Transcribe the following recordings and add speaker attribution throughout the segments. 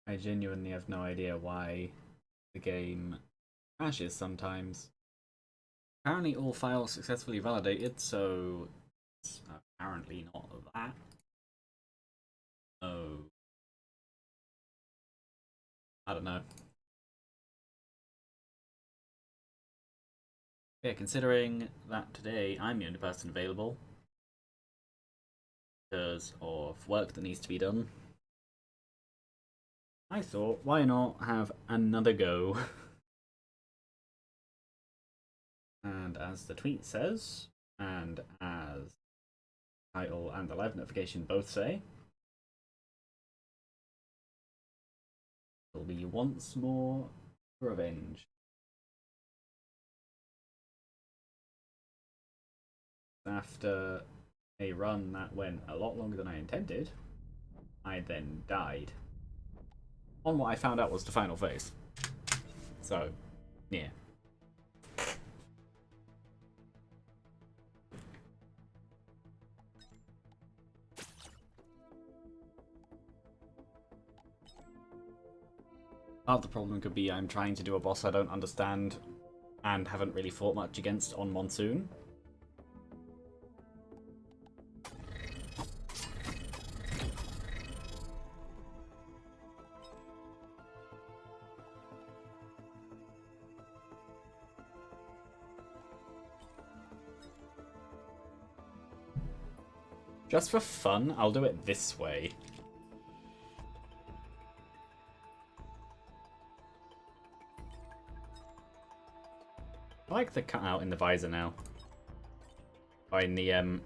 Speaker 1: I genuinely have no idea why the game crashes sometimes. Apparently all files successfully validated, so it's apparently not that. Oh. I don't know. Yeah, considering that today I'm the only person available because of work that needs to be done, I thought, why not have another go? And as the tweet says, and as the title and the live notification both say, it'll be once more revenge. After a run that went a lot longer than I intended, I then died on what I found out was the final phase. So, yeah. Part of the problem could be I'm trying to do a boss I don't understand and haven't really fought much against on Monsoon. Just for fun, I'll do it this way. I like the cutout in the visor now. In the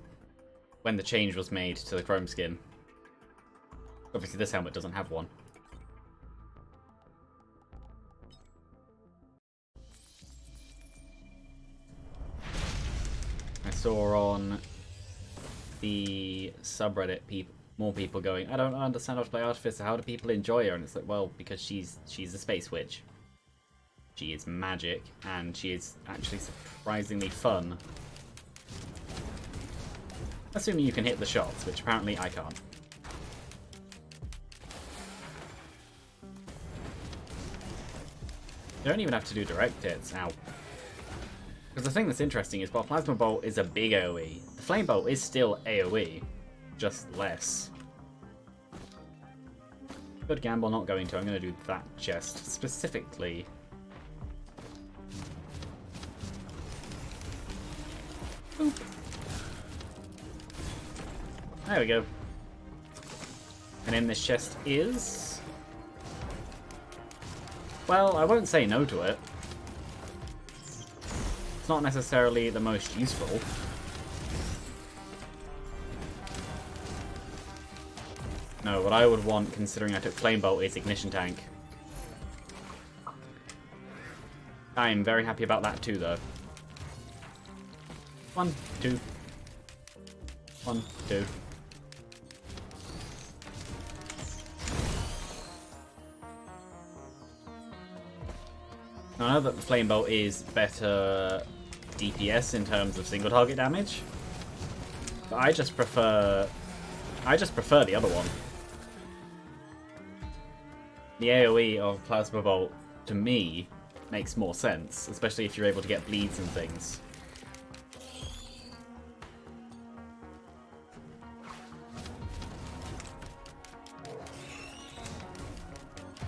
Speaker 1: when the change was made to the chrome skin. Obviously this helmet doesn't have one. I saw on the subreddit more people going, I don't understand how to play Artificer, how do people enjoy her? And it's like, well, because she's a space witch. She is magic, and she is actually surprisingly fun. Assuming you can hit the shots, which apparently I can't. You don't even have to do direct hits. Ow. Because the thing that's interesting is, while Plasma Bolt is a big AoE, the Flame Bolt is still AoE, just less. Good gamble, not going to. I'm going to do that chest specifically. Boop. There we go. And in this chest is... well, I won't say no to it. It's not necessarily the most useful. No, what I would want, considering I took Flame Bolt, is Ignition Tank. I'm very happy about that too, though. 1, 2. 1, 2. I know that the Flame Bolt is better DPS in terms of single target damage, but I just prefer the other one. The AoE of Plasma Bolt, to me, makes more sense, especially if you're able to get bleeds and things.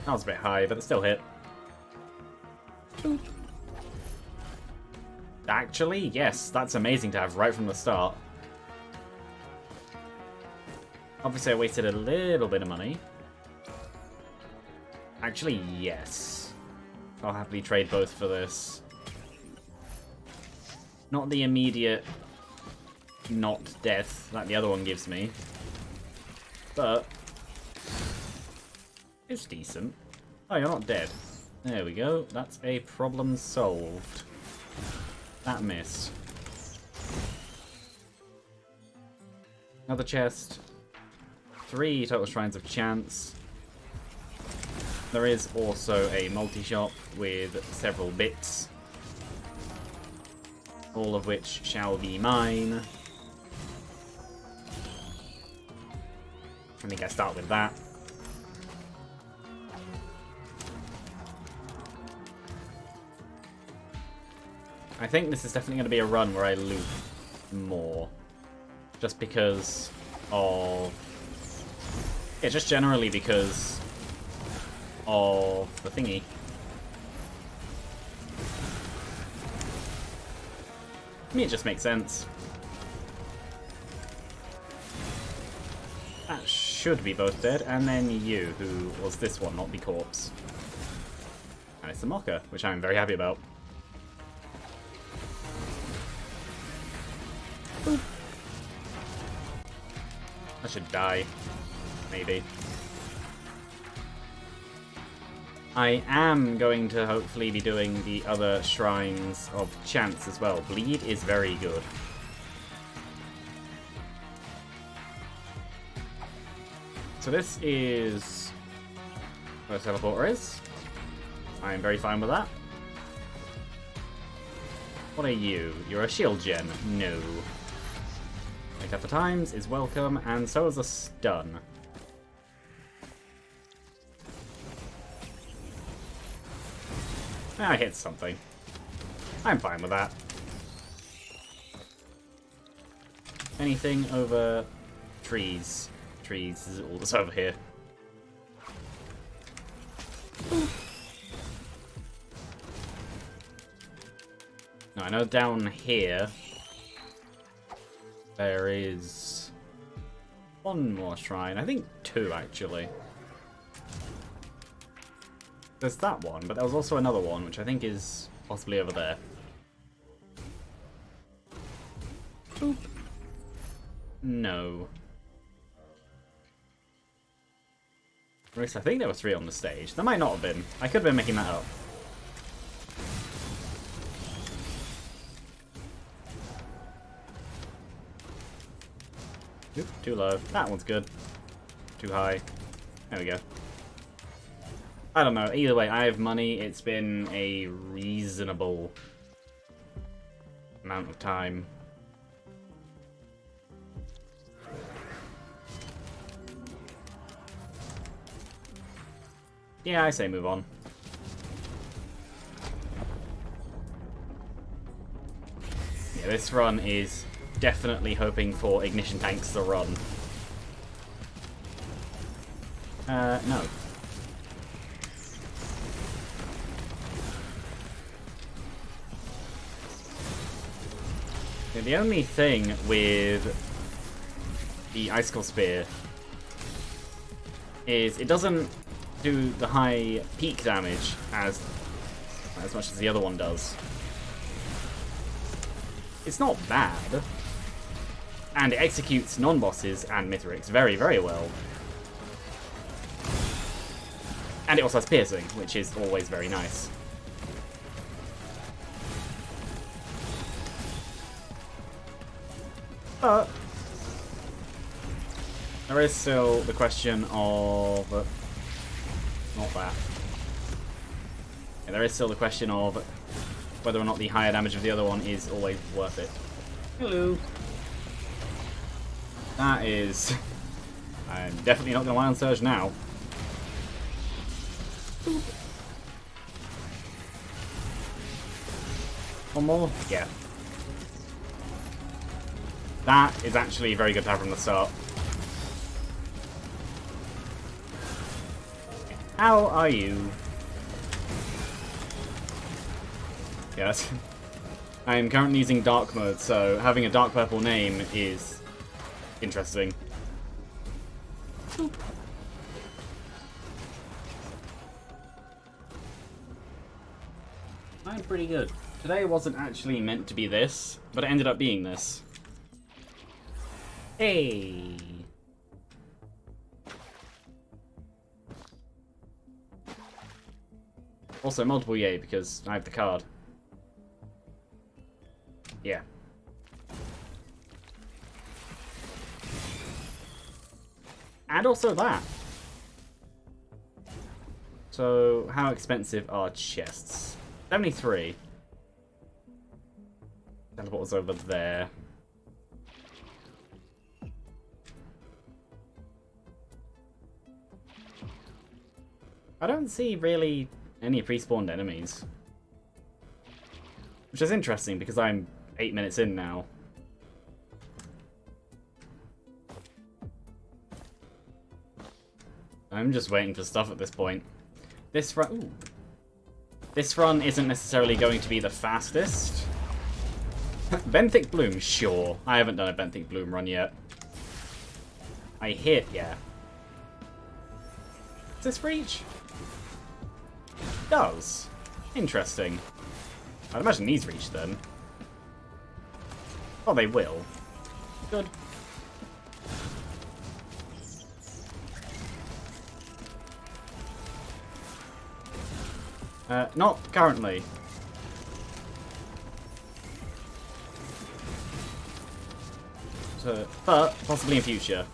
Speaker 1: That was a bit high, but it still hit. Boop. Actually, yes, that's amazing to have right from the start. Obviously, I wasted a little bit of money. Actually, yes. I'll happily trade both for this. Not the immediate not death that the other one gives me. But it's decent. Oh, you're not dead. There we go. That's a problem solved. That missed. Another chest. 3 total shrines of chance. There is also a multi-shop with several bits. All of which shall be mine. I think I start with that. I think this is definitely going to be a run where I loot more. Just because of... Yeah, just generally because of the thingy. To me, it just makes sense. That should be both dead, and then you, who was this one, not the corpse. And it's a mocker, which I'm very happy about. Boop. I should die. Maybe. I am going to hopefully be doing the other Shrines of Chance as well. Bleed is very good. So this is where the teleporter is. I am very fine with that. What are you? You're a shield gen. No. Make up for times is welcome, and so is a stun. I hit something. I'm fine with that. Anything over trees? Trees is all that's over here. No, I know down here there is one more shrine. I think two, actually. There's that one, but there was also another one, which I think is possibly over there. Boop. No. Or at least I think there were three on the stage. There might not have been. I could have been making that up. Oop, too low. That one's good. Too high. There we go. I don't know. Either way, I have money. It's been a reasonable amount of time. Yeah, I say move on. Yeah, this run is definitely hoping for ignition tanks to run. No. Yeah, the only thing with the Icicle Spear is it doesn't do the high peak damage as much as the other one does. It's not bad, and it executes non-bosses and Mithrix very, very well. And it also has piercing, which is always very nice. But there is still the question of... Not that. Yeah, there is still the question of whether or not the higher damage of the other one is always worth it. Hello. That is... I'm definitely not going to Ion Surge now. Boop. One more? Yeah. That is actually very good to have from the start. How are you? Yes. I am currently using dark mode, so having a dark purple name is interesting. Boop. I'm pretty good. Today wasn't actually meant to be this, but it ended up being this. Hey! Also, multiple yay, because I have the card. Yeah. And also that. So, how expensive are chests? 73. Teleport was over there. I don't see really any pre-spawned enemies. Which is interesting because I'm 8 minutes in now. I'm just waiting for stuff at this point. This run... Ooh. This run isn't necessarily going to be the fastest. Benthic Bloom, sure. I haven't done a Benthic Bloom run yet. I hit, yeah. Does this reach? It does. Interesting. I'd imagine these reach then. Oh, they will. Good. Not currently. So, but possibly in future.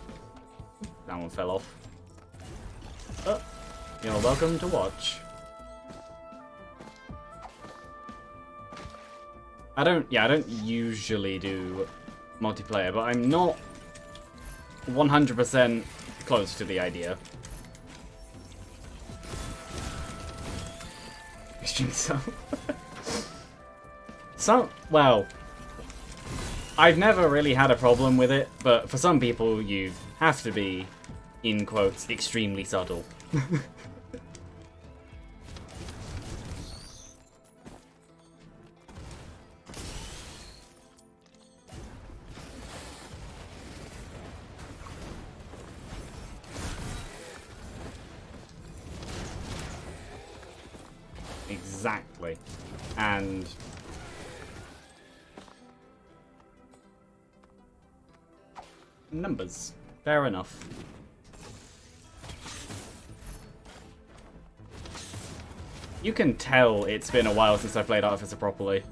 Speaker 1: That one fell off. But you're welcome to watch. I don't usually do multiplayer, but I'm not 100% close to the idea. Well, I've never really had a problem with it, but for some people you have to be, in quotes, extremely subtle. Exactly. And numbers. Fair enough. You can tell it's been a while since I played Artificer properly.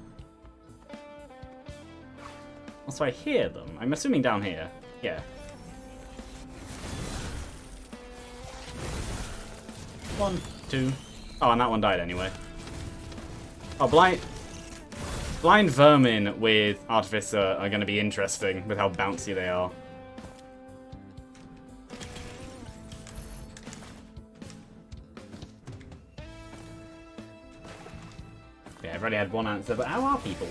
Speaker 1: Also, I hear them. I'm assuming down here. Yeah. One, two. Oh, and that one died anyway. Oh, Blind Vermin with Artificer are going to be interesting with how bouncy they are. Yeah, I've already had one answer, but how are people?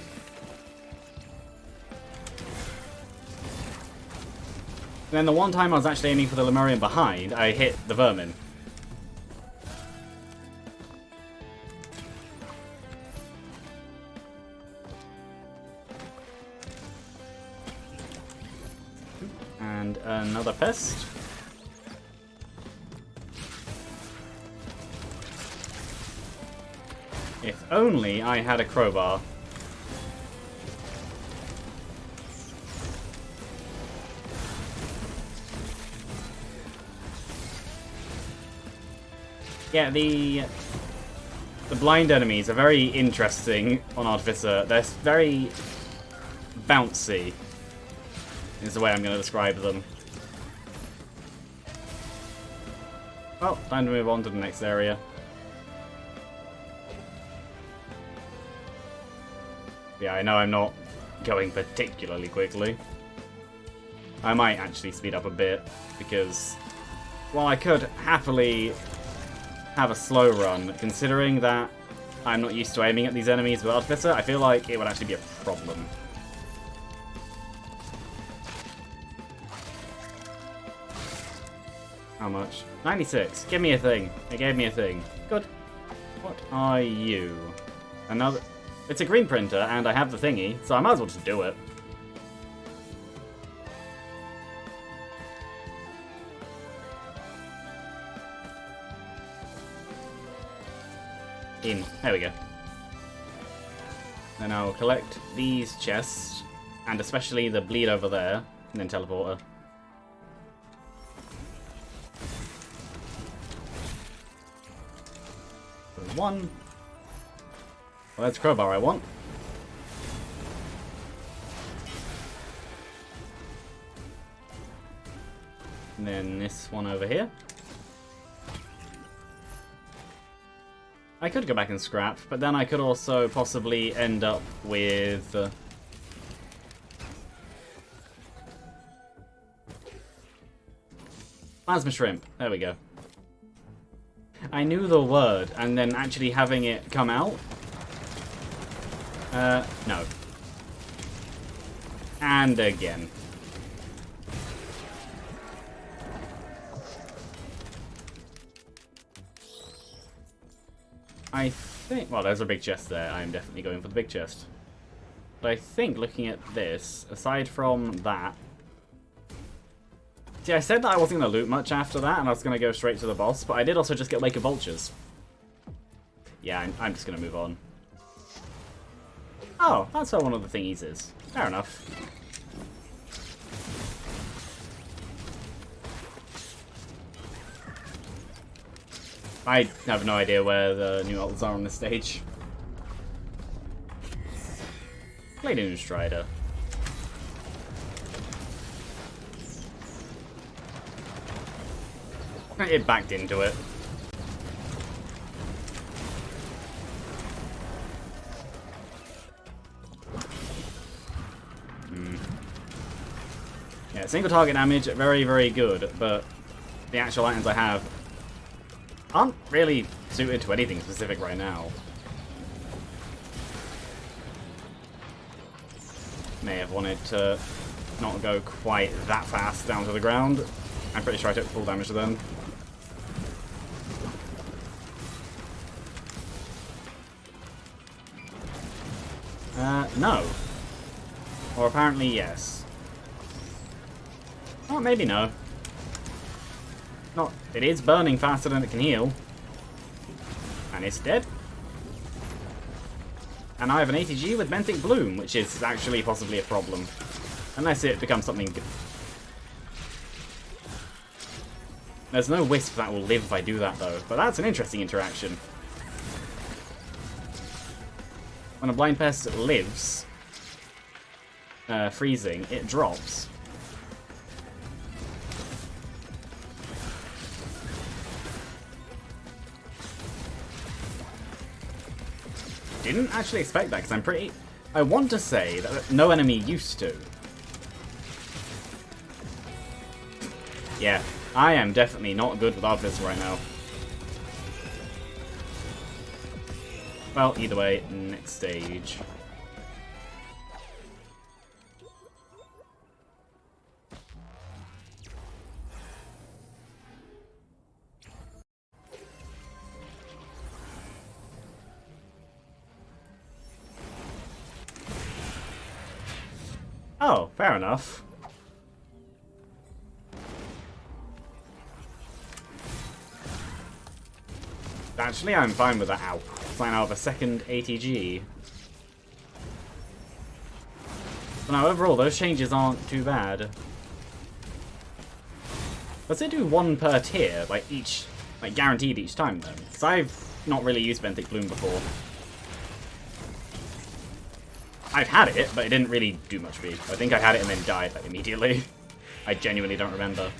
Speaker 1: And then the one time I was actually aiming for the Lemurian behind, I hit the Vermin. And another pest. If only I had a crowbar. Yeah, the blind enemies are very interesting on Artificer. They're very bouncy, is the way I'm going to describe them. Well, time to move on to the next area. Yeah, I know I'm not going particularly quickly. I might actually speed up a bit, because while I could happily have a slow run, considering that I'm not used to aiming at these enemies with Artificer, I feel like it would actually be a problem. How much? 96. Give me a thing. It gave me a thing. Good. What are you? Another... It's a green printer, and I have the thingy, so I might as well just do it. In. There we go. Then I'll collect these chests, and especially the bleed over there, and then teleport her. One. Well, that's crowbar I want. And then this one over here. I could go back and scrap, but then I could also possibly end up with... Plasma shrimp. There we go. I knew the word, and then actually having it come out No. And again. I think... Well, there's a big chest there. I'm definitely going for the big chest. But I think, looking at this, aside from that... See, I said that I wasn't going to loot much after that, and I was going to go straight to the boss, but I did also just get Wake of Vultures. Yeah, I'm just going to move on. Oh, that's where one of the thingies is. Fair enough. I have no idea where the new ults are on this stage. Blade Strider. It backed into it. Yeah, single target damage, very, very good, but the actual items I have aren't really suited to anything specific right now. May have wanted to not go quite that fast down to the ground. I'm pretty sure I took full damage then. No. Or apparently yes. Oh, maybe no. Not. It is burning faster than it can heal. And it's dead. And I have an ATG with Benthic Bloom, which is actually possibly a problem. Unless it becomes something good. There's no wisp that will live if I do that though, but that's an interesting interaction. When a blind pest lives, freezing, it drops. Didn't actually expect that, because I want to say that no enemy used to. Yeah, I am definitely not good with Artificer right now. Well, either way, next stage. Oh, fair enough. Actually, I'm fine with that. Ow. So I now have a second ATG. But now, overall, those changes aren't too bad. Does it do one per tier, like guaranteed each time then? Because I've not really used Benthic Bloom before. I've had it, but it didn't really do much for me. I think I had it and then died like immediately. I genuinely don't remember.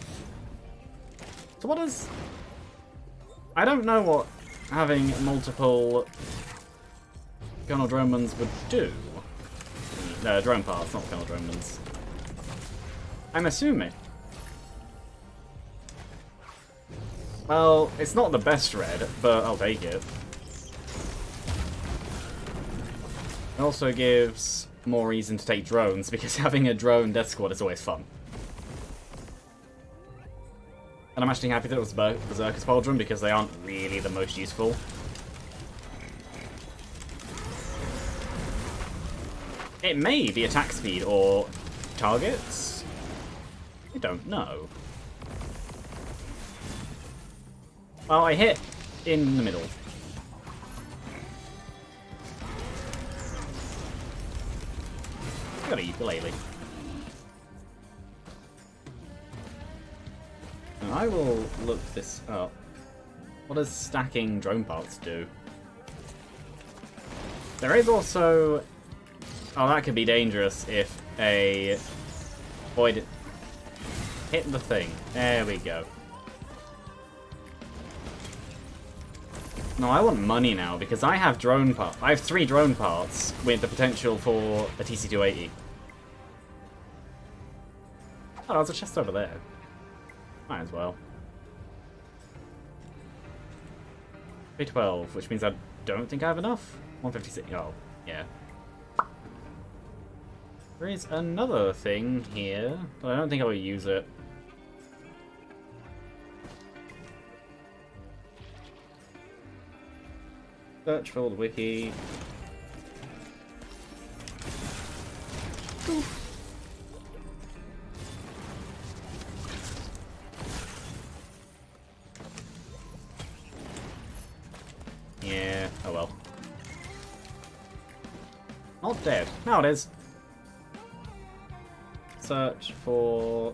Speaker 1: So what does... I don't know what having multiple Colonel Dromans would do. No, drone parts, not Colonel Dromans. I'm assuming. Well, it's not the best red, but I'll take it. It also gives more reason to take drones, because having a drone death squad is always fun. And I'm actually happy that it was Berserker's Pauldron, because they aren't really the most useful. It may be attack speed or targets. I don't know. Well, I hit in the middle. Gotta eat the ukulele. Now, I will look this up. What does stacking drone parts do? There is also... Oh, that could be dangerous if a void hit the thing. There we go. No, I want money now, because I have drone parts. I have 3 drone parts with the potential for a TC-280. Oh, there's a chest over there. Might as well. 312, which means I don't think I have enough. 156. Oh, yeah. There is another thing here, but I don't think I will use it. Search for the wiki. Oof. Yeah, oh well. Not dead. Now it is. Search for...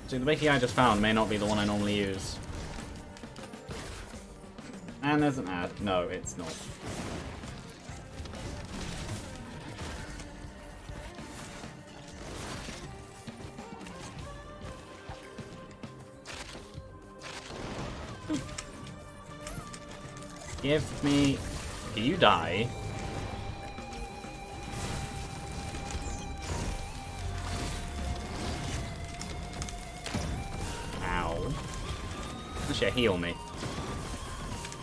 Speaker 1: See, the wiki I just found may not be the one I normally use. And there's an ad. No, it's not. Give me... You die. Ow. Actually, heal me.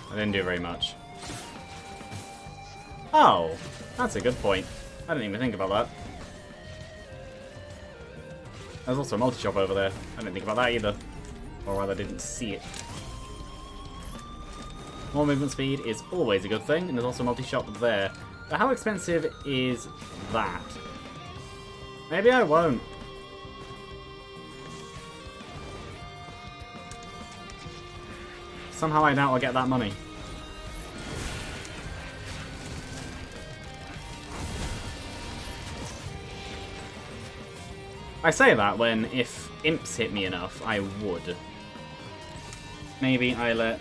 Speaker 1: I didn't do very much. Oh! That's a good point. I didn't even think about that. There's also a multi-shop over there. I didn't think about that either. Or rather, didn't see it. More movement speed is always a good thing, and there's also a multi-shop there. But how expensive is that? Maybe I won't. Somehow I doubt I'll get that money. I say that when, if imps hit me enough, I would. Maybe I let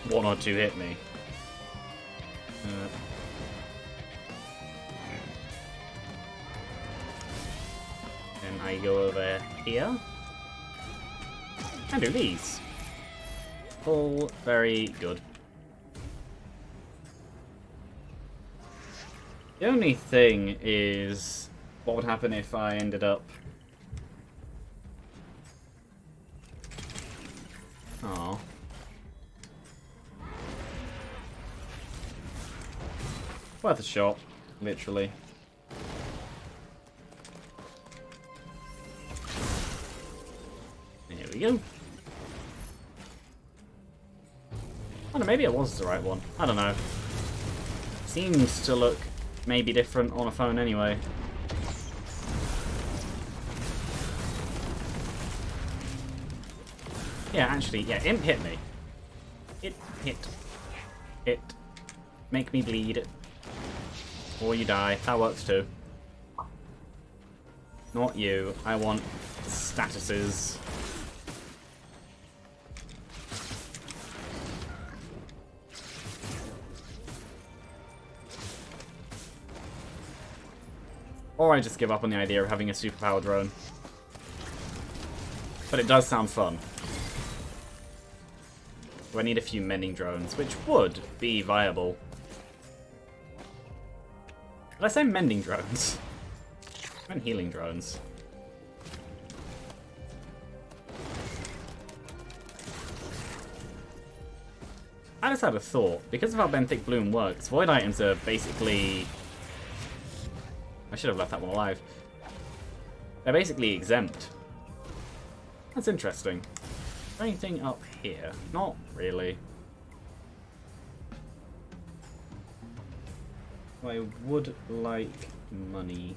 Speaker 1: one or two hit me. Then I go over here and do these. All very good. The only thing is, what would happen if I ended up... Oh. Worth a shot, literally. There we go. Oh no, maybe it was the right one. I don't know. Seems to look maybe different on a phone anyway. Yeah, actually, yeah, imp hit me. It hit. It. Make me bleed. Or you die. That works too. Not you. I want statuses. Or I just give up on the idea of having a superpower drone. But it does sound fun. So I need a few mending drones, which would be viable. Did I say mending drones? I meant healing drones. I just had a thought. Because of how Benthic Bloom works, void items are basically... I should have left that one alive. They're basically exempt. That's interesting. Is there anything up here? Not really. I would like money.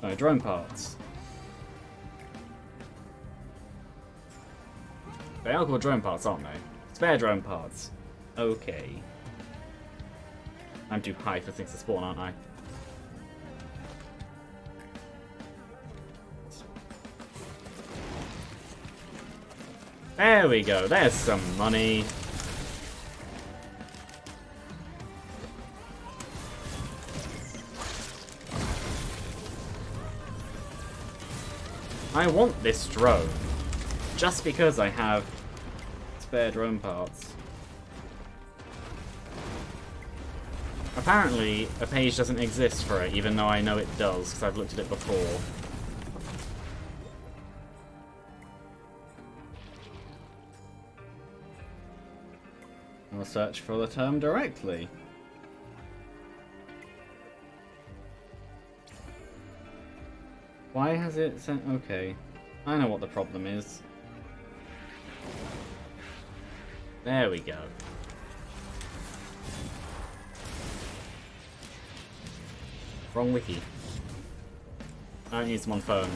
Speaker 1: Oh, drone parts. They are called drone parts, aren't they? Spare drone parts. Okay. I'm too high for things to spawn, aren't I? There we go. There's some money. I want this drone, just because I have spare drone parts. Apparently, a page doesn't exist for it, even though I know it does, because I've looked at it before. want to search for the term directly. Why has it sent... Okay. I know what the problem is. There we go. Wrong wiki. I don't use them on phone.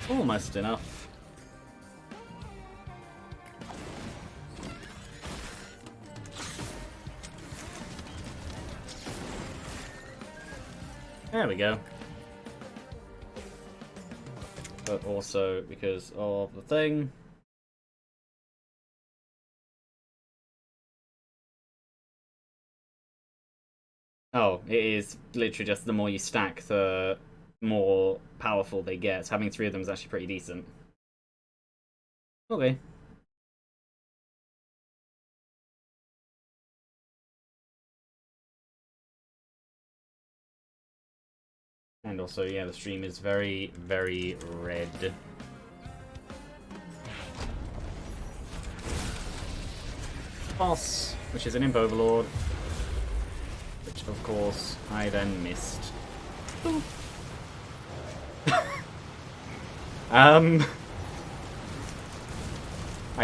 Speaker 1: Almost enough. There we go. But also because of the thing. Oh, it is literally just the more you stack, the more powerful they get. So having 3 of them is actually pretty decent. Okay. And also, yeah, the stream is very, very red. Boss, which is an Imp Overlord. Which, of course, I then missed. I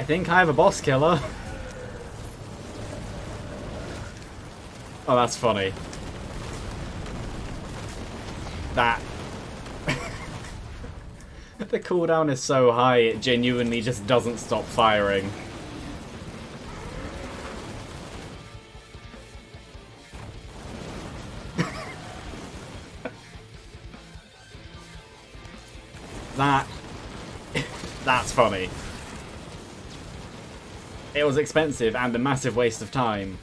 Speaker 1: think I have a boss killer. Oh, that's funny. That... the cooldown is so high, it genuinely just doesn't stop firing. That's funny. It was expensive and a massive waste of time,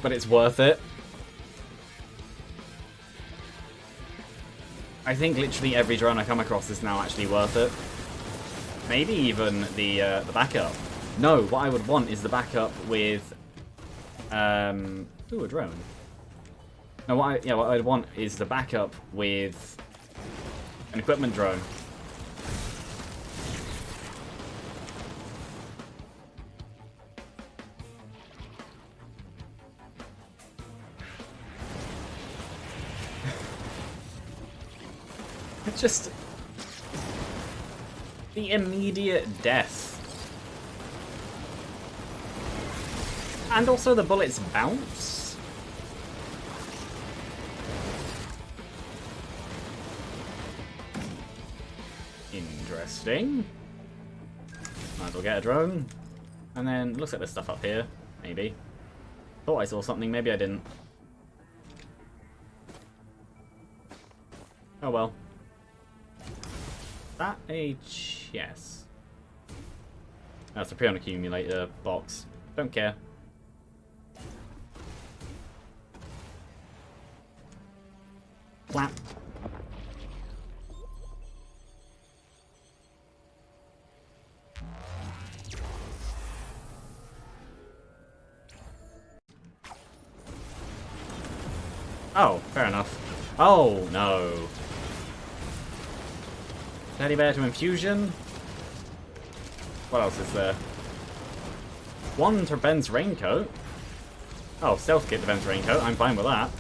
Speaker 1: but it's worth it. I think literally every drone I come across is now actually worth it. Maybe even the backup. No, what I would want is the backup with ooh, a drone. No, what I'd want is the backup with an equipment drone. Just the immediate death. And also the bullets bounce. Interesting. Might as well get a drone. And then looks like there's stuff up here. Maybe. Thought I saw something, maybe I didn't. Oh well. Is that a chest? That's a Prion accumulator box. Don't care. Clap. Oh, fair enough. Oh, no. Teddy bear to infusion. What else is there? One to Ben's raincoat. Oh, stealth kit to Ben's raincoat. I'm fine with that.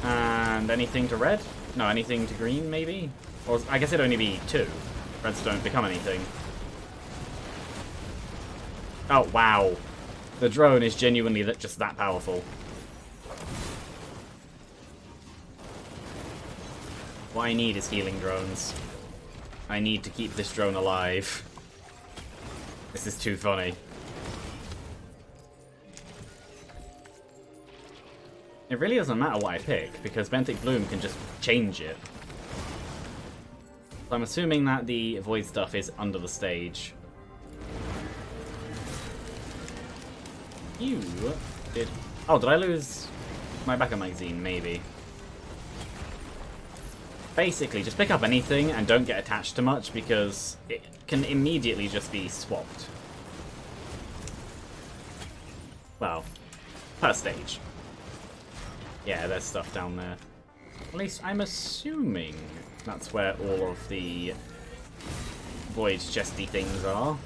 Speaker 1: And anything to red? No, anything to green, maybe? Or I guess it'd only be 2. Reds don't become anything. Oh, wow. The drone is genuinely just that powerful. What I need is healing drones. I need to keep this drone alive. This is too funny. It really doesn't matter what I pick, because Benthic Bloom can just change it. So I'm assuming that the void stuff is under the stage. You did... Oh, did I lose my backup magazine? Maybe. Basically, just pick up anything and don't get attached to much, because it can immediately just be swapped. Well, per stage. Yeah, there's stuff down there. At least I'm assuming that's where all of the void chesty things are.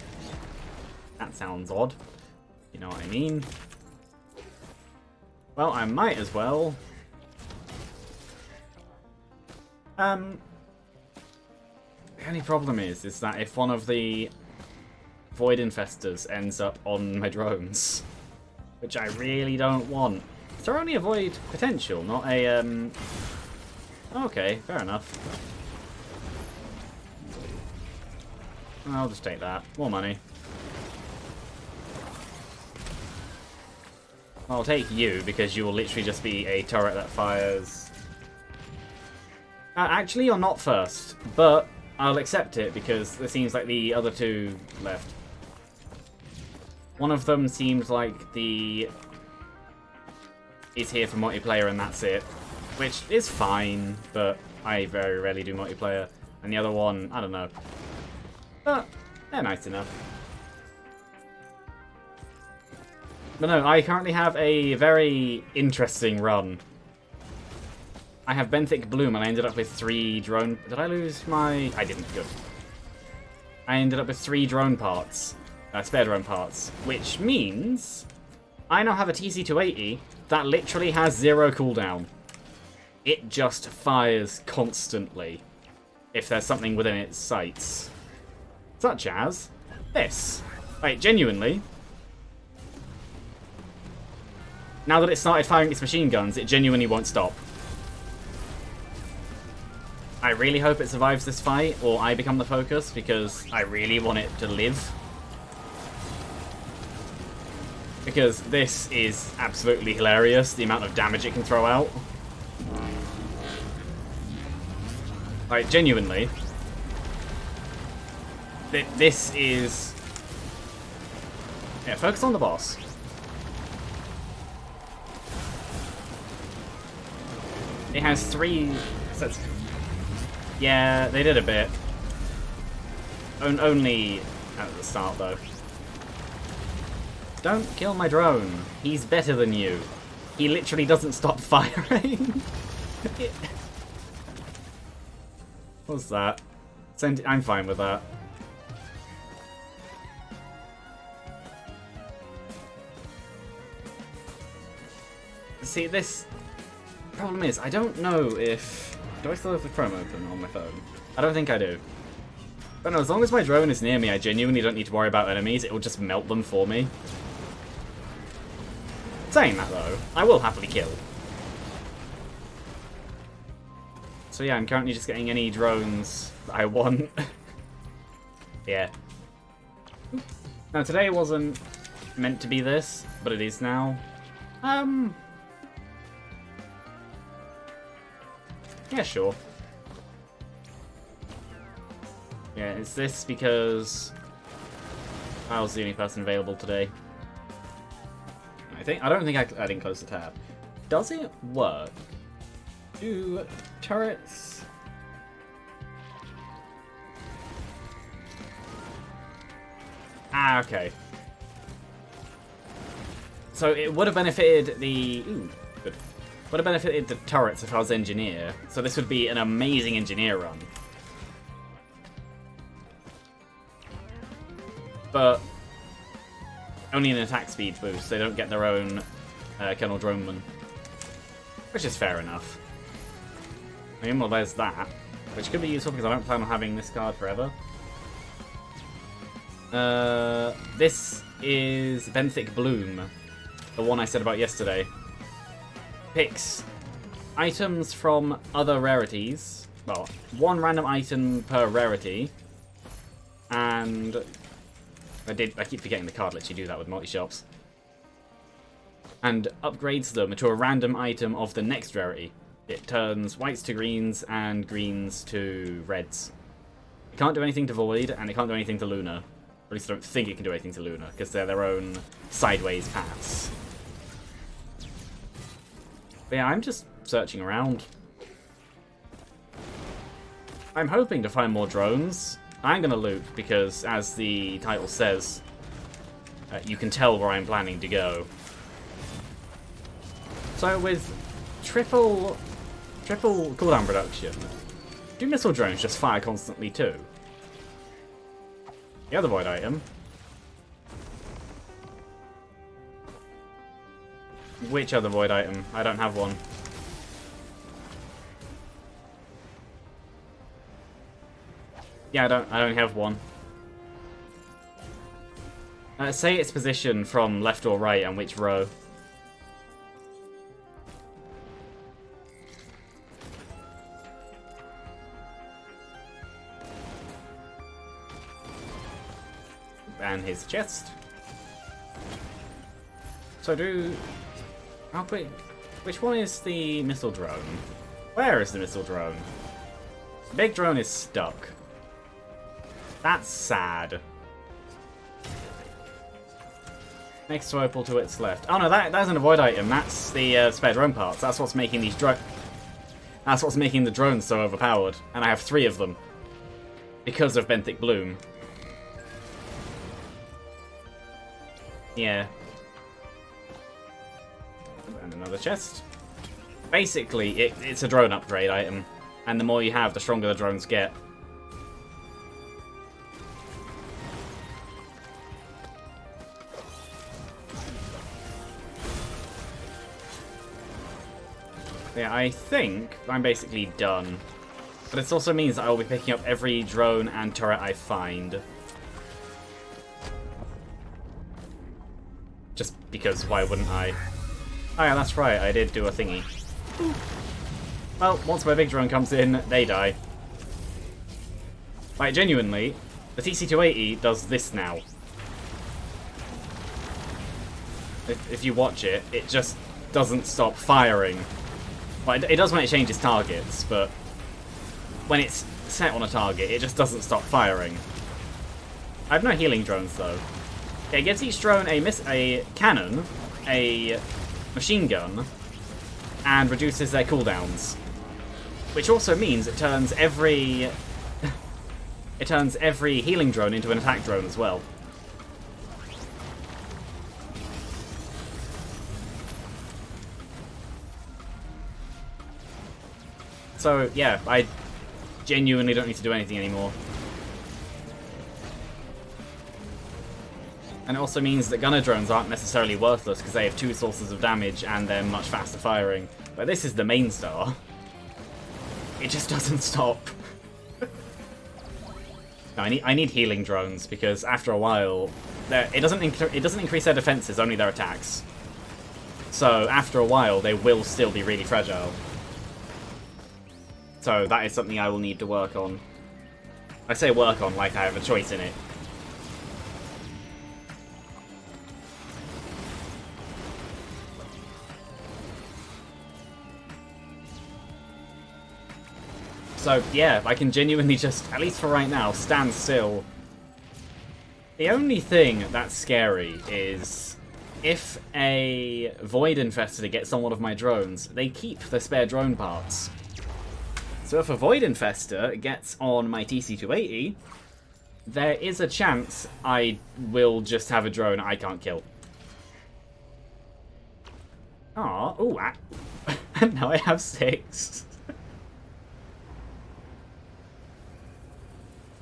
Speaker 1: That sounds odd. You know what I mean? Well, I might as well. The only problem is that if one of the void infestors ends up on my drones, which I really don't want. Is there only a void potential, not a Okay, fair enough. I'll just take that. More money. I'll take you because you will literally just be a turret that fires. Actually, you're not first, but I'll accept it because it seems like the other two left. One of them seems like is here for multiplayer and that's it, which is fine, but I very rarely do multiplayer. And the other one, I don't know. But they're nice enough. But no, I currently have a very interesting run. I have Benthic Bloom and I ended up with 3 drone... Did I lose my... I didn't. Good. I ended up with 3 drone parts. Spare drone parts. Which means I now have a TC280 that literally has 0 cooldown. It just fires constantly if there's something within its sights. Such as this. Like, genuinely. Now that it started firing its machine guns, it genuinely won't stop. I really hope it survives this fight, or I become the focus, because I really want it to live. Because this is absolutely hilarious, the amount of damage it can throw out. Like, genuinely. This is... Yeah, focus on the boss. It has 3 sets. Yeah, they did a bit. Only at the start, though. Don't kill my drone. He's better than you. He literally doesn't stop firing. What's that? I'm fine with that. See, this problem is, I don't know if... Do I still have the Chrome open on my phone? I don't think I do. But no, as long as my drone is near me, I genuinely don't need to worry about enemies. It will just melt them for me. Saying that, though, I will happily kill. So yeah, I'm currently just getting any drones that I want. Yeah. Now, today wasn't meant to be this, but it is now. Yeah, sure. Yeah, it's this because I was the only person available today. I don't think I didn't close the tab. Does it work? Do turrets... Ah, okay. So it would have benefited the... Ooh, good. Would have benefited the turrets if I was engineer. So this would be an amazing engineer run. But only an attack speed boost. They don't get their own Colonel Droneman. Which is fair enough. I mean, well, there's that. Which could be useful because I don't plan on having this card forever. This is Benthic Bloom. The one I said about yesterday. Picks items from other rarities. Well, 1 random item per rarity. And I keep forgetting the card lets you do that with multi-shops. And upgrades them to a random item of the next rarity. It turns whites to greens and greens to reds. It can't do anything to Void, and it can't do anything to Luna. Or at least I don't think it can do anything to Luna, because they're their own sideways paths. But yeah, I'm just searching around. I'm hoping to find more drones. I'm going to loop because, as the title says, you can tell where I'm planning to go. So with triple cooldown reduction, do missile drones just fire constantly too? The other void item. Which other void item? I don't have one. Yeah, I don't have one. Say its position from left or right and which row. And his chest. So how quick? Which one is the missile drone? Where is the missile drone? The big drone is stuck. That's sad. Next to Opal to its left. Oh no, that isn't a void item. That's the spare drone parts. That's what's making these That's what's making the drones so overpowered. And I have 3 of them because of Benthic Bloom. Yeah. And another chest. Basically, it's a drone upgrade item, and the more you have, the stronger the drones get. Yeah, I think I'm basically done. But it also means that I will be picking up every drone and turret I find. Just because, why wouldn't I? Oh yeah, that's right, I did do a thingy. Well, once my big drone comes in, they die. Like, genuinely, the TC-280 does this now. If you watch it, it just doesn't stop firing. Well, it does when it changes targets, but when it's set on a target, it just doesn't stop firing. I have no healing drones, though. It gives each drone a cannon, a machine gun, and reduces their cooldowns. Which also means it turns every healing drone into an attack drone as well. So yeah, I genuinely don't need to do anything anymore. And it also means that gunner drones aren't necessarily worthless because they have 2 sources of damage and they're much faster firing. But this is the main star. It just doesn't stop. No, I need healing drones because after a while, it doesn't increase their defenses, only their attacks. So after a while, they will still be really fragile. So that is something I will need to work on. I say work on like I have a choice in it. So yeah, I can genuinely just, at least for right now, stand still. The only thing that's scary is if a Void Infestor gets on one of my drones, they keep the spare drone parts. So if a Void Infestor gets on my TC-280, there is a chance I will just have a drone I can't kill. Aw, ooh, and now I have 6.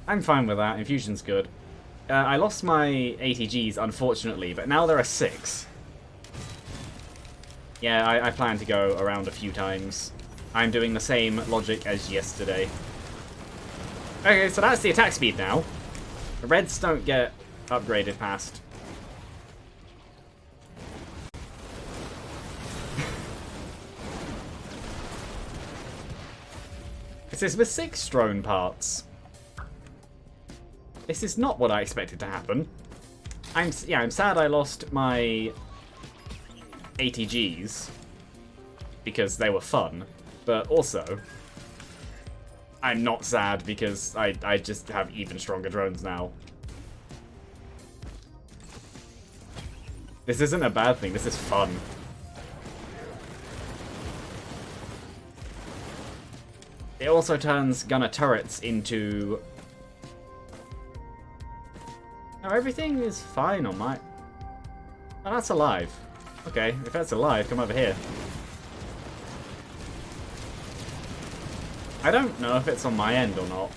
Speaker 1: I'm fine with that, infusion's good. I lost my ATGs, unfortunately, but now there are 6. Yeah, I plan to go around a few times. I'm doing the same logic as yesterday. Okay, so that's the attack speed now. The reds don't get upgraded past. This is with 6 drone parts. This is not what I expected to happen. I'm sad I lost my ATGs because they were fun, but also I'm not sad because I just have even stronger drones now. This isn't a bad thing, this is fun. It also turns gunner turrets into... No, everything is fine on my... Oh, that's alive. Okay, if that's alive, come over here. I don't know if it's on my end or not.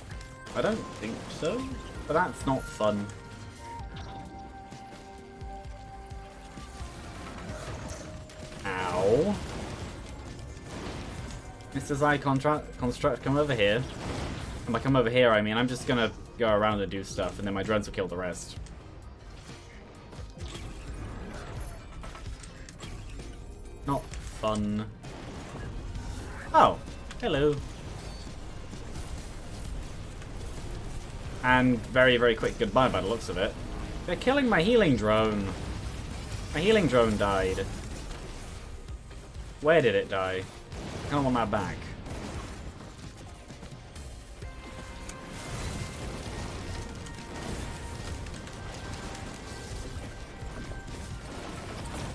Speaker 1: I don't think so, but that's not fun. a Xi construct come over here. And by come over here, I mean I'm just gonna go around and do stuff, and then my drones will kill the rest. Not fun. Oh, hello. And very, very quick goodbye by the looks of it. They're killing my healing drone. My healing drone died. Where did it die? I kind of want that back.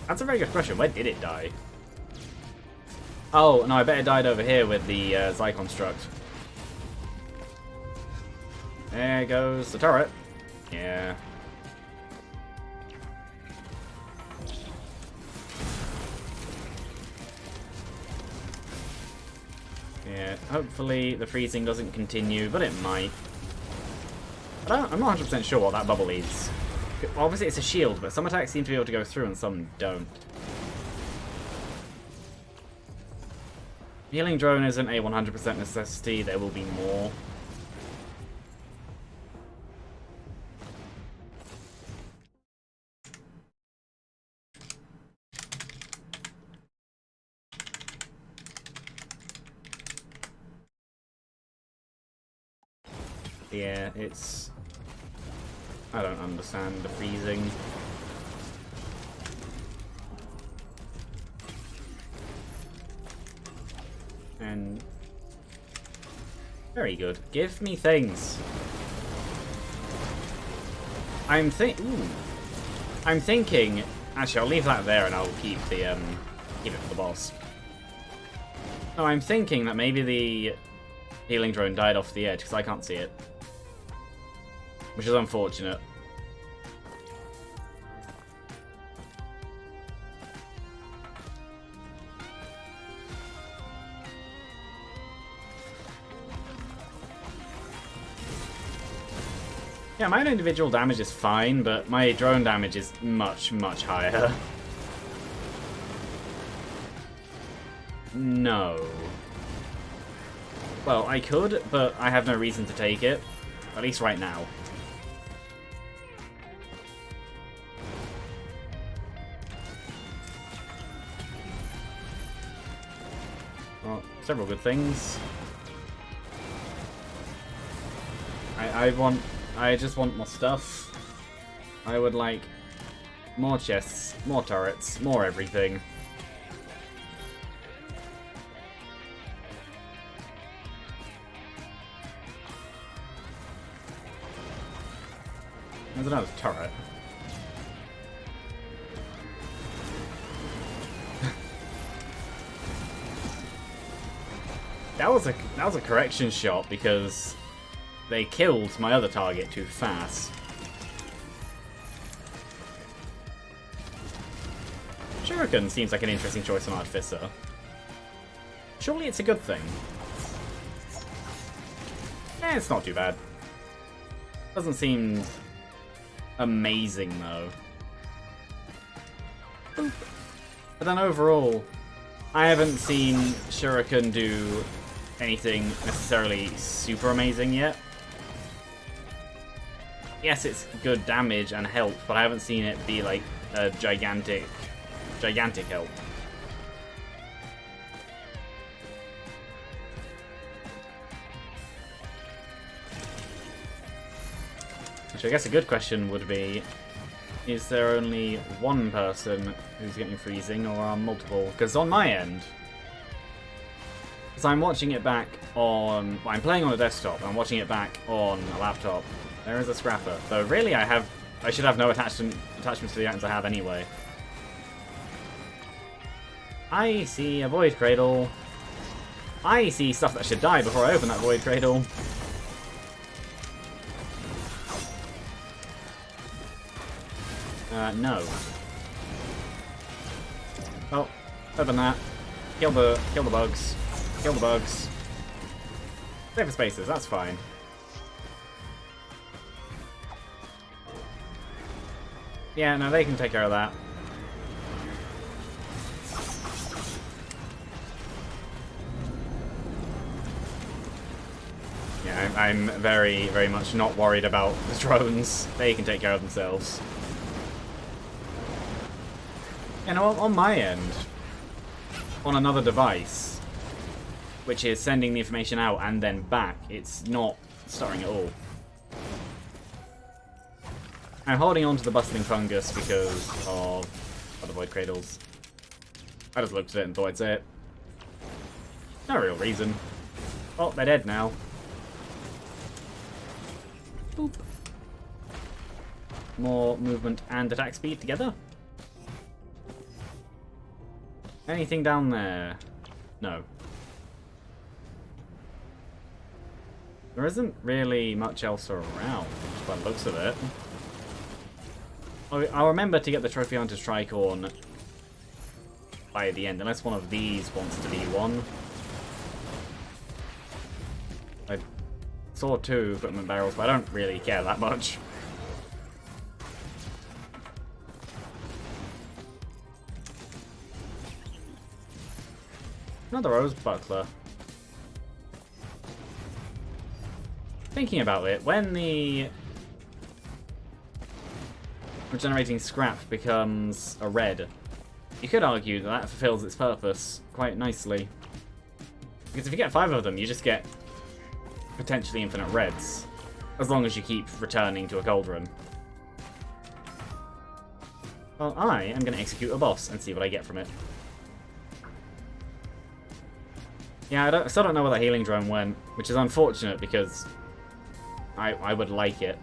Speaker 1: That's a very good question. Where did it die? Oh, no, I bet it died over here with the Xi construct. There goes the turret. Yeah. Yeah, hopefully the freezing doesn't continue, but it might. I'm not 100% sure what that bubble is. Obviously it's a shield, but some attacks seem to be able to go through and some don't. Healing drone isn't a 100% necessity, there will be more. Yeah, it's... I don't understand the freezing. And... very good. Give me things. I'm thinking... Actually, I'll leave that there and I'll keep the, keep it for the boss. No, I'm thinking that maybe the healing drone died off the edge, because I can't see it. Which is unfortunate. Yeah, my own individual damage is fine, but my drone damage is much, much higher. No. Well, I could, but I have no reason to take it. At least right now. Well, several good things. I just want more stuff. I would like more chests, more turrets, more everything. There's another turret. That was a correction shot because they killed my other target too fast. Shuriken seems like an interesting choice on Artificer. Surely it's a good thing. It's not too bad. Doesn't seem amazing though. Boop. But then overall, I haven't seen Shuriken do anything necessarily super amazing yet. Yes, it's good damage and help, but I haven't seen it be like a gigantic help. Which I guess a good question would be, is there only one person who's getting freezing, or are multiple? Because on my end, because I'm watching it back on... well, I'm playing on a desktop, and I'm watching it back on a laptop. There is a scrapper. Though really I should have no attachments to the items I have anyway. I see a Void Cradle. I see stuff that should die before I open that Void Cradle. No. Oh, open that. Kill the bugs. Kill the bugs. Save for spaces, that's fine. Yeah, no, they can take care of that. I'm very, very much not worried about the drones. They can take care of themselves. And on my end, on another device, which is sending the information out and then back, it's not stuttering at all. I'm holding on to the bustling fungus because of other void cradles. I just looked at it and thought I'd say it. No real reason. Oh, they're dead now. Boop. More movement and attack speed together. Anything down there? No. There isn't really much else around, by the looks of it. I'll remember to get the trophy hunter's tricorn by the end, unless one of these wants to be one. I saw 2 equipment barrels, but I don't really care that much. Another rose buckler. Thinking about it, when the regenerating scrap becomes a red, you could argue that that fulfills its purpose quite nicely. Because if you get 5 of them, you just get potentially infinite reds, as long as you keep returning to a cauldron. Well, I am going to execute a boss and see what I get from it. Yeah, I still don't know where that healing drone went, which is unfortunate because I would like it.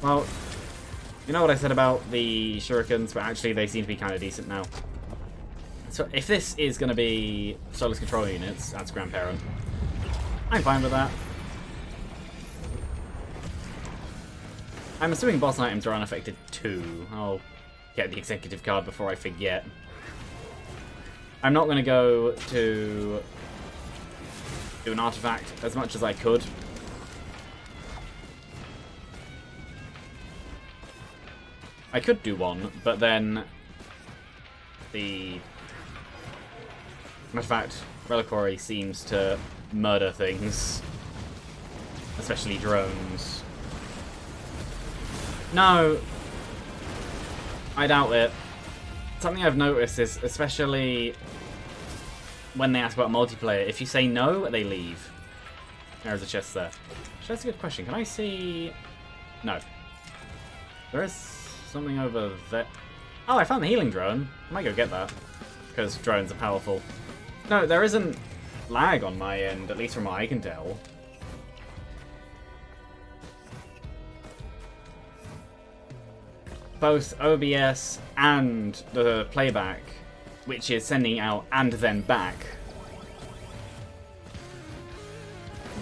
Speaker 1: Well, you know what I said about the shurikens, but actually they seem to be kind of decent now. So if this is going to be Solar's control units, that's Grandparent. I'm fine with that. I'm assuming boss items are unaffected too. I'll get the executive card before I forget. I'm not going to go to do an artifact as much as I could. I could do one, but then the matter of fact, Reliquary seems to murder things, especially drones. No, I doubt it. Something I've noticed is, especially when they ask about multiplayer, if you say no, they leave. There's a chest there. Actually, that's a good question. Can I see? No. There is something over there. Oh, I found the healing drone. I might go get that, because drones are powerful. No, there isn't lag on my end, at least from what I can tell. Both OBS and the playback, which is sending out and then back,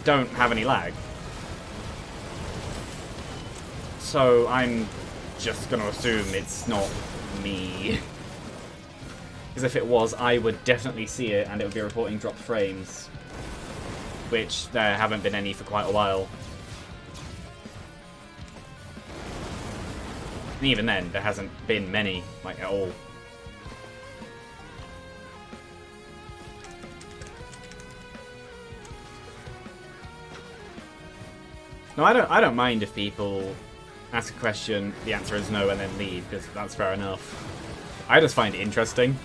Speaker 1: don't have any lag. So I'm just going to assume it's not me. Because if it was, I would definitely see it and it would be reporting dropped frames, which there haven't been any for quite a while. And even then, there hasn't been many, like, at all. No, I don't mind if people ask a question, the answer is no, and then leave, because that's fair enough. I just find it interesting.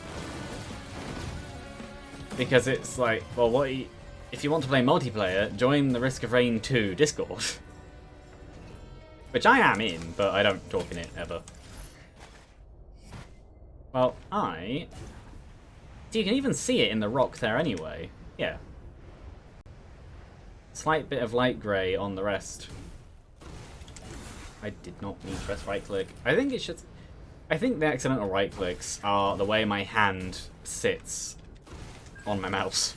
Speaker 1: Because it's like, well, if you want to play multiplayer, join the Risk of Rain 2 Discord. Which I am in, but I don't talk in it ever. Well, you can even see it in the rock there anyway. Yeah. Slight bit of light grey on the rest. I did not mean to press right click. I think the accidental right clicks are the way my hand sits on my mouse.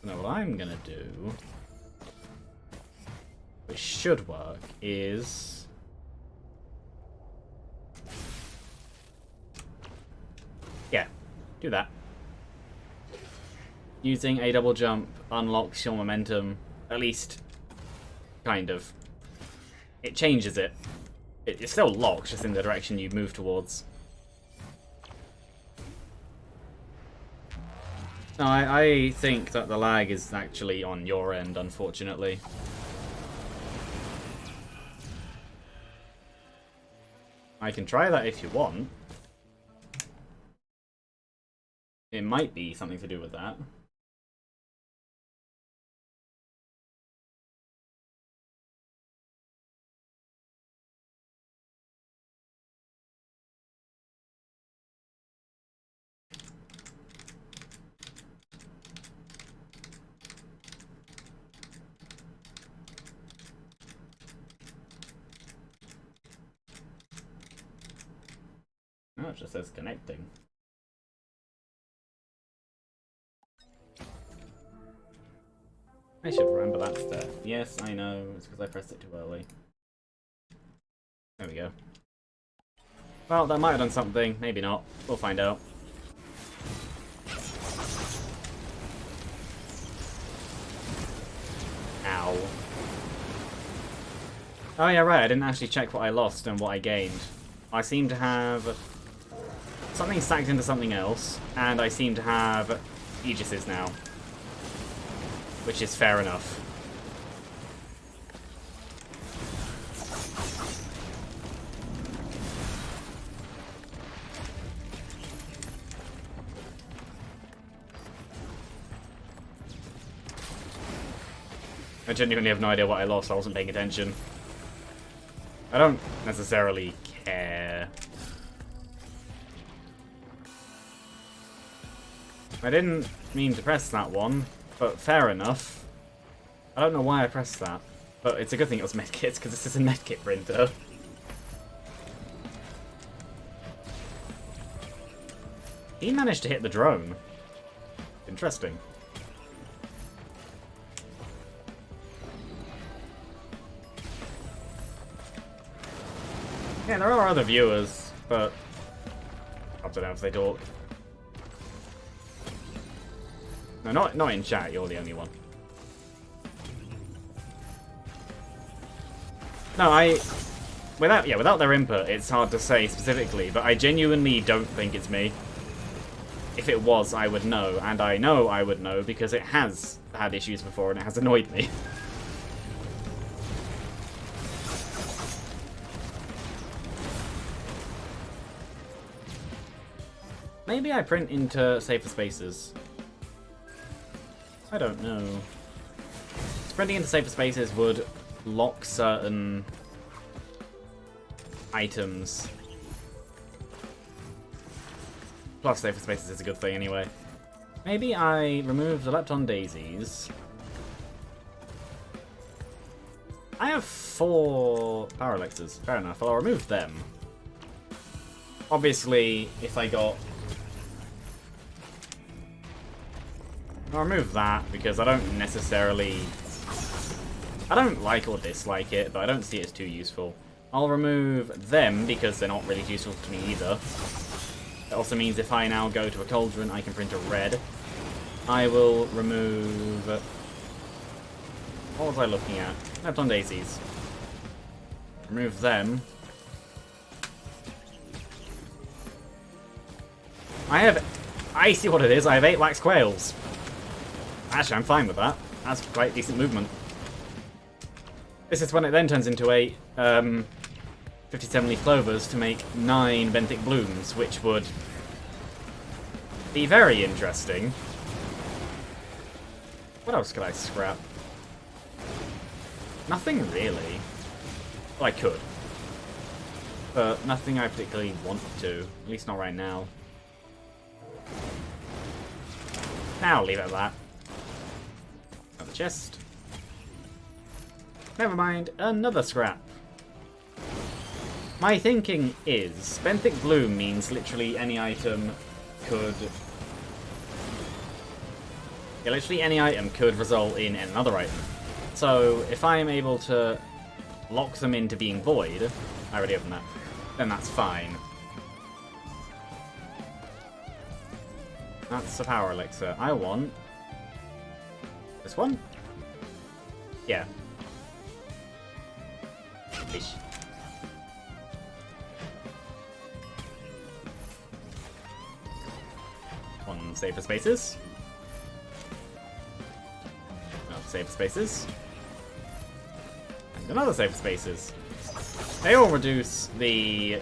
Speaker 1: Now what I'm gonna do, which should work, is yeah, do that. Using a double jump unlocks your momentum, at least kind of. It changes it. It still locks, just in the direction you move towards. No, I think that the lag is actually on your end, unfortunately. I can try that if you want. It might be something to do with that. No, it just says connecting. I should remember that step. Yes, I know. It's because I pressed it too early. There we go. Well, that might have done something. Maybe not. We'll find out. Ow. Oh yeah, right. I didn't actually check what I lost and what I gained. I seem to have something stacked into something else, and I seem to have Aegises now. Which is fair enough. I genuinely have no idea what I lost. I wasn't paying attention. I don't necessarily care. I didn't mean to press that one, but fair enough. I don't know why I pressed that, but it's a good thing it was medkits, because this is a medkit printer. He managed to hit the drone. Interesting. Yeah, there are other viewers, but I don't know if they talk. No, not in chat. You're the only one. No, without their input, it's hard to say specifically, but I genuinely don't think it's me. If it was, I would know, and I know I would know because it has had issues before and it has annoyed me. Maybe I print into safer spaces. I don't know. Printing into safer spaces would lock certain items. Plus, safer spaces is a good thing anyway. Maybe I remove the Lepton Daisies. I have 4 Power Elixirs. Fair enough. I'll remove them. Obviously, if I got... I'll remove that, because I don't necessarily... I don't like or dislike it, but I don't see it as too useful. I'll remove them, because they're not really useful to me either. That also means if I now go to a Cauldron, I can print a red. I will remove... What was I looking at? Lepton Daisies. Remove them. I see what it is. I have 8 wax quails. Actually, I'm fine with that. That's quite decent movement. This is when it then turns into 8 57 leaf clovers to make 9 benthic blooms, which would be very interesting. What else could I scrap? Nothing really. Well, I could. But nothing I particularly want to. At least not right now. Now I'll leave it at that. Another chest. Never mind, another scrap. My thinking is, benthic bloom means literally any item could... Yeah, literally any item could result in another item. So, if I am able to lock them into being void, I already opened that, then that's fine. That's a power elixir. I want... this one? Yeah. Ish. One safer spaces. save spaces. And another save spaces. They all reduce the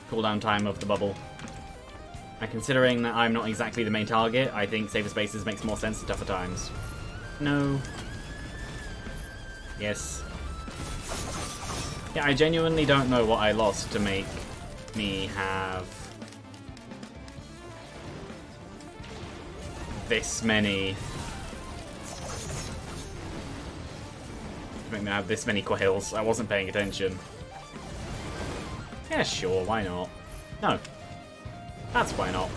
Speaker 1: cooldown time of the bubble. And considering that I'm not exactly the main target, I think save spaces makes more sense in tougher times. No. Yes. Yeah, I genuinely don't know what I lost to make me have this many. To make me have this many quails. I wasn't paying attention. Yeah, sure, why not? No. That's why not.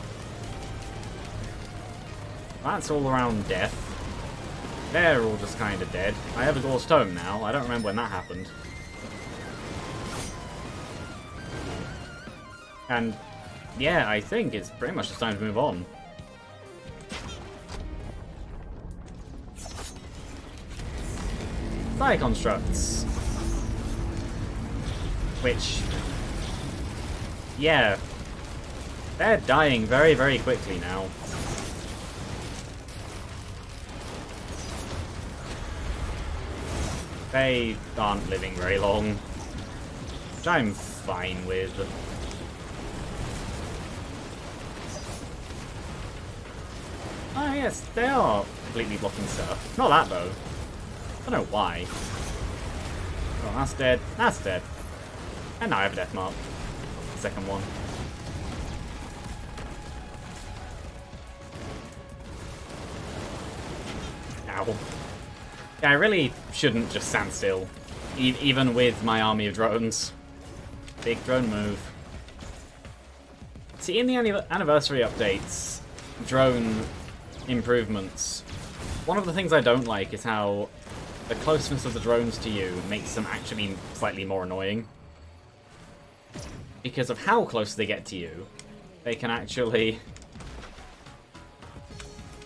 Speaker 1: That's all around death. They're all just kind of dead. I have a Ghost Tome now. I don't remember when that happened. And yeah, I think it's pretty much just time to move on. Fire constructs. Which, yeah, they're dying very, very quickly now. They aren't living very long, which I'm fine with. Oh yes, they are completely blocking stuff. Not that though. I don't know why. Oh, that's dead. That's dead. And now I have a death mark. The second one. Ow. Yeah, I really shouldn't just stand still. Even with my army of drones. Big drone move. See, in the anniversary updates, drone improvements, one of the things I don't like is how the closeness of the drones to you makes them actually slightly more annoying. Because of how close they get to you, they can actually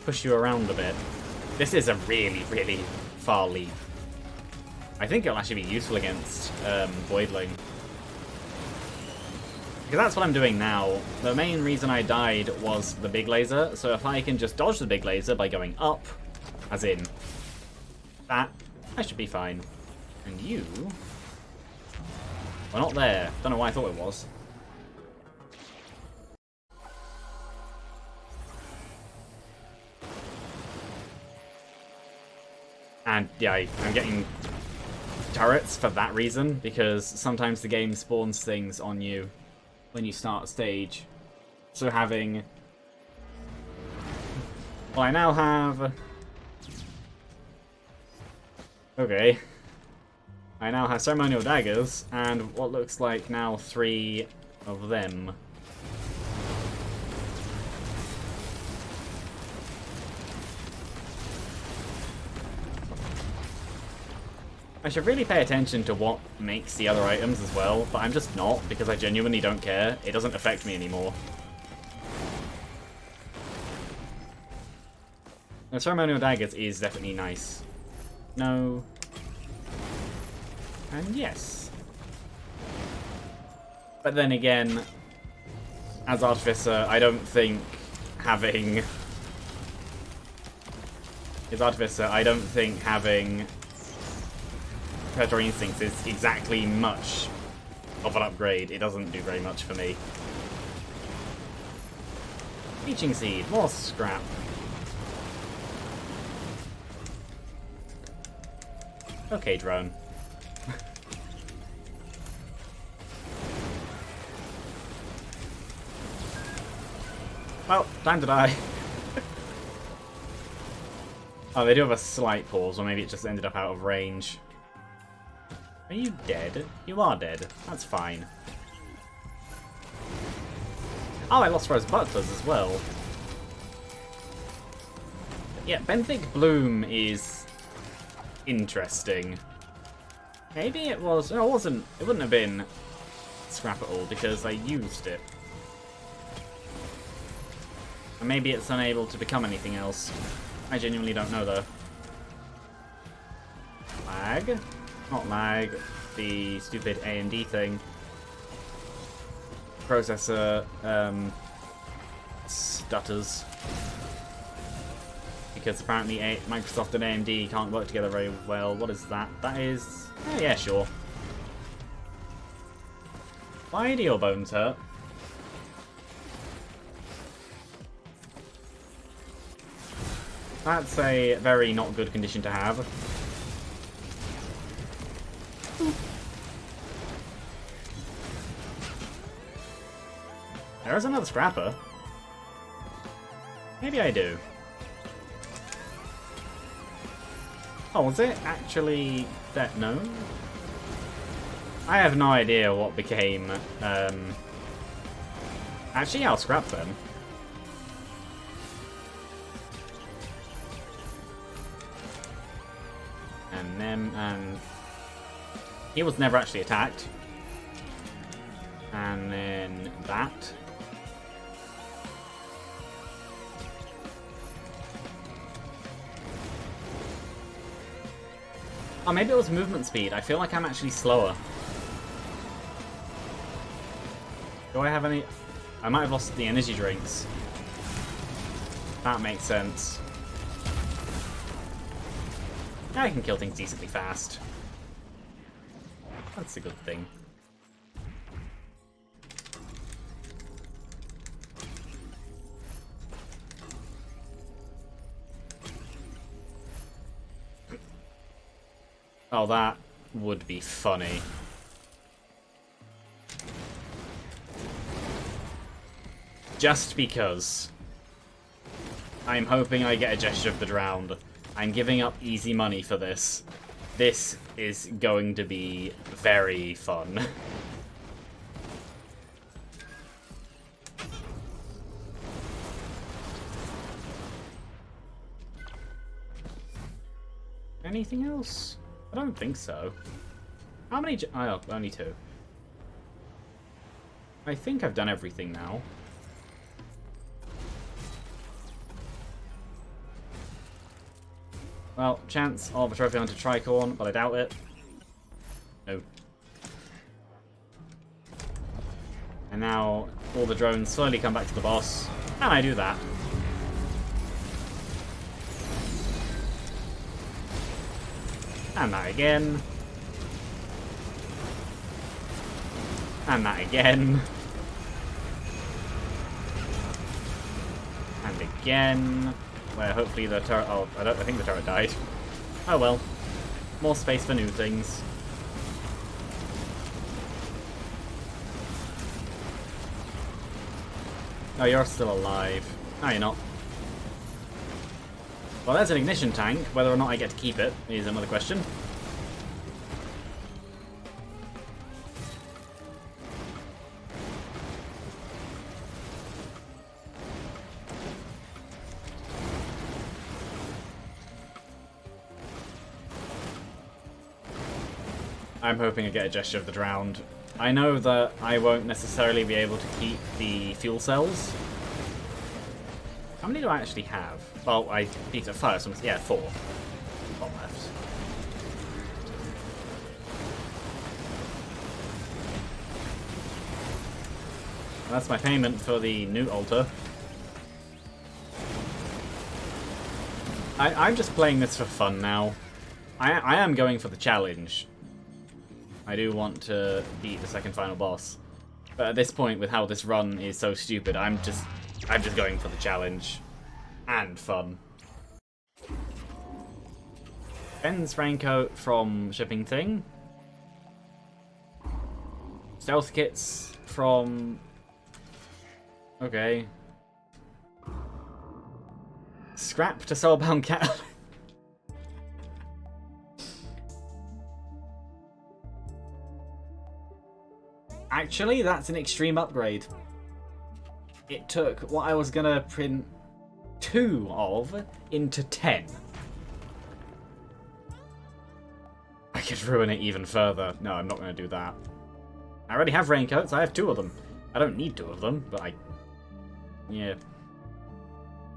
Speaker 1: push you around a bit. This is a really, really far leap. I think it'll actually be useful against Voidling. Because that's what I'm doing now. The main reason I died was the big laser, so if I can just dodge the big laser by going up, as in that, I should be fine. And you... we're not there. Don't know why I thought it was. And yeah, I'm getting turrets for that reason, because sometimes the game spawns things on you when you start a stage. So having... well, I now have... okay. I now have ceremonial daggers, and what looks like now 3 of them. I should really pay attention to what makes the other items as well, but I'm just not, because I genuinely don't care. It doesn't affect me anymore. The ceremonial daggers is definitely nice. No. And yes. But then again, as Artificer, I don't think having... as Artificer, I don't think having Predatory Instincts is exactly much of an upgrade. It doesn't do very much for me. Leeching Seed, more scrap. Okay, drone. Well, time to die. Oh, they do have a slight pause, or maybe it just ended up out of range. Are you dead? You are dead. That's fine. Oh, I lost Rose Butlers as well. Yeah, Benthic Bloom is interesting. Maybe it was... no, it wasn't. It wouldn't have been scrap at all because I used it. And maybe it's unable to become anything else. I genuinely don't know though. Lag? Not lag. The stupid AMD thing. Processor stutters. because apparently Microsoft and AMD can't work together very well. What is that? That is... oh, yeah, sure. Why do your bones hurt? That's a very not good condition to have. There is another scrapper. Maybe I do. Oh, was it actually that? No? I have no idea what became... Actually, I'll scrap them. And then, he was never actually attacked. And then that. Oh, maybe it was movement speed. I feel like I'm actually slower. Do I have any... I might have lost the energy drinks. That makes sense. I can kill things decently fast. That's a good thing. Oh, that would be funny. Just because. I'm hoping I get a gesture of the drowned. I'm giving up easy money for this. This is going to be very fun. Anything else? I don't think so. How many... oh, only 2. I think I've done everything now. Well, chance of a trophy onto Tricorn, but I doubt it. No. And now all the drones slowly come back to the boss, and I do that. And that again. And that again. And again. Where hopefully the turret... oh, I think the turret died. Oh well. More space for new things. Oh, you're still alive. No, you're not. Well, there's an ignition tank. Whether or not I get to keep it is another question. I'm hoping I get a gesture of the drowned. I know that I won't necessarily be able to keep the fuel cells. How many do I actually have? Well, I peaked at 5, so yeah, 4. 1 left. And that's my payment for the new altar. I'm just playing this for fun now. I am going for the challenge. I do want to beat the second final boss. But at this point, with how this run is so stupid, I'm just going for the challenge. And fun. Ben's raincoat from Shipping Thing. Stealth kits from... okay. Scrap to Soulbound Cat. Actually, that's an extreme upgrade. It took what I was gonna print 2 of into 10. I could ruin it even further. No, I'm not gonna do that. I already have raincoats. I have 2 of them. I don't need 2 of them, but yeah.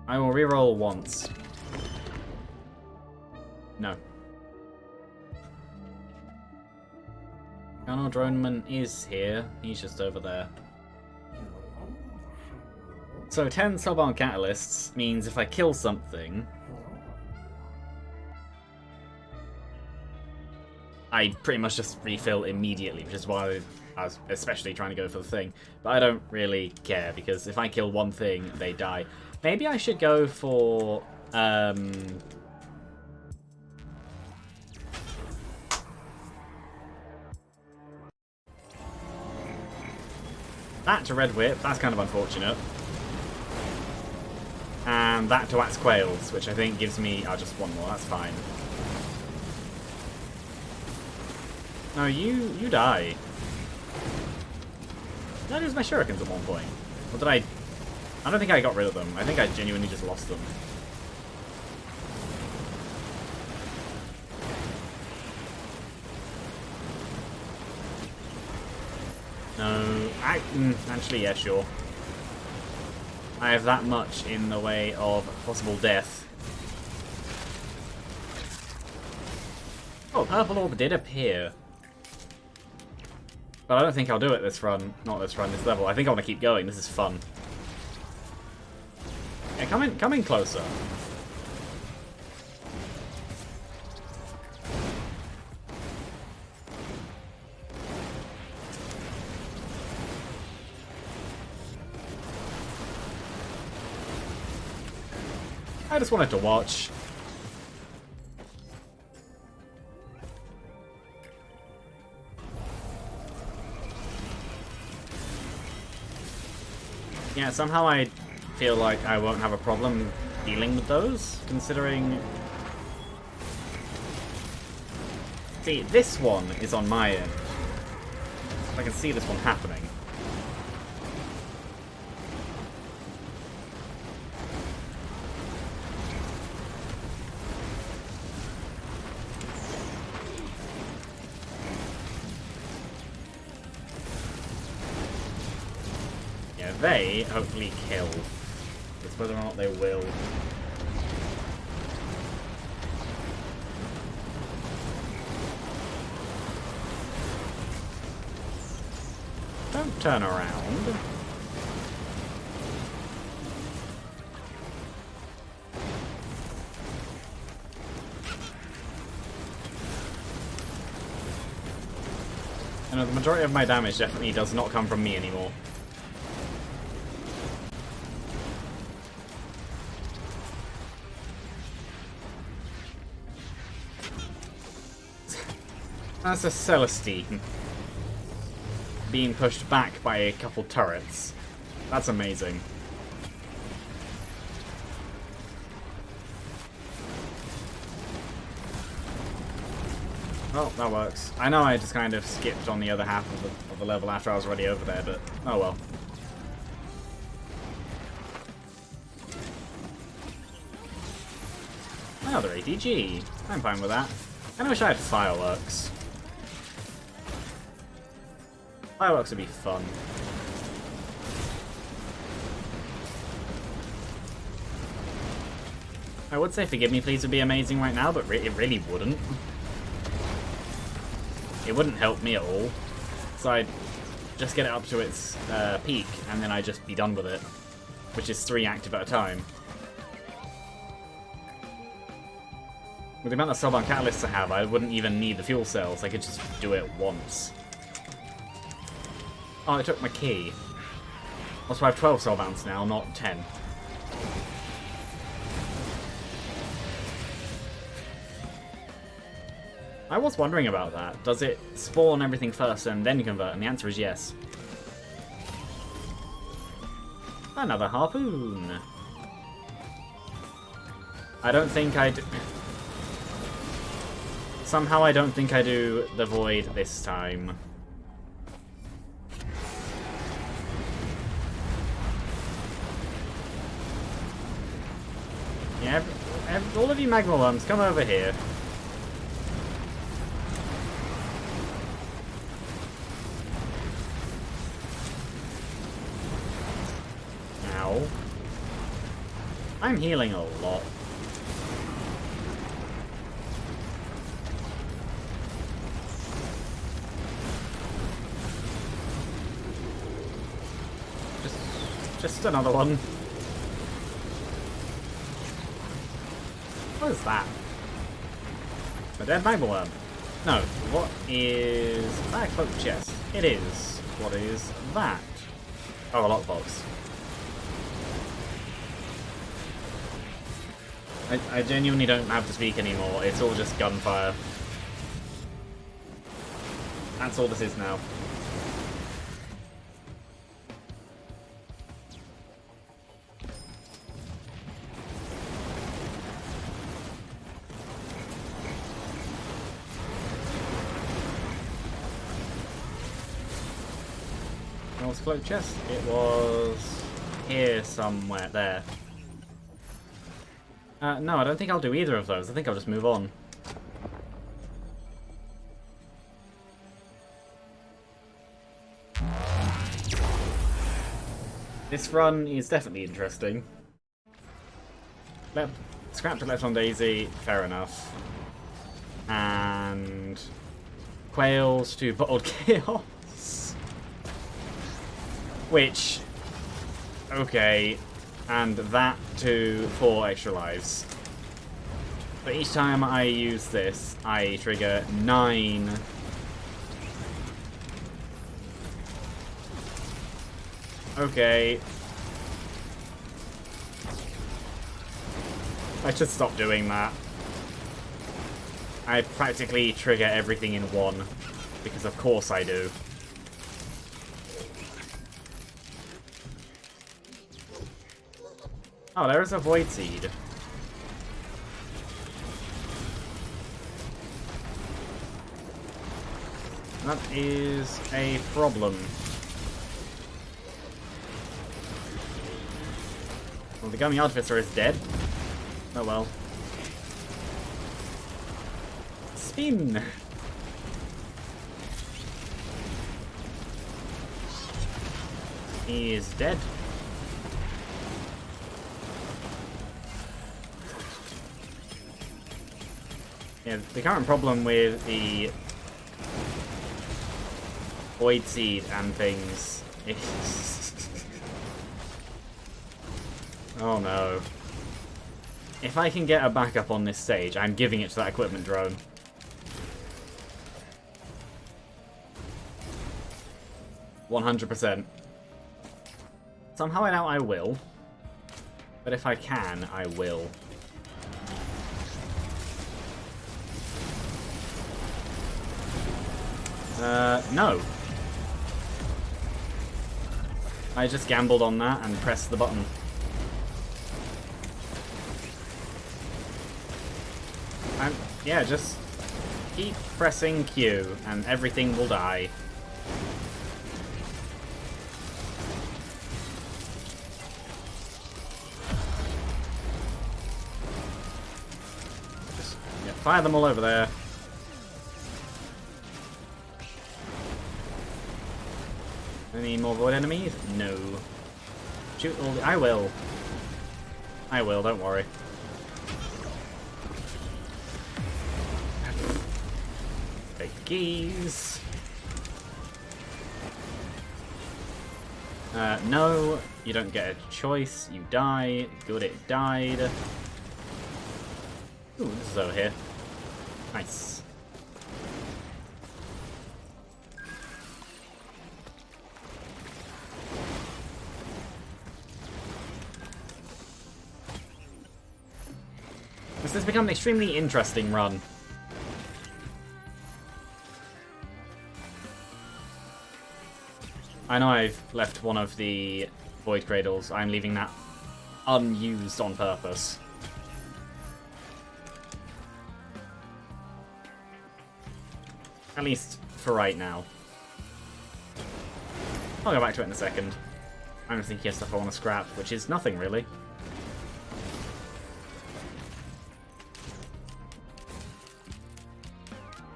Speaker 1: I will reroll once. No. Colonel Droneman is here. He's just over there. So 10 Soulbound Catalysts means if I kill something, I pretty much just refill immediately, which is why I was especially trying to go for the thing. But I don't really care, because if I kill one thing, they die. Maybe I should go for... that to Red Whip, that's kind of unfortunate. And that to Wax Quails, which I think gives me... oh, just one more, that's fine. No, you die. Did I lose my shurikens at one point? Or did I... I don't think I got rid of them. I think I genuinely just lost them. No, actually, yeah, sure. I have that much in the way of possible death. Oh, Purple Orb did appear. But I don't think I'll do it this run. Not this run, this level. I think I want to keep going. This is fun. Yeah, come in closer. I just wanted to watch. Yeah, somehow I feel like I won't have a problem dealing with those, considering... See, this one is on my end. I can see this one happening. They hopefully kill. It's whether or not they will. Don't turn around. I know the majority of my damage definitely does not come from me anymore. That's a Celestine being pushed back by a couple turrets. That's amazing. Well, that works. I know I just kind of skipped on the other half of the level after I was already over there, but oh well. Another ATG. I'm fine with that. I wish I had fireworks. Fireworks would be fun. I would say Forgive Me Please would be amazing right now, but it really wouldn't. It wouldn't help me at all. So I'd just get it up to its peak, and then I'd just be done with it. Which is 3 active at a time. With the amount of Soulbound Catalysts I have, I wouldn't even need the fuel cells. I could just do it once. Oh, it took my key. Also, I have 12 Soulbounds now, not 10. I was wondering about that. Does it spawn everything first and then convert? And the answer is yes. Another harpoon. I don't think I do... Somehow I don't think I do the void this time. Yeah, all of you magma worms, come over here. Ow. I'm healing a lot. Just another one. What is that? A dead magma worm. No, what is that? Cloak chest. It is. What is that? Oh, a lockbox. I genuinely don't have to speak anymore. It's all just gunfire. That's all this is now. What was cloak chest? It was here somewhere. There. No, I don't think I'll do either of those. I think I'll just move on. This run is definitely interesting. Scrap to Left on Daisy, fair enough. And Quails to Bottled Chaos. Which, okay. And that to 4 extra lives. But each time I use this, I trigger 9. Okay. I should stop doing that. I practically trigger everything in 1. Because of course I do. Oh, there is a Void Seed. That is a problem. Well, the Gummy Artificer is dead. Oh well. Spin! He is dead. Yeah, the current problem with the Void Seed and things is... oh no. If I can get a backup on this stage, I'm giving it to that equipment drone. %. Somehow I doubt I will. But if I can, I will. No. I just gambled on that and pressed the button. And yeah, just keep pressing Q and everything will die. Just fire them all over there. Any more void enemies? No. Shoot all the... I will. I will, don't worry. Take the keys. No, you don't get a choice. You die. Good, it died. Ooh, this is over here. Nice. This has become an extremely interesting run. I know I've left one of the Void Cradles. I'm leaving that unused on purpose. At least for right now. I'll go back to it in a second. I'm just thinking of stuff I want to scrap, which is nothing really.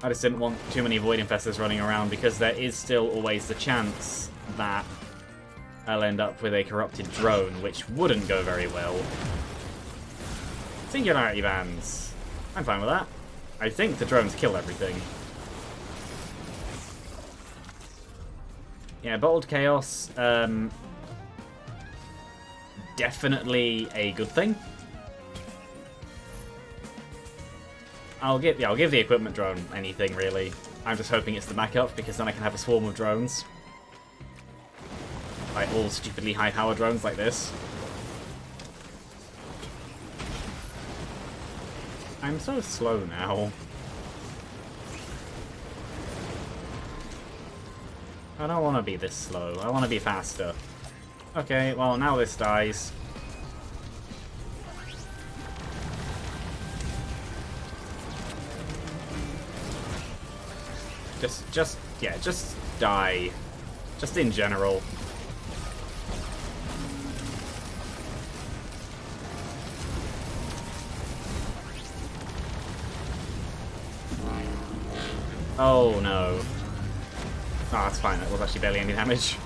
Speaker 1: I just didn't want too many Void Infestors running around because there is still always the chance that I'll end up with a corrupted drone, which wouldn't go very well. Singularity bands. I'm fine with that. I think the drones kill everything. Yeah, Bottled Chaos, definitely a good thing. I'll give the equipment drone anything, really. I'm just hoping it's the backup, because then I can have a swarm of drones. Like, all stupidly high-power drones like this. I'm so slow now. I don't want to be this slow. I want to be faster. Okay, well, now this dies. Just die. Just in general. Oh no. Oh, that's fine. That was actually barely any damage.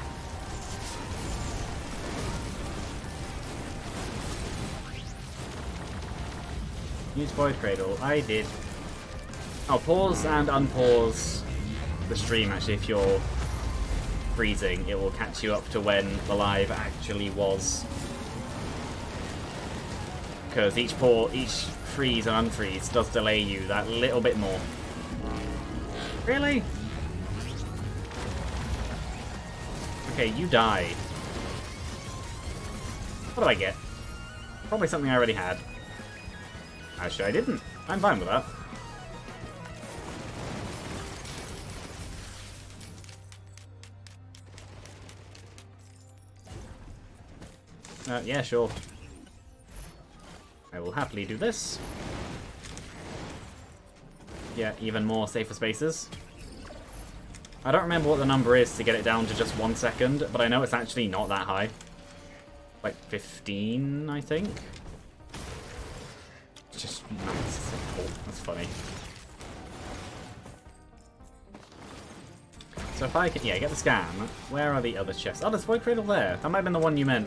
Speaker 1: Use Void Cradle. I did. I'll pause and unpause the stream, actually, if you're freezing. It will catch you up to when the live actually was. Because each freeze and unfreeze does delay you that little bit more. Really? Okay, you died. What do I get? Probably something I already had. Actually, I didn't. I'm fine with that. Yeah, sure. I will happily do this. Yeah, even more safer spaces. I don't remember what the number is to get it down to just 1 second, but I know it's actually not that high. Like 15, I think. It's just nice. That's funny. So if I can, yeah, get the scan. Where are the other chests? Oh, there's Void Cradle there. That might have been the one you meant.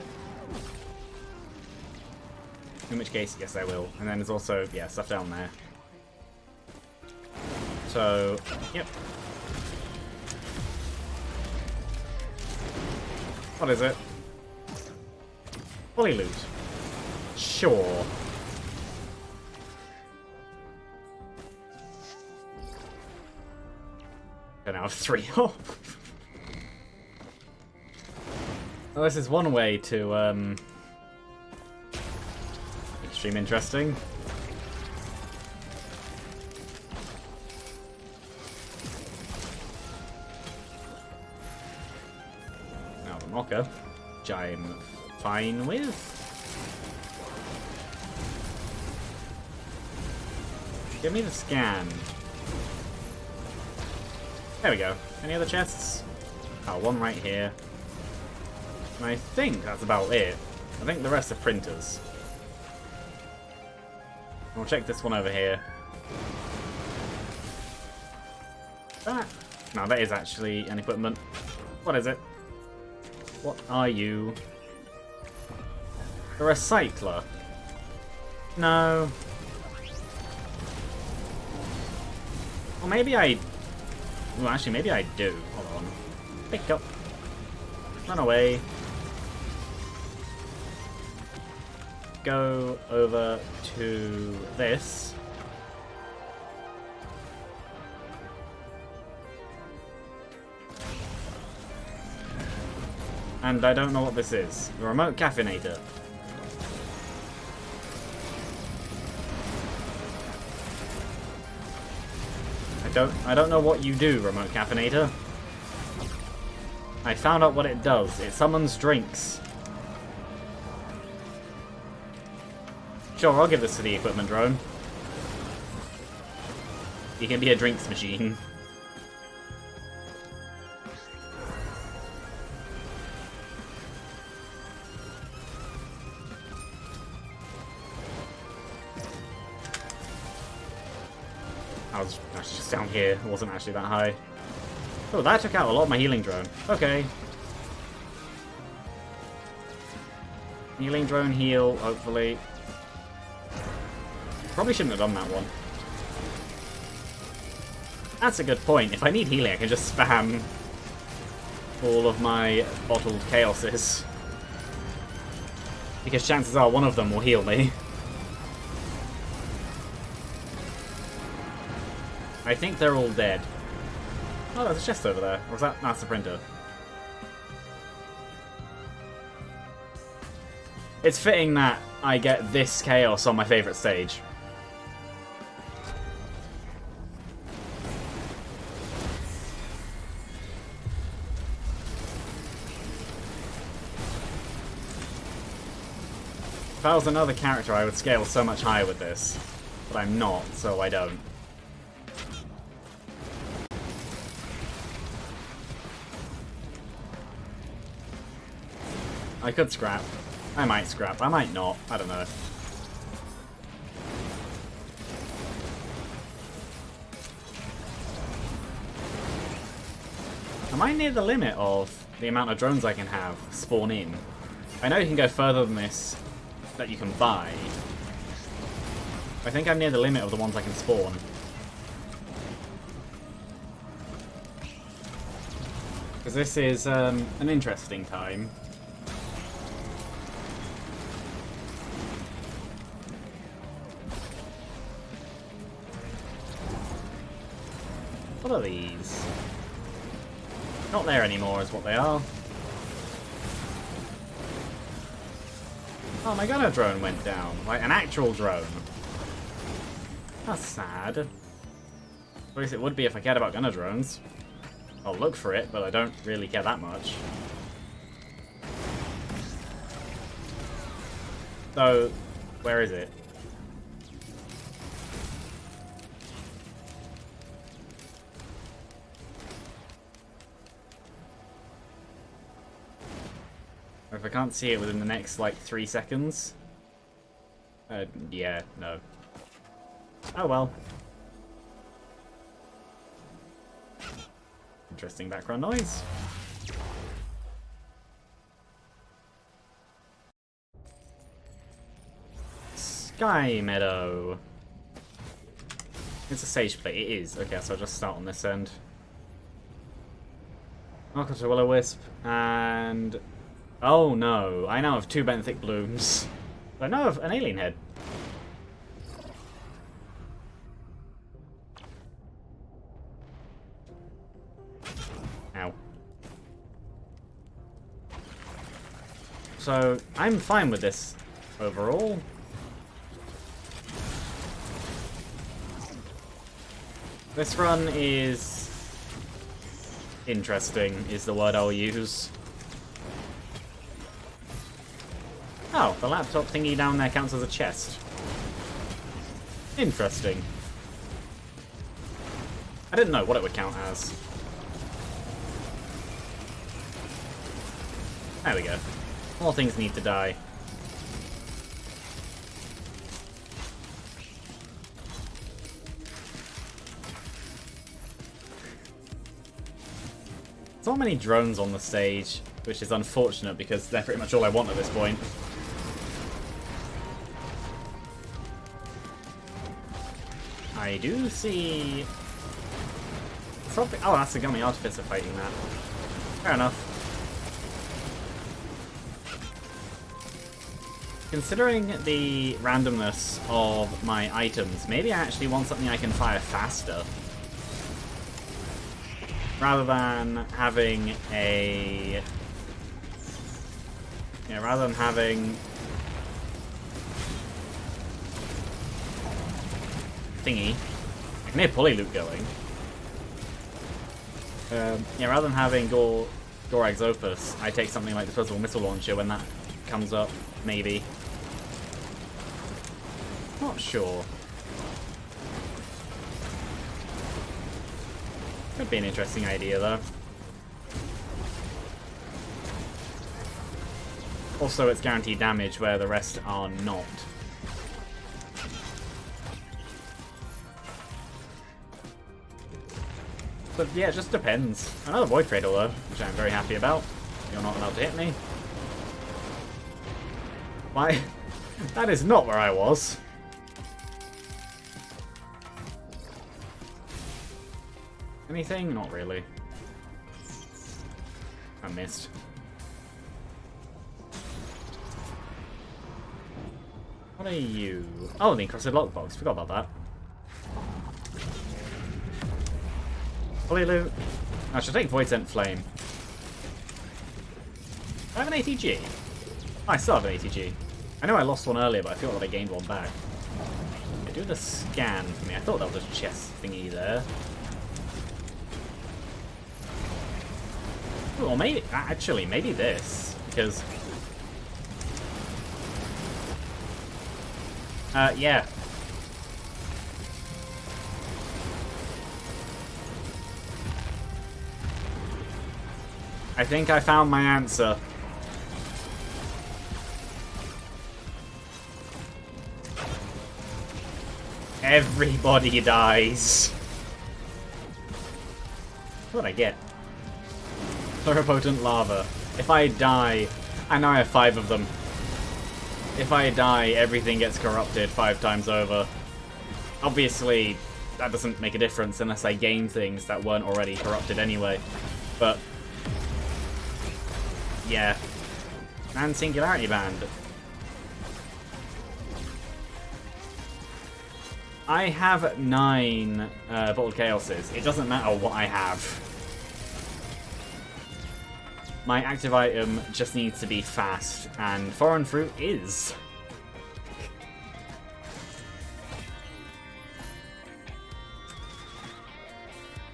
Speaker 1: In which case, yes, I will. And then there's also, yeah, stuff down there. So, yep. What is it? Fully loot. Sure. I now have 3. Oh. Well, this is one way to, extreme interesting. Now the mocker, which I'm fine with. Give me the scan. There we go. Any other chests? Oh, one right here. And I think that's about it. I think the rest are printers. We'll check this one over here. That? No, that is actually an equipment. What is it? What are you? A recycler? No. Well, maybe I... Well, actually, maybe I do. Hold on. Pick up. Run away. Go over to this. And I don't know what this is. The remote caffeinator. I don't know what you do, remote caffeinator. I found out what it does. It summons drinks. Sure, I'll give this to the equipment drone. You can be a drinks machine. I was just down here. It wasn't actually that high. Oh, that took out a lot of my healing drone. Okay. Healing drone heal, hopefully. Probably shouldn't have done that one. That's a good point. If I need healing, I can just spam all of my bottled chaoses. Because chances are one of them will heal me. I think they're all dead. Oh, there's a chest over there. Or was that? That's the printer. It's fitting that I get this chaos on my favourite stage. If I was another character, I would scale so much higher with this. But I'm not, so I don't. I could scrap. I might scrap. I might not. I don't know. Am I near the limit of the amount of drones I can have spawn in? I know you can go further than this that you can buy. I think I'm near the limit of the ones I can spawn. Because this is an interesting time. What are these? Not there anymore is what they are. Oh, my gunner drone went down. Like, an actual drone. That's sad. At least it would be if I cared about gunner drones. I'll look for it, but I don't really care that much. So, where is it? If I can't see it within the next, like, 3 seconds... yeah, no. Oh well. Interesting background noise. Sky Meadow. It's a sage plate. It is. Okay, so I'll just start on this end. Welcome to Will-O-Wisp, and... oh no, I now have 2 Benthic blooms. I now have an alien head. Ow. So, I'm fine with this overall. This run is... interesting, is the word I'll use. Oh, the laptop thingy down there counts as a chest. Interesting. I didn't know what it would count as. There we go. More things need to die. There's not many drones on the stage, which is unfortunate because they're pretty much all I want at this point. I do see something. Oh, that's the Gummy Artificer fighting that. Fair enough. Considering the randomness of my items, maybe I actually want something I can fire faster. Rather than having a... yeah, rather than having... thingy. I can hear pulley loop going. Yeah, rather than having Gorag's Opus, I take something like the Disposable Missile Launcher when that comes up, maybe. Not sure. Could be an interesting idea, though. Also, it's guaranteed damage where the rest are not. But yeah, it just depends. Another Void Cradle, though, which I'm very happy about. You're not allowed to hit me. Why? That is not where I was. Anything? Not really. I missed. What are you? Oh, the encrusted lockbox. Forgot about that. Fully loot. I should take Void Scent Flame. Do I have an ATG? Oh, I still have an ATG. I know I lost one earlier, but I feel like I gained one back. Okay, do the scan for me. I thought that was a chest thingy there. Ooh, or maybe, actually, maybe this. Because... yeah. I think I found my answer. Everybody dies. What'd I get? Pluripotent lava. If I die, I know I have 5 of them. If I die, everything gets corrupted 5 times over. Obviously, that doesn't make a difference unless I gain things that weren't already corrupted anyway. But yeah. And Singularity Band. I have 9 Bottled Chaoses. It doesn't matter what I have. My active item just needs to be fast, and Foreign Fruit is.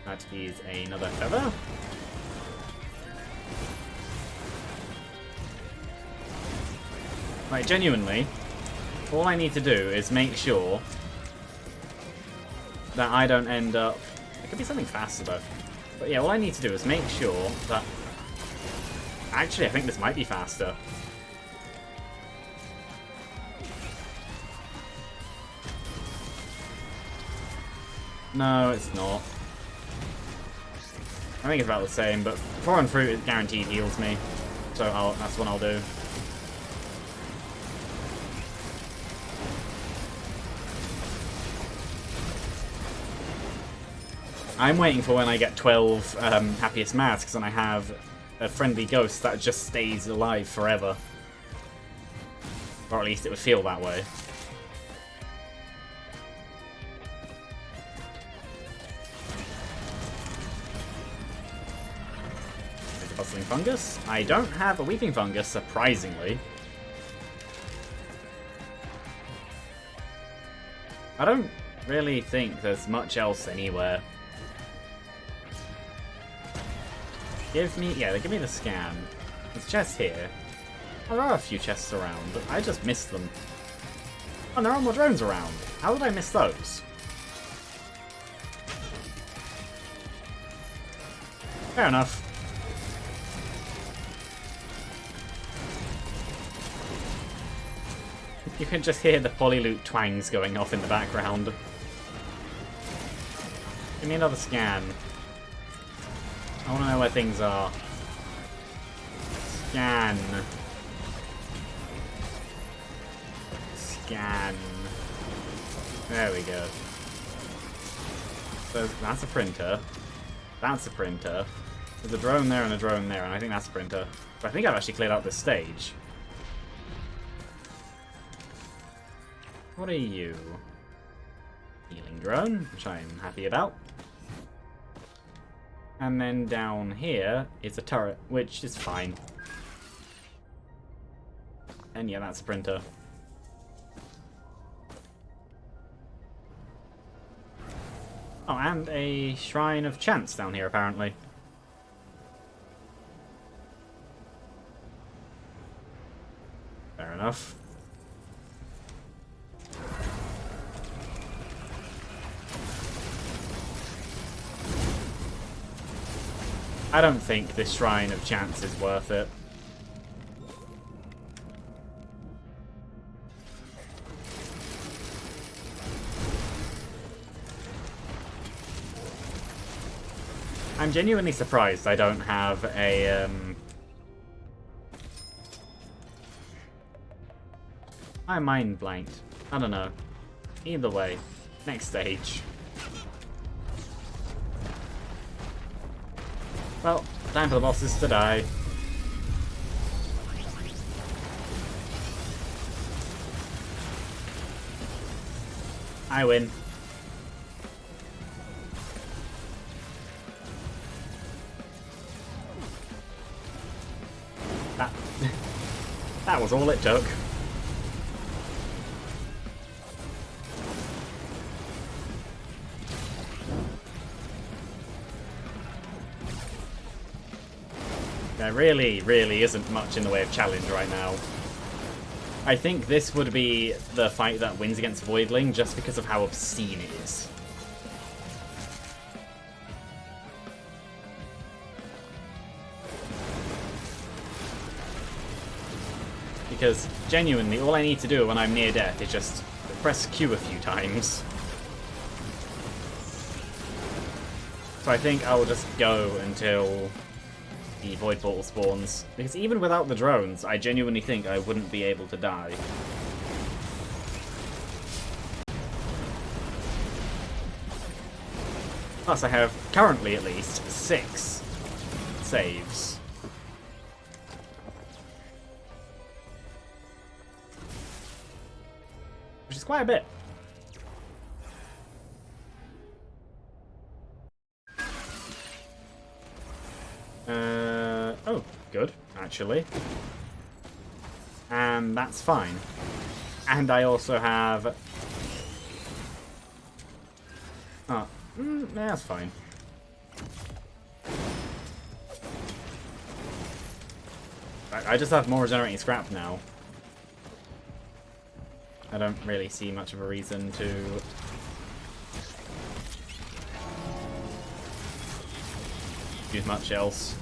Speaker 1: That is another feather. Like, genuinely, all I need to do is make sure that I don't end up... It could be something faster, though. But yeah, all I need to do is make sure that... Actually, I think this might be faster. No, it's not. I think it's about the same, but Foreign Fruit is guaranteed heals me. So that's what I'll do. I'm waiting for when I get 12 Happiest Masks and I have a friendly ghost that just stays alive forever. Or at least it would feel that way. There's a Bustling Fungus. I don't have a Weeping Fungus, surprisingly. I don't really think there's much else anywhere. Give me the scan. There's a chest here. Oh, there are a few chests around. I just missed them. Oh, there are more drones around. How did I miss those? Fair enough. You can just hear the polyloot twangs going off in the background. Give me another scan. I want to know where things are. Scan. Scan. There we go. So that's a printer. That's a printer. There's a drone there and a drone there, and I think that's a printer. But I think I've actually cleared out this stage. What are you? Healing drone, which I'm happy about. And then down here is a turret, which is fine. And yeah, that's a printer. Oh, and a Shrine of Chance down here, apparently. Fair enough. I don't think this Shrine of Chance is worth it. I'm genuinely surprised I don't have a, I mind blanked. I don't know. Either way. Next stage. Well, time for the bosses to die. I win. That was all it took. There really, really isn't much in the way of challenge right now. I think this would be the fight that wins against Voidling just because of how obscene it is. Because, genuinely, all I need to do when I'm near death is just press Q a few times. So I think I'll just go until the Void Portal spawns. Because even without the drones, I genuinely think I wouldn't be able to die. Plus I have, currently at least, 6 saves. Which is quite a bit. Oh, good, actually. And that's fine. And I also have... Oh, that's fine. I just have more regenerating scrap now. I don't really see much of a reason to... do much else.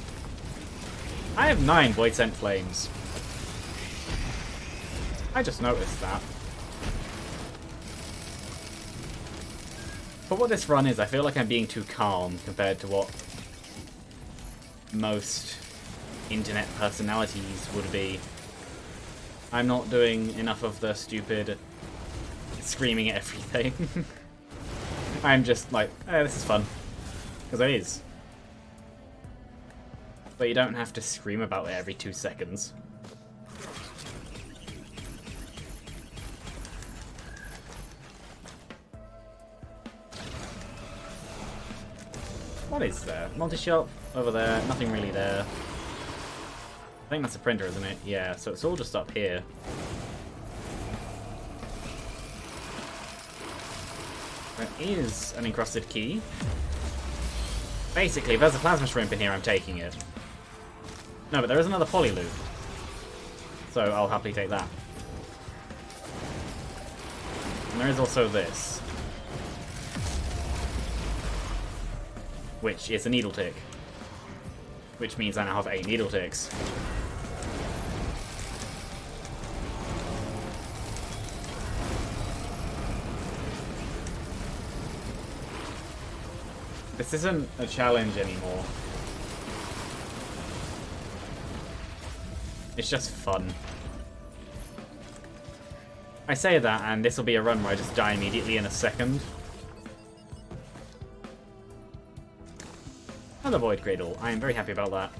Speaker 1: I have 9 Void Sent Flames. I just noticed that. For what this run is, I feel like I'm being too calm compared to what most internet personalities would be. I'm not doing enough of the stupid screaming at everything. I'm just like, oh, this is fun. Because it is. But you don't have to scream about it every 2 seconds. What is there? Multi-shop over there, nothing really there. I think that's a printer, isn't it? Yeah, so it's all just up here. There is an encrusted key. Basically, if there's a plasma shrimp in here, I'm taking it. No, but there is another poly loop. So I'll happily take that. And there is also this. Which is a needle tick. Which means I now have 8 needle ticks. This isn't a challenge anymore. It's just fun. I say that, and this will be a run where I just die immediately in a second. Another Void Cradle. I am very happy about that.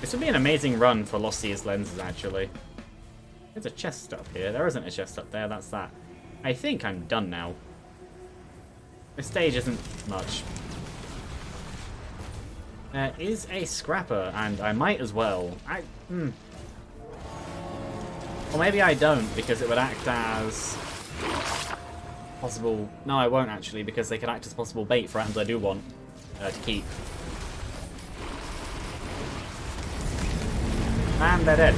Speaker 1: This would be an amazing run for Lost Seas lenses, actually. There's a chest up here. There isn't a chest up there. That's that. I think I'm done now. This stage isn't much. There is a scrapper, and I might as well. Or maybe I don't, because it would act as possible... No, I won't actually, because they could act as possible bait for items I do want to keep. And they're dead.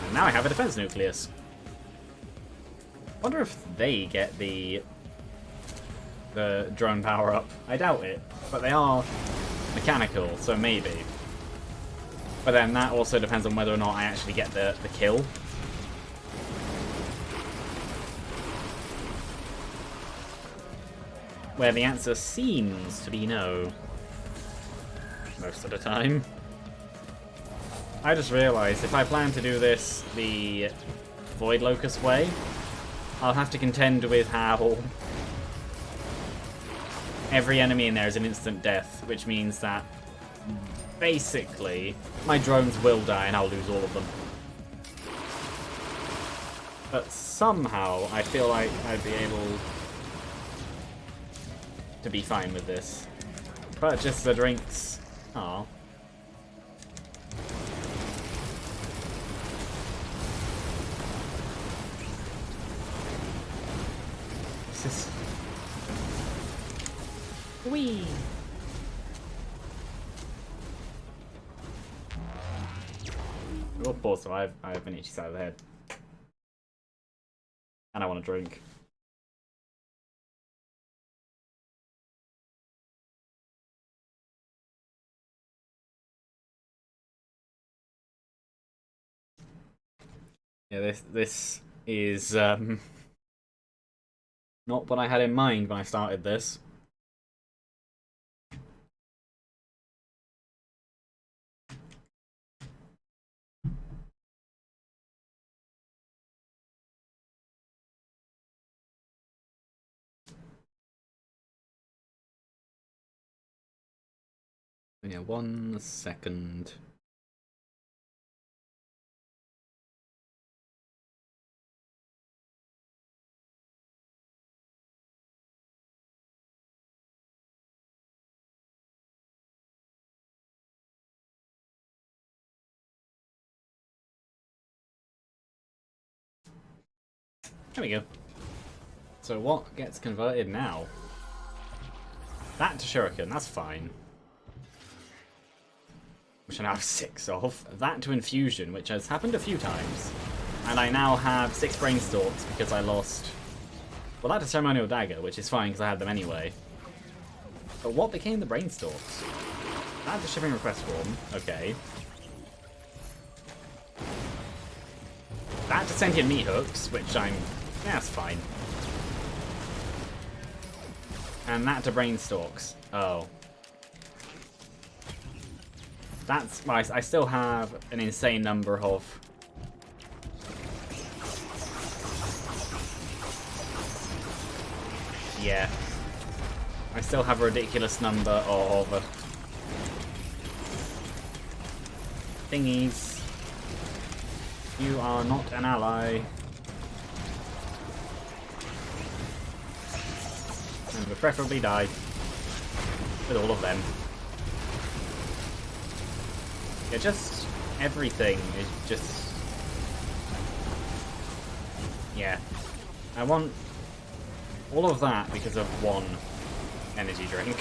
Speaker 1: And now I have a defense nucleus. I wonder if they get the drone power up. I doubt it, but they are mechanical, so maybe. But then that also depends on whether or not I actually get the kill. Where the answer seems to be no. Most of the time. I just realised if I plan to do this the Void Locust way, I'll have to contend with how every enemy in there is an instant death, which means that basically my drones will die and I'll lose all of them. But somehow I feel like I'd be able to be fine with this. Purchase the drinks. Aw. This is... Whee! Oh, poor, so I have an itchy side of the head. And I want a drink. Yeah, this is not what I had in mind when I started this. Yeah, 1 second. There we go. So what gets converted now? That to Shuriken, that's fine. Which I now have 6 of. That to Infusion, which has happened a few times. And I now have 6 Brainstalks because I lost... Well, that to Ceremonial Dagger, which is fine because I had them anyway. But what became the Brainstalks? That to Shipping Request Form, okay. That to Sentient Meat Hooks, which I'm... Yeah, that's fine. And that to Brainstalks. Oh. That's... Well, I still have an insane number of... Yeah. I still have a ridiculous number of... thingies. You are not an ally. And would preferably die with all of them. Yeah, just everything is just... Yeah. I want all of that because of one energy drink.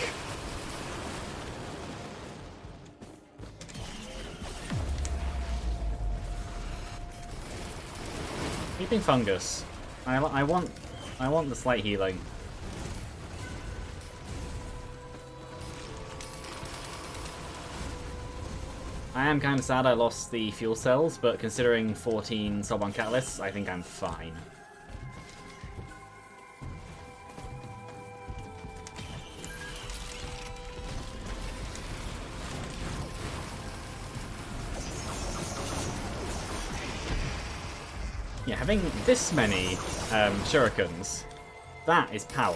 Speaker 1: Keeping Fungus. I want the slight healing. I am kind of sad I lost the fuel cells, but considering 14 Soulbound Catalysts, I think I'm fine. Yeah, having this many shurikens, that is power.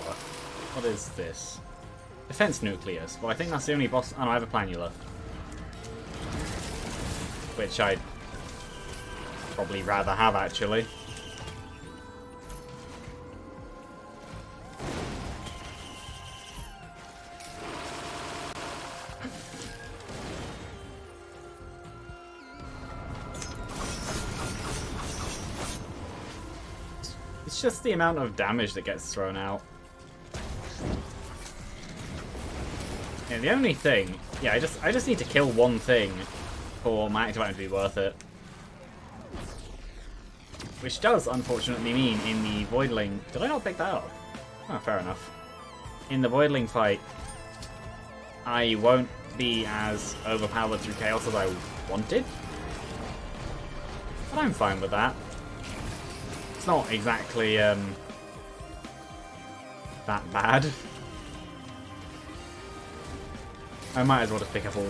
Speaker 1: What is this? Defense Nucleus. Well, I think that's the only boss... Oh no, I have a Planula. Which I'd probably rather have, actually. It's just the amount of damage that gets thrown out. Yeah, the only thing... Yeah, I just need to kill one thing for my active item to be worth it. Which does, unfortunately, mean in the Voidling... Did I not pick that up? Oh, fair enough. In the Voidling fight, I won't be as overpowered through Chaos as I wanted. But I'm fine with that. It's not exactly that bad. I might as well just pick up all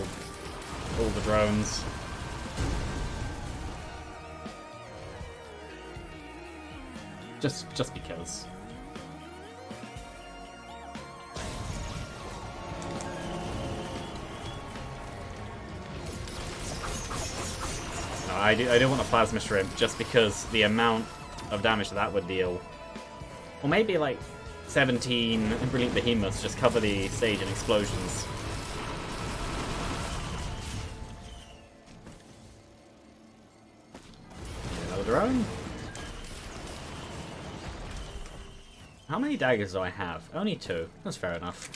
Speaker 1: the drones. Just because. No, I do want a Plasma Shrimp just because the amount of damage that would deal. Or maybe like 17 brilliant behemoths just cover the stage in explosions. Another drone. How many daggers do I have? Only 2. That's fair enough.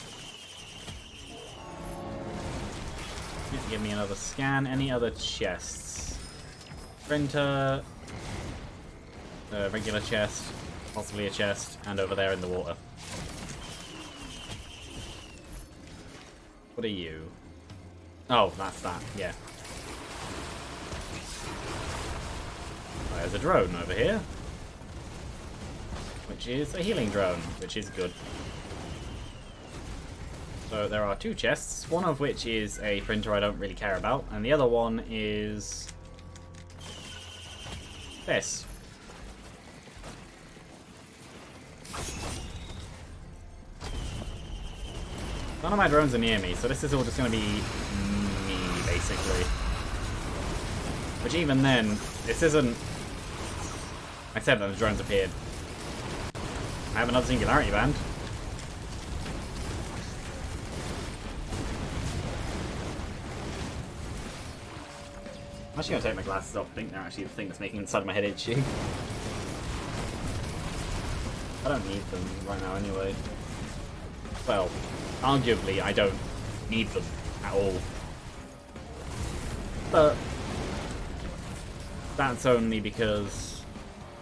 Speaker 1: Give me another scan. Any other chests? Printer. Regular chest. Possibly a chest. And over there in the water. What are you? Oh, that's that. Yeah. Oh, there's a drone over here. Which is a healing drone, which is good. So there are 2 chests, one of which is a printer I don't really care about, and the other one is this. None of my drones are near me, so this is all just going to be me, basically. Which even then, this isn't... I said that the drones appeared. I have another singularity band. I'm actually going to take my glasses off. I think they're actually the thing that's making the side of my head itchy. I don't need them right now anyway. Well, arguably I don't need them at all. But that's only because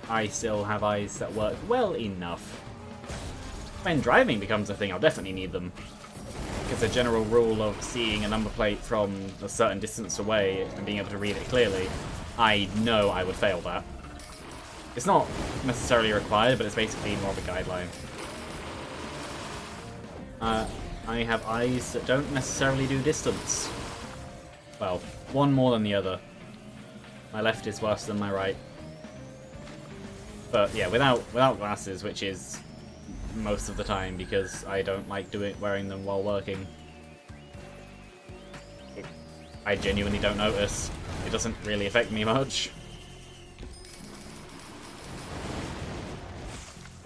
Speaker 1: I still have eyes that work well enough. When driving becomes a thing, I'll definitely need them. It's a general rule of seeing a number plate from a certain distance away and being able to read it clearly. I know I would fail that. It's not necessarily required, but it's basically more of a guideline. I have eyes that don't necessarily do distance. Well, one more than the other. My left is worse than my right. But yeah, without glasses, which is most of the time because I don't like wearing them while working. I genuinely don't notice. It doesn't really affect me much.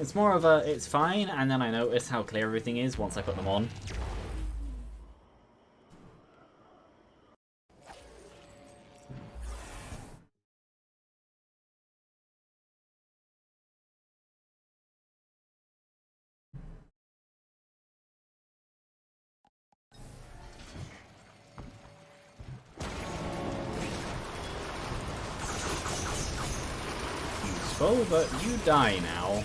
Speaker 1: It's more of a, it's fine, and then I notice how clear everything is once I put them on. Useful, but you die now.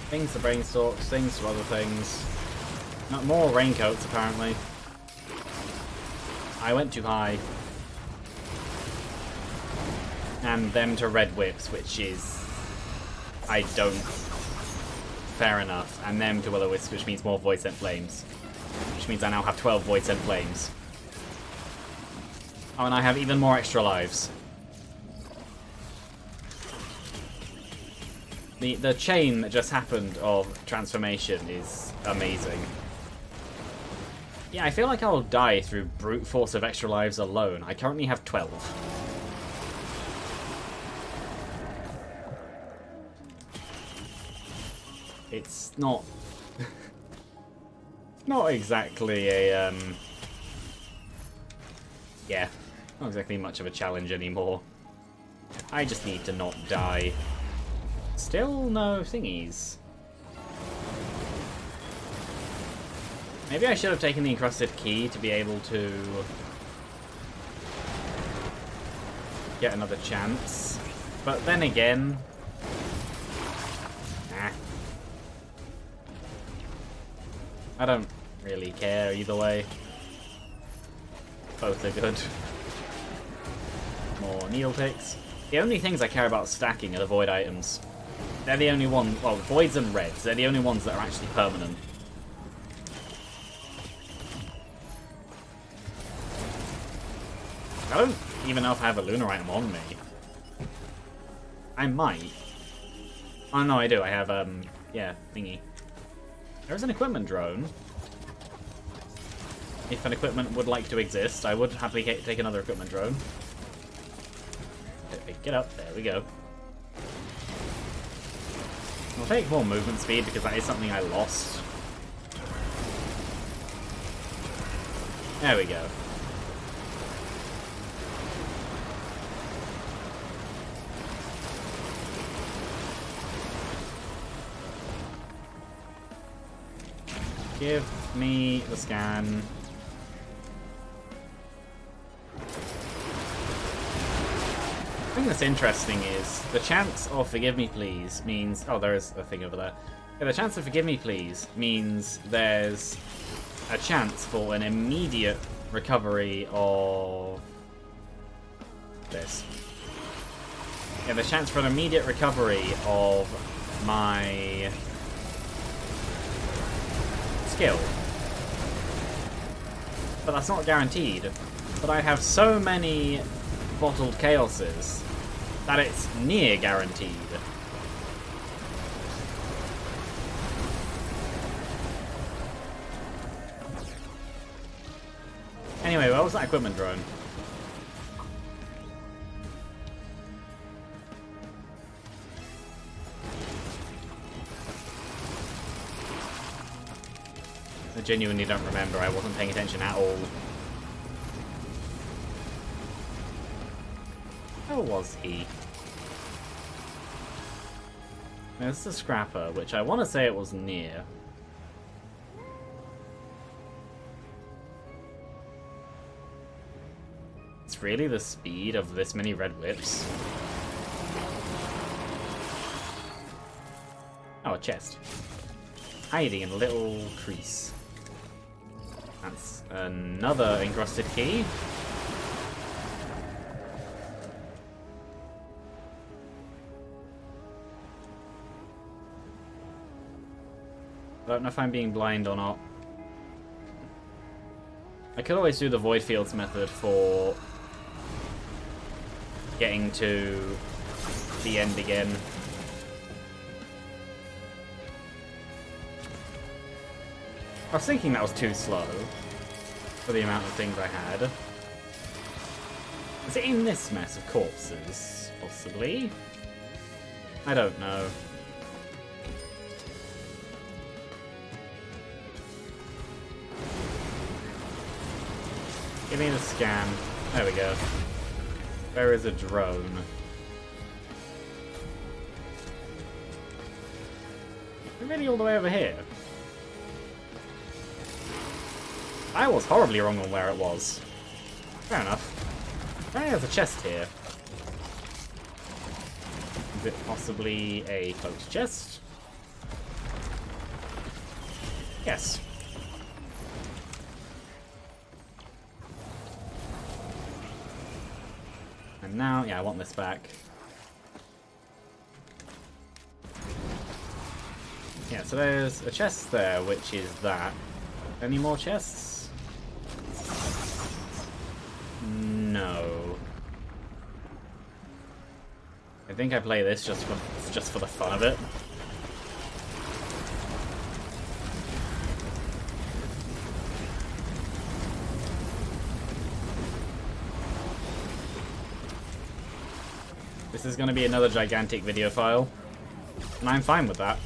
Speaker 1: Things to brainstalks, things to other things. Not more raincoats, apparently. I went too high. And them to red whips, which is... I don't... Fair enough. And them to will-o-wisps, which means more void sent flames. Which means I now have 12 void sent flames. Oh, and I have even more extra lives. The chain that just happened of transformation is amazing. Yeah, I feel like I'll die through brute force of extra lives alone. I currently have 12. It's not... not exactly a, yeah, not exactly much of a challenge anymore. I just need to not die. Still no thingies. Maybe I should have taken the encrusted key to be able to get another chance. But then again... nah. I don't really care either way. Both are good. More needle ticks. The only things I care about stacking are the void items. They're the only ones, well, voids and reds, they're the only ones that are actually permanent. I don't even know if I have a lunar item on me. I might. Oh no, I do. I have, yeah, thingy. There's an equipment drone. If an equipment would like to exist, I would happily take another equipment drone. Pick it up. There we go. I'll take more movement speed because that is something I lost. There we go. Give me the scan. The thing that's interesting is the chance of forgive me please means... Oh, there is a thing over there. Yeah, the chance of forgive me please means there's a chance for an immediate recovery of this. Yeah, the chance for an immediate recovery of my skill. But that's not guaranteed. But I have so many bottled chaoses that it's near guaranteed. Anyway, where was that equipment drone? I genuinely don't remember. I wasn't paying attention at all. Where was he? There's the scrapper, which I want to say it was near. It's really the speed of this many red whips. Oh, a chest. Hiding in a little crease. That's another encrusted key. I don't know if I'm being blind or not. I could always do the void fields method for getting to the end again. I was thinking that was too slow for the amount of things I had. Is it in this mess of corpses? Possibly. I don't know. Give me the scan. There we go. Where is a drone? We're really all the way over here. I was horribly wrong on where it was. Fair enough. Apparently there's a chest here. Is it possibly a closed chest? Yes. And now, yeah, I want this back. Yeah, so there's a chest there, which is that. Any more chests? No. I think I play this just for the fun of it. This is going to be another gigantic video file, and I'm fine with that.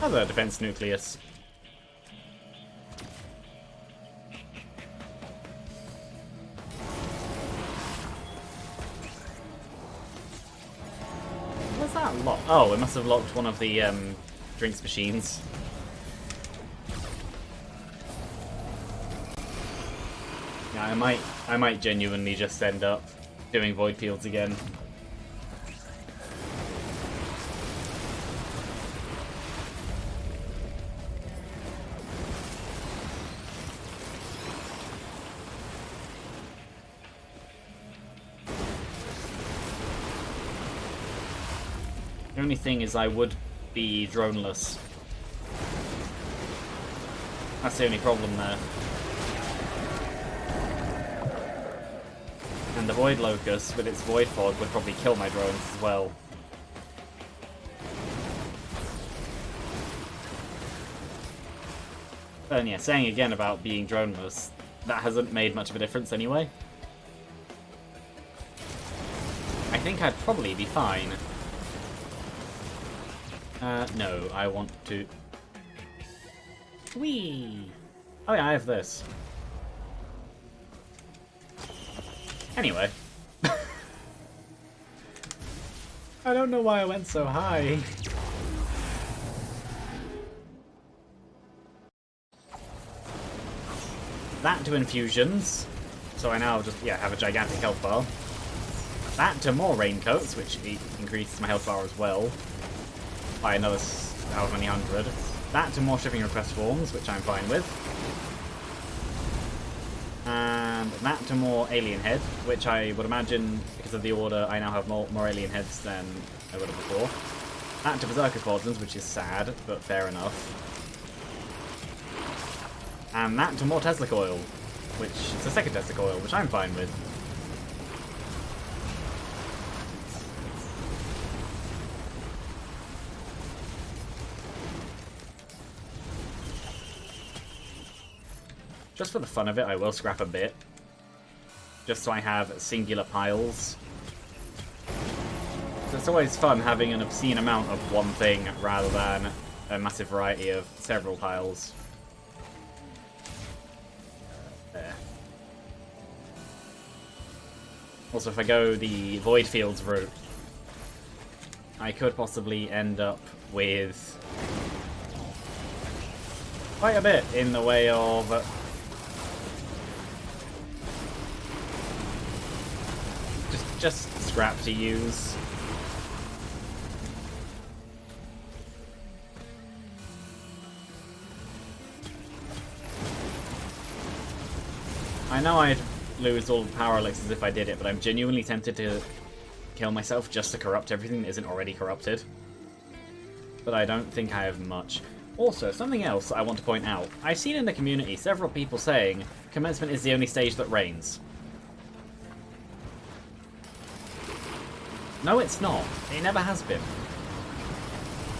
Speaker 1: Other defense nucleus. What's that locked? Oh, it must have locked one of the drinks machines. Yeah, I might genuinely just end up doing void fields again. The only thing is I would be droneless. That's the only problem there. And the Void Locust with its Void Fog would probably kill my drones as well. And yeah, saying again about being droneless, that hasn't made much of a difference anyway. I think I'd probably be fine. No, I want to... Whee! Oh yeah, I have this. Anyway. I don't know why I went so high. That to infusions. So I now just, yeah, have a gigantic health bar. That to more raincoats, which increases my health bar as well. By another however many hundred. That to more shipping request forms, which I'm fine with. And that to more alien head, which I would imagine, because of the order, I now have more alien heads than I would have before. That to Berserker Squadrons, which is sad, but fair enough. And that to more Tesla Coil, which is a second Tesla Coil, which I'm fine with. Just for the fun of it, I will scrap a bit. Just so I have singular piles. So it's always fun having an obscene amount of one thing rather than a massive variety of several piles. There. Also, if I go the Void Fields route, I could possibly end up with quite a bit in the way of just scrap to use. I know I'd lose all the power elixirs if I did it, but I'm genuinely tempted to kill myself just to corrupt everything that isn't already corrupted. But I don't think I have much. Also, something else I want to point out. I've seen in the community several people saying commencement is the only stage that rains. No, it's not. It never has been.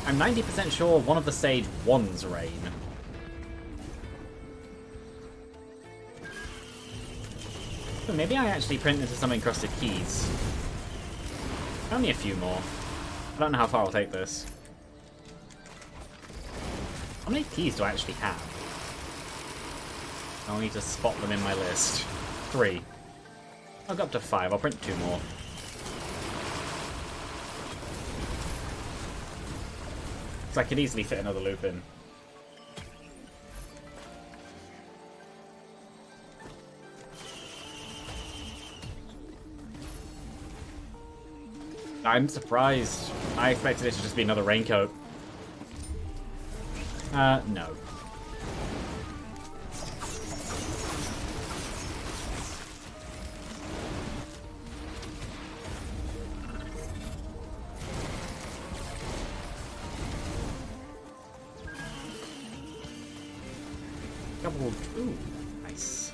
Speaker 1: I'm 90% sure one of the stage 1's rain. So maybe I actually printed some encrusted keys. Only a few more. I don't know how far I'll take this. How many keys do I actually have? I'll need to spot them in my list. 3. I'll go up to 5. I'll print 2 more. So I could easily fit another loop in. I'm surprised. I expected it to just be another raincoat. No. Couple. Ooh, nice.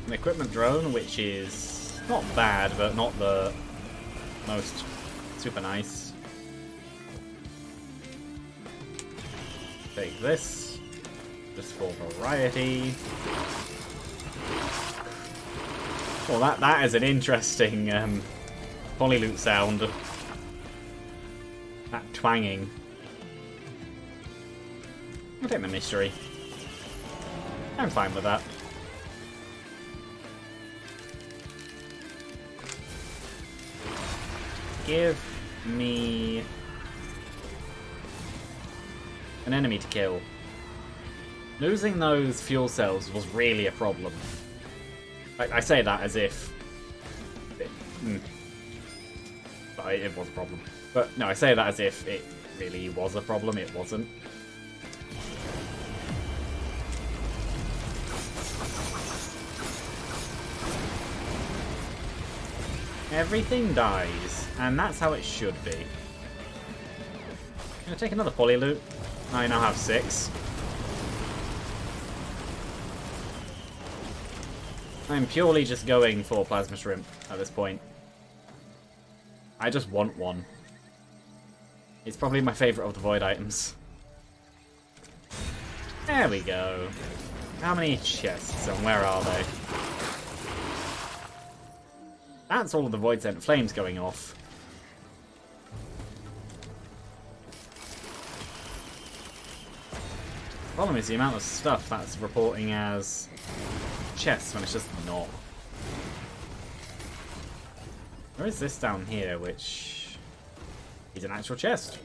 Speaker 1: An equipment drone, which is not bad, but not the most super nice. Take this, just for variety. Well, that is an interesting polyloop sound. That twanging. I'll take the mystery. I'm fine with that. Give me an enemy to kill. Losing those fuel cells was really a problem. I say that as if it was a problem. But no, I say that as if it really was a problem. It wasn't. Everything dies, and that's how it should be. I'm gonna take another poly loot. I now have 6. I'm purely just going for Plasma Shrimp at this point. I just want one. It's probably my favourite of the Void items. There we go. How many chests and where are they? That's all of the Void Sent Flames going off. Problem is the amount of stuff that's reporting as chests when it's just not. Where is this down here, which is an actual chest?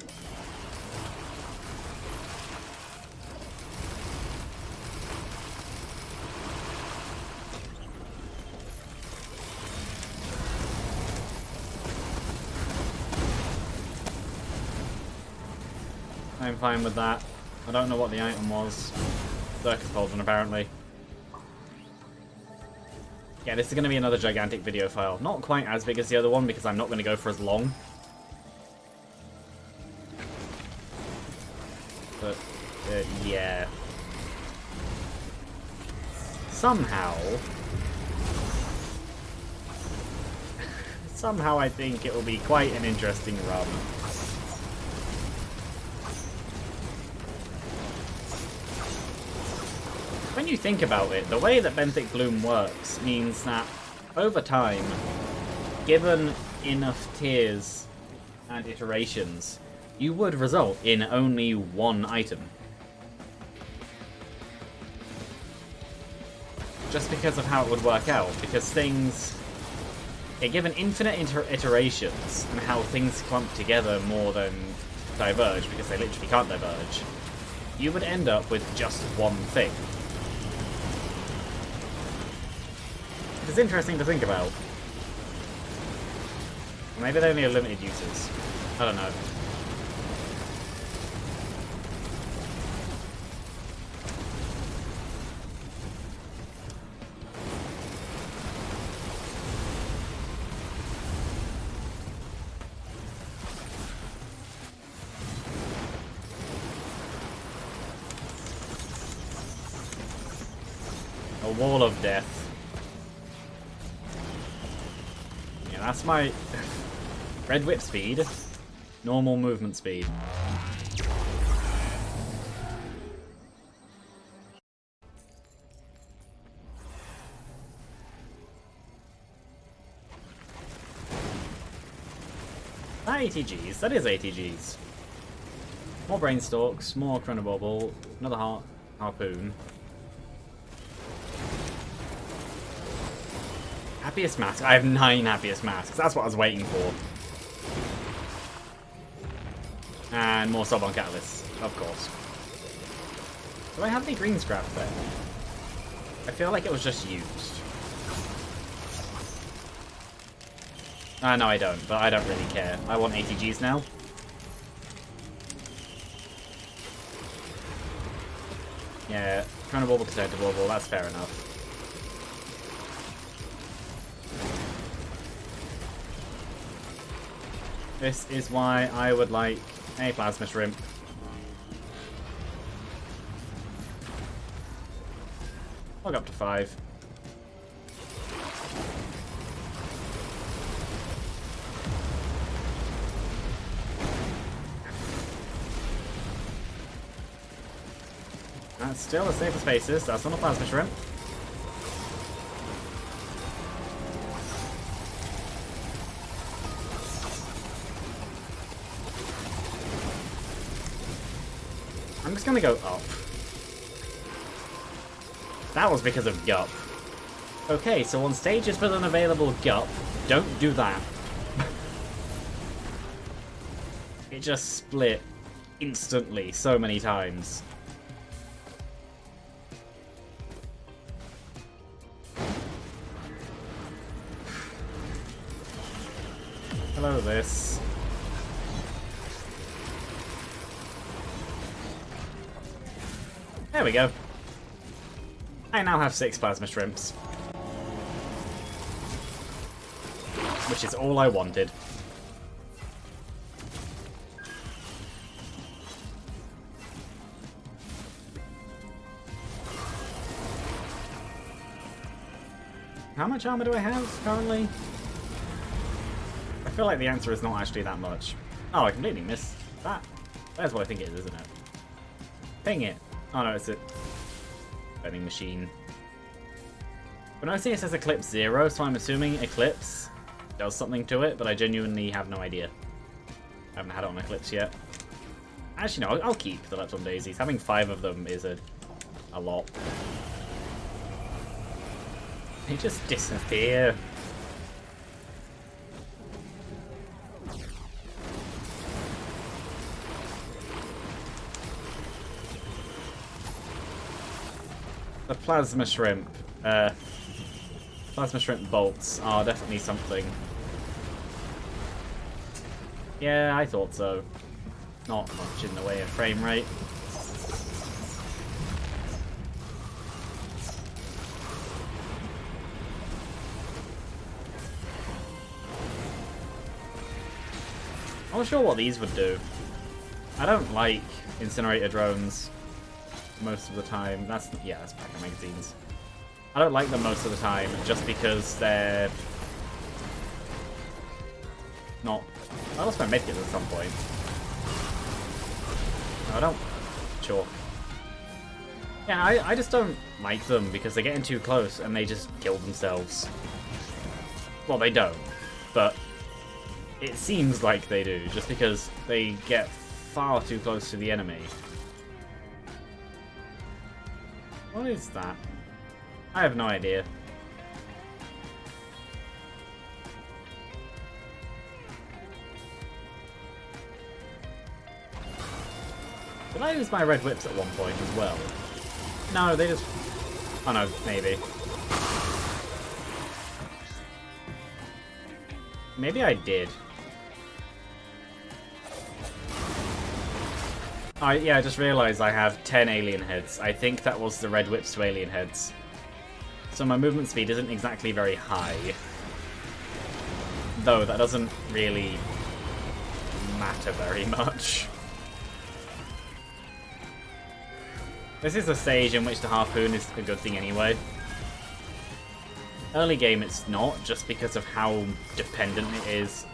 Speaker 1: I'm fine with that. I don't know what the item was. Circus Pauldron, apparently. Yeah, this is going to be another gigantic video file. Not quite as big as the other one, because I'm not going to go for as long. But, yeah. Somehow... somehow I think it will be quite an interesting run. When you think about it, the way that Benthic Bloom works means that, over time, given enough tiers and iterations, you would result in only one item. Just because of how it would work out, because things... given infinite iterations, and how things clump together more than diverge, because they literally can't diverge, you would end up with just one thing. It's interesting to think about. Maybe they only have limited uses. I don't know. A wall of death. That's my red whip speed, normal movement speed. That ATGs, that is ATGs. More brainstalks, more chronobobble, another harpoon. Happiest Mask. I have 9 Happiest Masks. That's what I was waiting for. And more Soulbound Catalysts, of course. Do I have any green scrap there? I feel like it was just used. No, I don't, but I don't really care. I want ATGs now. Yeah, Chronobobble, Concertobobble, that's fair enough. This is why I would like a Plasma Shrimp. I'll go up to 5. That's still a safer spaces. That's on a Plasma Shrimp. I'm just gonna go up. That was because of Gup. Okay, so on stages with an available Gup, don't do that. It just split instantly so many times. Hello, this. There we go. I now have 6 Plasma Shrimps. Which is all I wanted. How much armor do I have currently? I feel like the answer is not actually that much. Oh, I completely missed that. That's what I think it is, isn't it? Ping it. Oh no, it's a vending machine. But noticing it says Eclipse 0, so I'm assuming Eclipse does something to it, but I genuinely have no idea. I haven't had it on Eclipse yet. Actually, no, I'll keep the Lepton Daisies. Having 5 of them is a lot. They just disappear. The plasma shrimp. Plasma shrimp bolts are definitely something. Yeah, I thought so. Not much in the way of frame rate. I'm not sure what these would do. I don't like incinerator drones most of the time. That's Packer magazines. I don't like them most of the time just because they're not. I lost my medkit at some point. No, I don't. Sure. Yeah, I just don't like them because they're getting too close and they just kill themselves. Well, they don't, but it seems like they do just because they get far too close to the enemy. What is that? I have no idea. Did I use my red whips at one point as well? No, they just... Oh no, maybe. Maybe I did. Yeah, I just realised I have 10 alien heads. I think that was the red whips to alien heads. So my movement speed isn't exactly very high. Though that doesn't really matter very much. This is a stage in which the harpoon is a good thing anyway. Early game it's not, just because of how dependent it is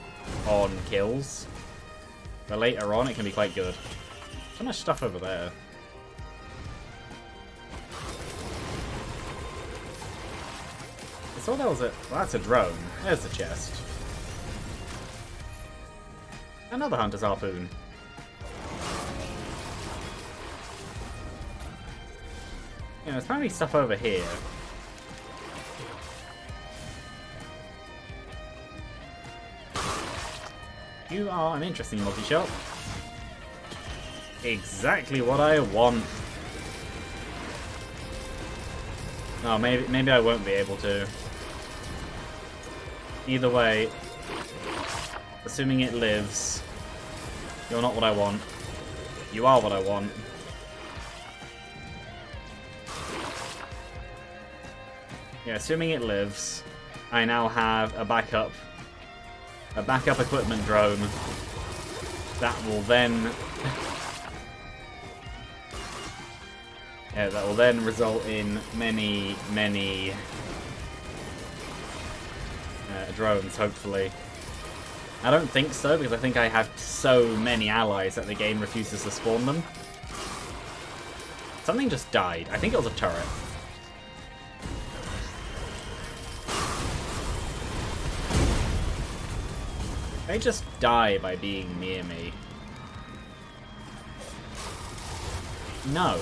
Speaker 1: on kills. But later on it can be quite good. So much stuff over there. I saw that was a... Well, that's a drone. There's the chest. Another hunter's harpoon. Yeah, there's probably stuff over here. You are an interesting multi-shot. Exactly what I want. Oh, maybe I won't be able to. Either way, assuming it lives, you're not what I want. You are what I want. Yeah, assuming it lives, I now have a backup equipment drone that will then that will then result in many drones, hopefully. I don't think so, because I think I have so many allies that the game refuses to spawn them. Something just died. I think it was a turret. They just die by being near me. No.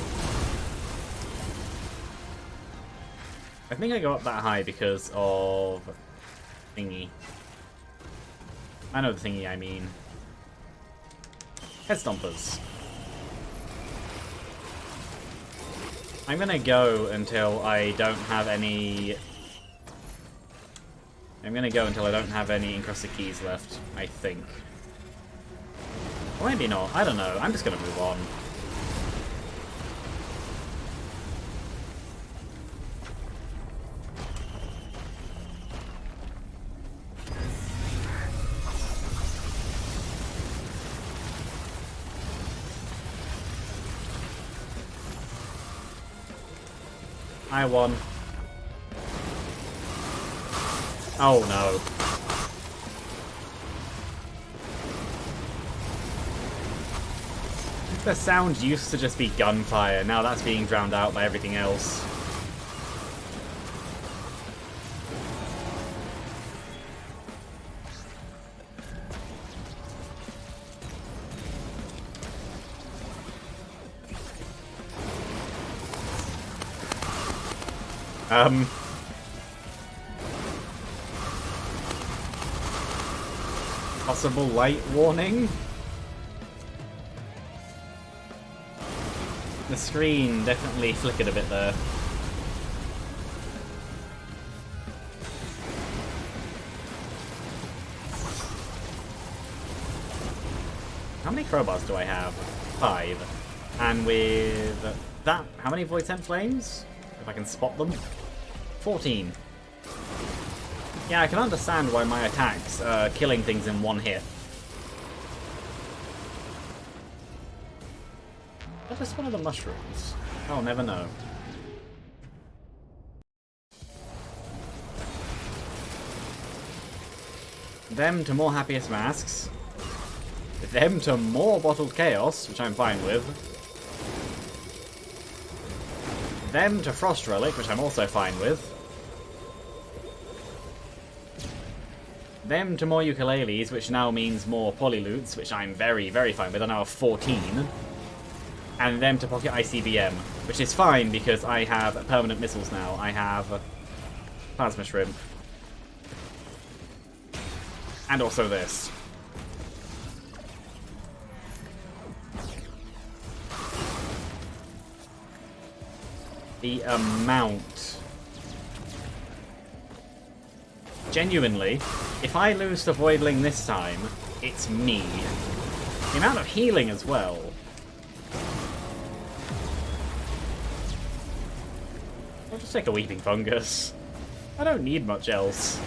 Speaker 1: I think I go up that high because of thingy. I know the thingy I mean. Head stompers. I'm gonna go until I don't have any... I'm gonna go until I don't have any encrusted keys left, I think. Or maybe not, I don't know. I'm just gonna move on. I won. Oh no. The sound used to just be gunfire, now that's being drowned out by everything else. Possible light warning? The screen definitely flickered a bit there. How many crowbars do I have? 5. And with that, how many Void Sent Flames? If I can spot them. 14. Yeah, I can understand why my attacks are killing things in one hit. What is one of the mushrooms? I'll never know. Them to more Happiest Masks. Them to more Bottled Chaos, which I'm fine with. Them to Frost Relic, which I'm also fine with. Them to more ukuleles, which now means more polylutes, which I'm very, very fine with. I now have 14. And them to pocket ICBM, which is fine because I have permanent missiles now. I have Plasma Shrimp. And also this. The amount. Genuinely, if I lose to Voidling this time, it's me. The amount of healing as well. I'll just take a Weeping Fungus. I don't need much else.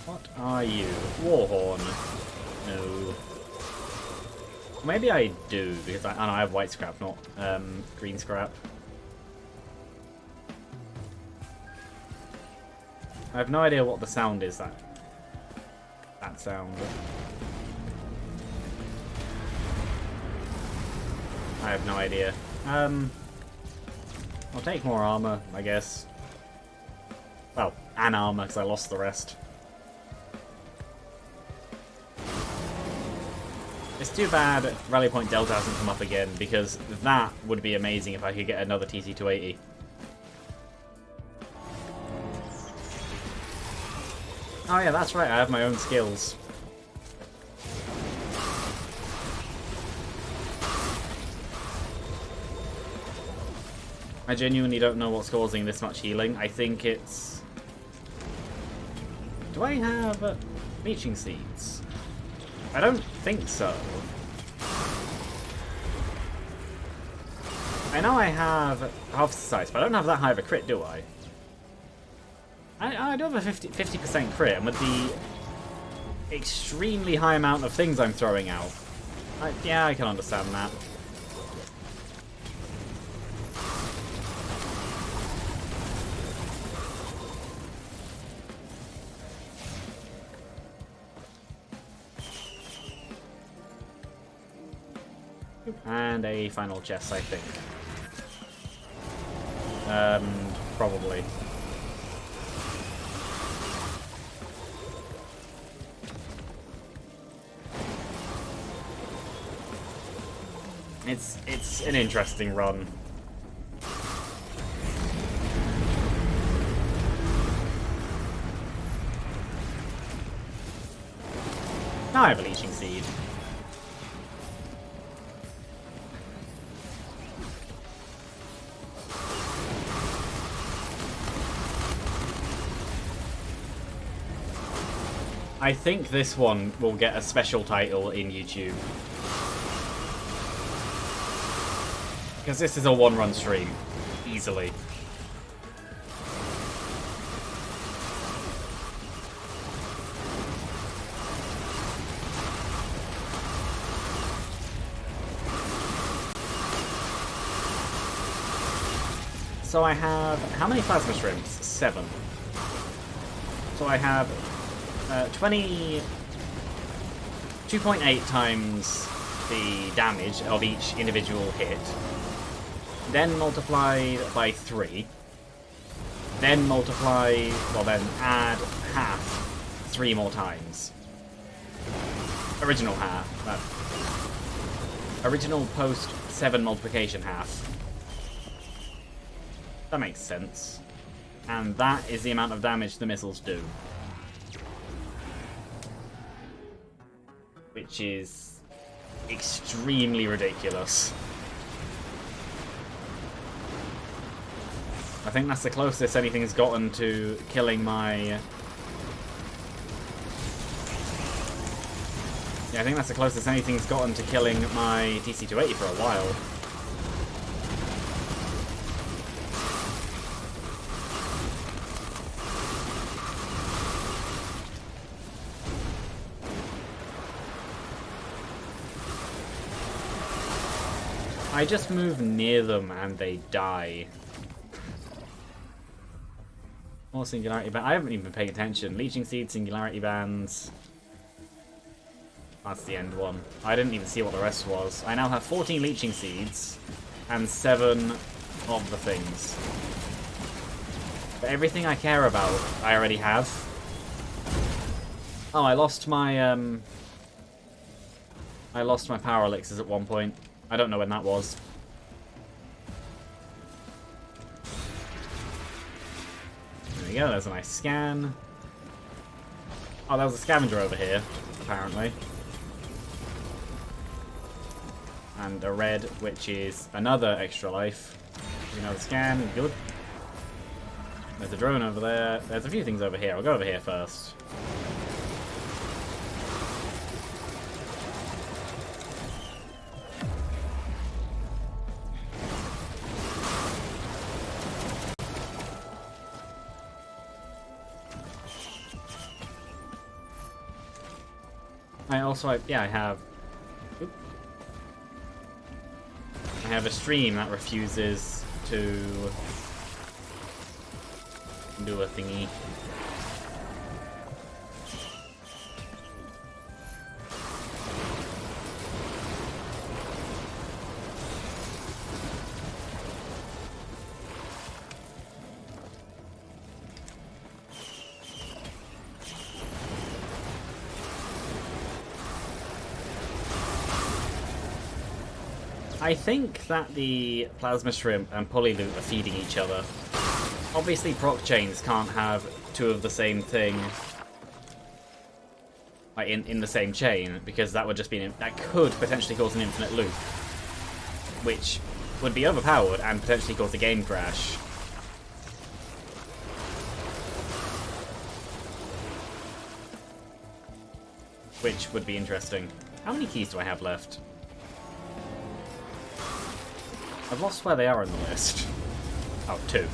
Speaker 1: What are you? Warhorn. No. Maybe I do, because I have white scrap, not green scrap. I have no idea what the sound is, that sound. I have no idea. I'll take more armor, I guess. Well, an armor, because I lost the rest. It's too bad Rally Point Delta hasn't come up again, because that would be amazing if I could get another TC-280. Oh yeah, that's right, I have my own skills. I genuinely don't know what's causing this much healing. I think it's... Do I have Leeching Seeds? I don't think so. I know I have half the size, but I don't have that high of a crit, do I? I do have a 50% crit, and with the extremely high amount of things I'm throwing out. Yeah, I can understand that. And a final chest, I think. Probably. It's an interesting run. Now I have a Leeching Seed. I think this one will get a special title in YouTube. Because this is a one-run stream. Easily. So I have... How many plasma shrimps? 7. So I have 2.8 times the damage of each individual hit. Then multiplied by 3. Then multiply... Well, then add half 3 more times. Original half. Original post 7 multiplication half. That makes sense. And that is the amount of damage the missiles do. Which is extremely ridiculous. I think that's the closest anything's gotten to killing my... Yeah, I think that's the closest anything's gotten to killing my TC-280 for a while. I just move near them and they die. More singularity band. I haven't even been paying attention. Leeching seed, singularity bands. That's the end one. I didn't even see what the rest was. I now have 14 leeching seeds and 7 of the things. But everything I care about, I already have. Oh, I lost my power elixirs at one point. I don't know when that was. There we go, there's a nice scan. Oh, there was a scavenger over here, apparently. And a red, which is another extra life. Another scan, good. There's a drone over there. There's a few things over here. I'll go over here first. I have a stream that refuses to do a thingy. I think that the Plasma Shrimp and Polyloot are feeding each other. Obviously proc chains can't have 2 of the same thing like in the same chain, because that would just be that could potentially cause an infinite loop, which would be overpowered and potentially cause a game crash. Which would be interesting. How many keys do I have left? I've lost where they are in the list. Oh, 2.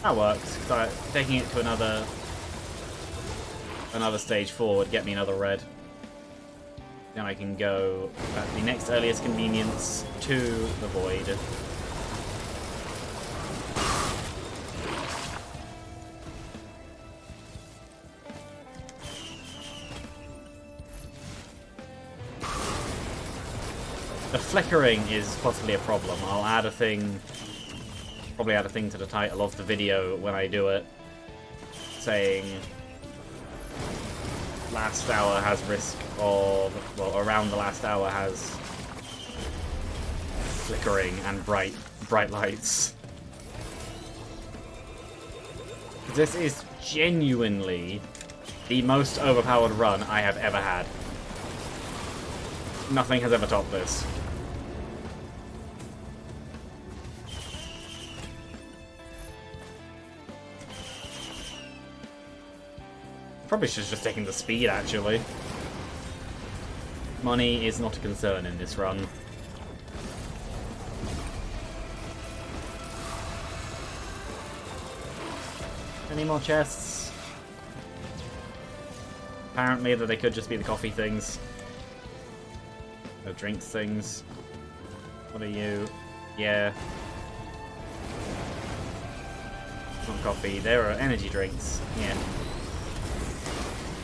Speaker 1: That works, because taking it to another stage forward would get me another red. Then I can go at the next earliest convenience to the void. The flickering is possibly a problem. I'll add a thing, probably add a thing to the title of the video when I do it, saying last hour has risk of, well, around the last hour has flickering and bright lights. This is genuinely the most overpowered run I have ever had. Nothing has ever topped this. Probably should have just taken the speed, actually. Money is not a concern in this run. Any more chests? Apparently that they could just be the coffee things. The drinks things. What are you? Yeah. not coffee. There are energy drinks. Yeah.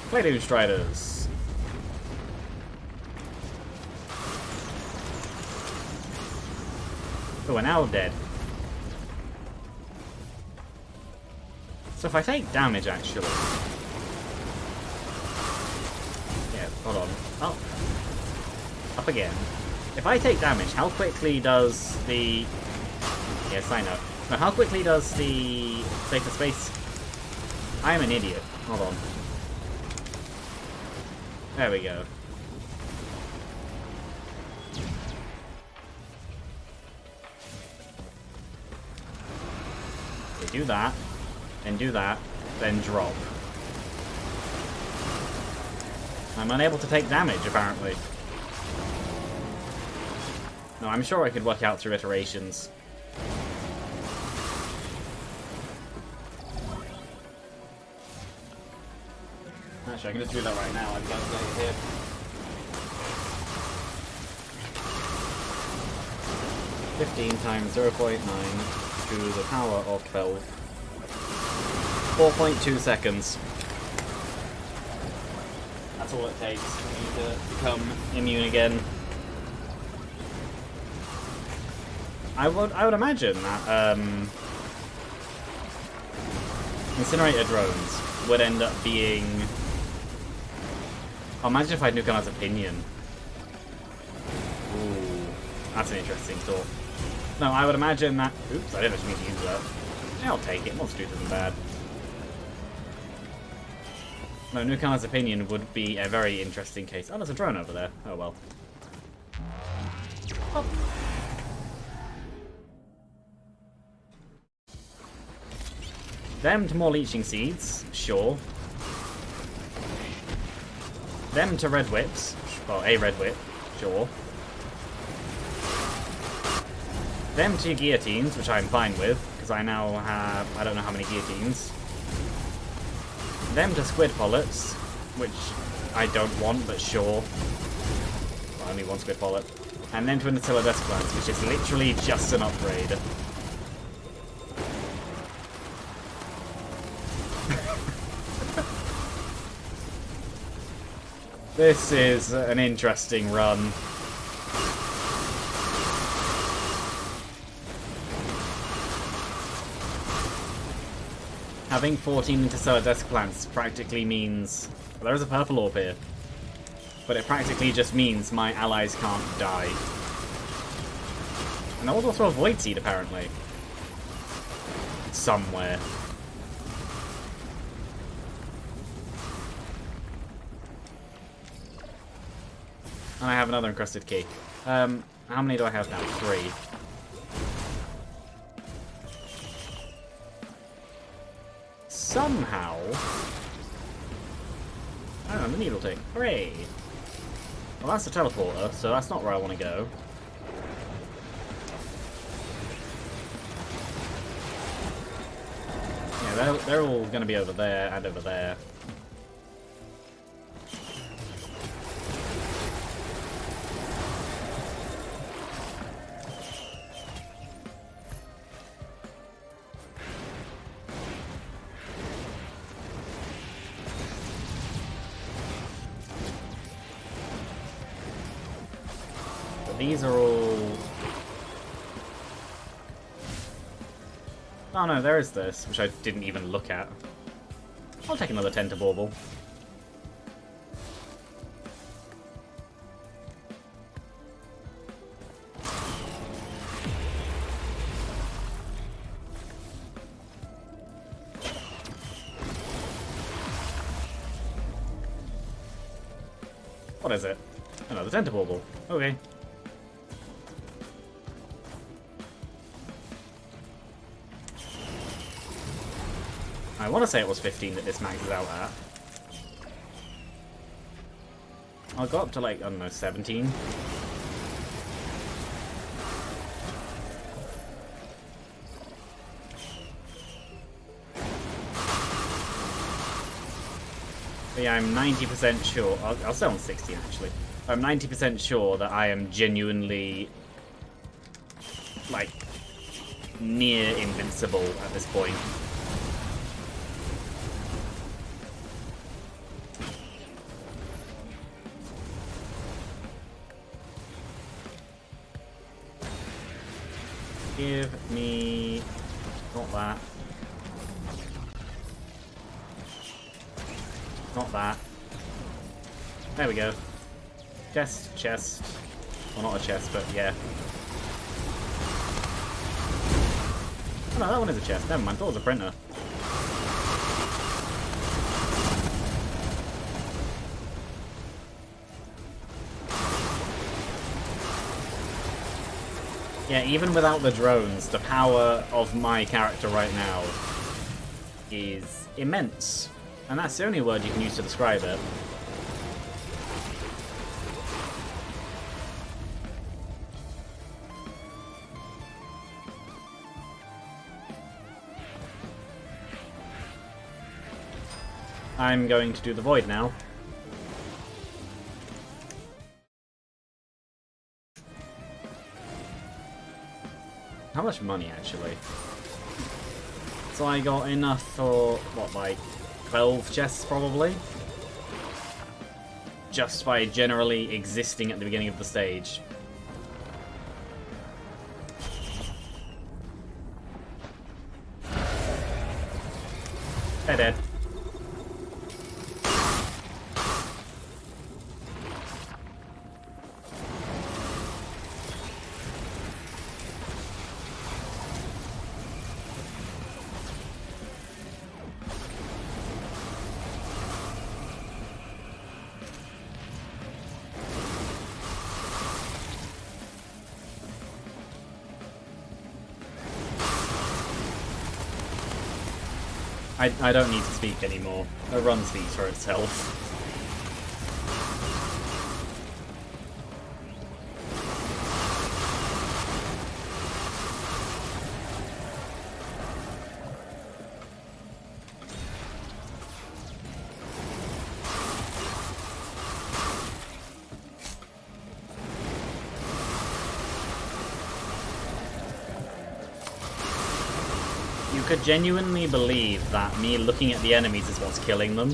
Speaker 1: Platoon Striders. Oh, we're now dead. So if I take damage, actually... Yeah, hold on. Oh. Up again. If I take damage, how quickly does the... Yes, I know. No, how quickly does the safer space... I am an idiot. Hold on. There we go. Okay, do that. Then do that. Then drop. I'm unable to take damage, apparently. No, I'm sure I could work out through iterations. Actually, I can just do that right now. I've got it here. $15 times 0.9 to the power of 12. 4.2 seconds. That's all it takes for me to become immune again. I would imagine that incinerator drones would end up being... Oh, imagine if I had Nukan's opinion. Ooh, that's an interesting thought. No, I would imagine that... Oops, I didn't actually mean to use that. I'll take it. More stupid than bad. No, Nukan's opinion would be a very interesting case. Oh, there's a drone over there. Oh, well. Oh. Them to more leeching seeds, sure. Them to red whips, well, a red whip, sure. Them to guillotines, which I'm fine with, because I now have, I don't know how many guillotines. Them to squid polyps, which I don't want, but sure. Well, only one squid polyp. And then to an Attila Desplans, which is literally just an upgrade. This is an interesting run. Having 14 interstellar desk plants practically means... Well, there is a purple orb here. But it practically just means my allies can't die. And there was also a void seed, apparently. Somewhere. And I have another encrusted key. How many do I have now? 3. Somehow... Oh, the needle tick. Hooray! Well, that's a teleporter, so that's not where I want to go. Yeah, they're all going to be over there and over there. These are all... Oh no, there is this, which I didn't even look at. I'll take another Tenta Bauble. What is it? Another Tenta Bauble. Okay. I want to say it was 15 that this maxes out at. I'll go up to like, I don't know, 17. But yeah, I'm 90% sure. I'll stay on 16 actually. I'm 90% sure that I am genuinely, like, near invincible at this point. Not that. Not that. There we go. Chest, chest. Well, not a chest, but yeah. Oh no, that one is a chest. Never mind, I thought it was a printer. Yeah, even without the drones, the power of my character right now is immense. And that's the only word you can use to describe it. I'm going to do the void now. How much money, actually? So I got enough for, what, like 12 chests, probably? Just by generally existing at the beginning of the stage. They're dead. I don't need to speak anymore. The run speaks for itself. You could genuinely believe that me looking at the enemies is what's killing them.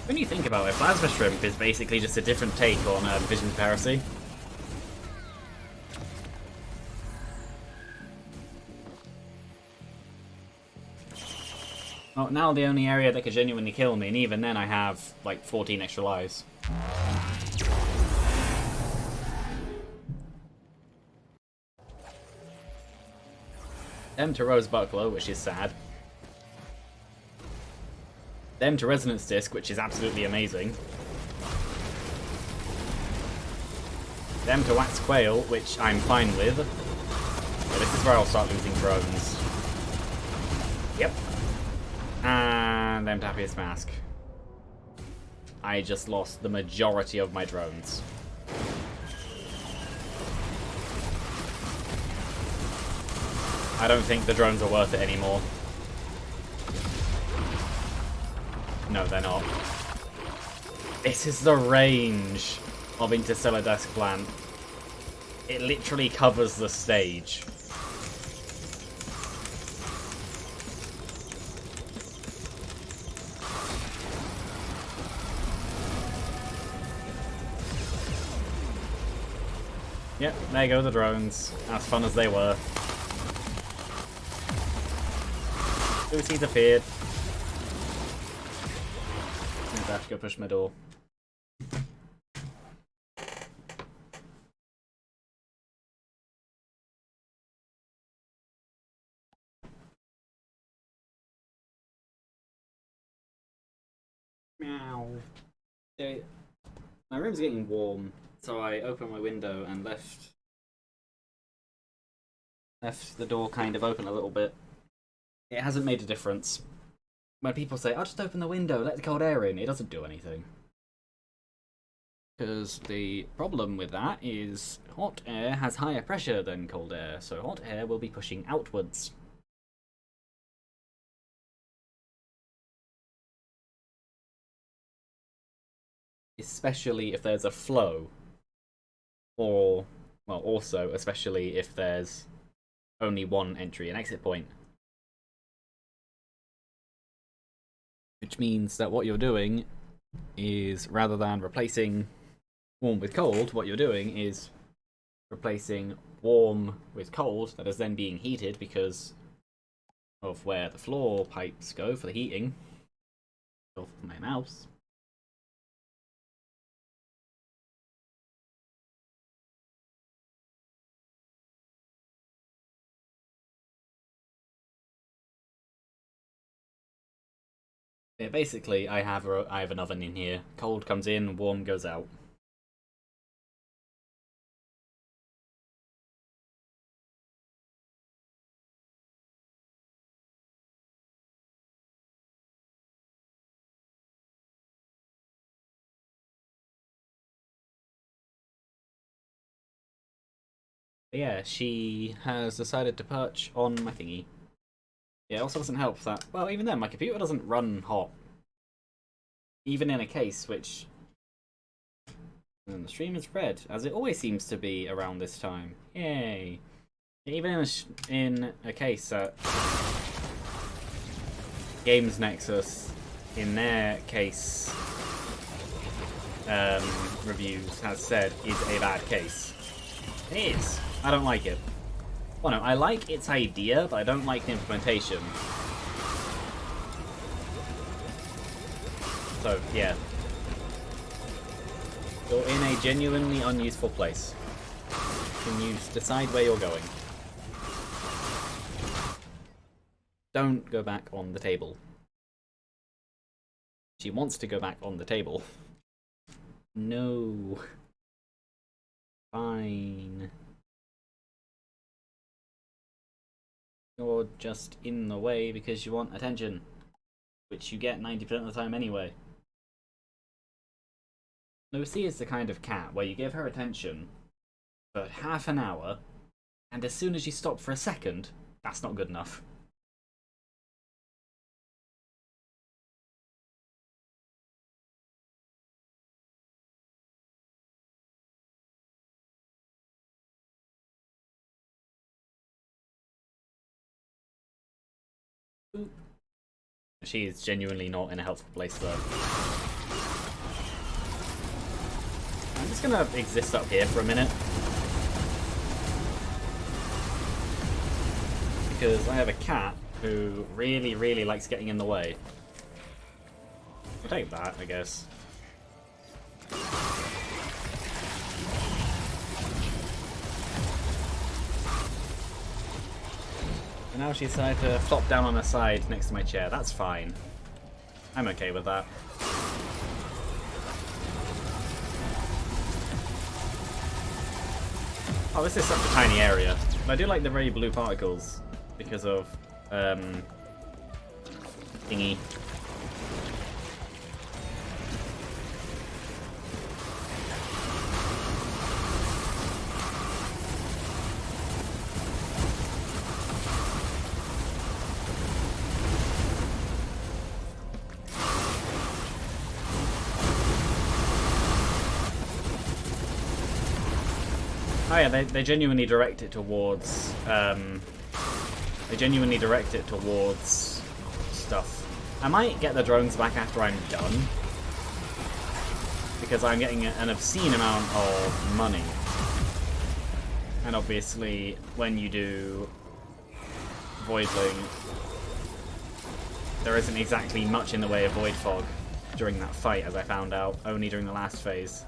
Speaker 1: When you think about it, Plasma Shrimp is basically just a different take on Vision's Piracy. Well, now the only area that could genuinely kill me, and even then I have like 14 extra lives. Them to Rose Buckler, which is sad. Them to Resonance Disc, which is absolutely amazing. Them to Wax Quail, which I'm fine with. But this is where I'll start losing drones. Yep. And them to Happiest Mask. I just lost the majority of my drones. I don't think the drones are worth it anymore. No, they're not. This is the range of Interstellar Desk Plant. It literally covers the stage. Yep, there go the drones. As fun as they were. Lucy's appeared. I have to go push my door. Meow. My room's getting warm, so I opened my window and left the door kind of open a little bit. It hasn't made a difference. When people say, I'll just open the window, let the cold air in, it doesn't do anything. Because the problem with that is hot air has higher pressure than cold air, so hot air will be pushing outwards. Especially if there's a flow. Or, well, also, especially if there's only one entry and exit point. Which means that what you're doing is, rather than replacing warm with cold, what you're doing is replacing warm with cold that is then being heated because of where the floor pipes go for the heating of my mouse. Yeah, basically, I have an oven in here. Cold comes in, warm goes out. But yeah, she has decided to perch on my thingy. Yeah, it also doesn't help that, well, even then, my computer doesn't run hot. Even in a case, which... And the stream is red, as it always seems to be around this time. Yay! Even in a case that Games Nexus, in their case reviews, has said is a bad case. It is. I don't like it. Well, no, I like its idea, but I don't like the implementation. So, yeah. You're in a genuinely unuseful place. Can you decide where you're going? Don't go back on the table. She wants to go back on the table. No. Fine. You're just in the way because you want attention. Which you get 90% of the time anyway. Lucy is the kind of cat where you give her attention for half an hour, and as soon as you stop for a second, that's not good enough. She is genuinely not in a helpful place though. I'm just gonna exist up here for a minute. Because I have a cat who really, really likes getting in the way. I'll take that, I guess. And now she decided to flop down on her side next to my chair. That's fine. I'm okay with that. Oh, this is such a tiny area. But I do like the very blue particles because of thingy. Oh yeah, they genuinely direct it towards stuff. I might get the drones back after I'm done, because I'm getting an obscene amount of money. And obviously, when you do Voidling, there isn't exactly much in the way of Void Fog during that fight, as I found out, only during the last phase.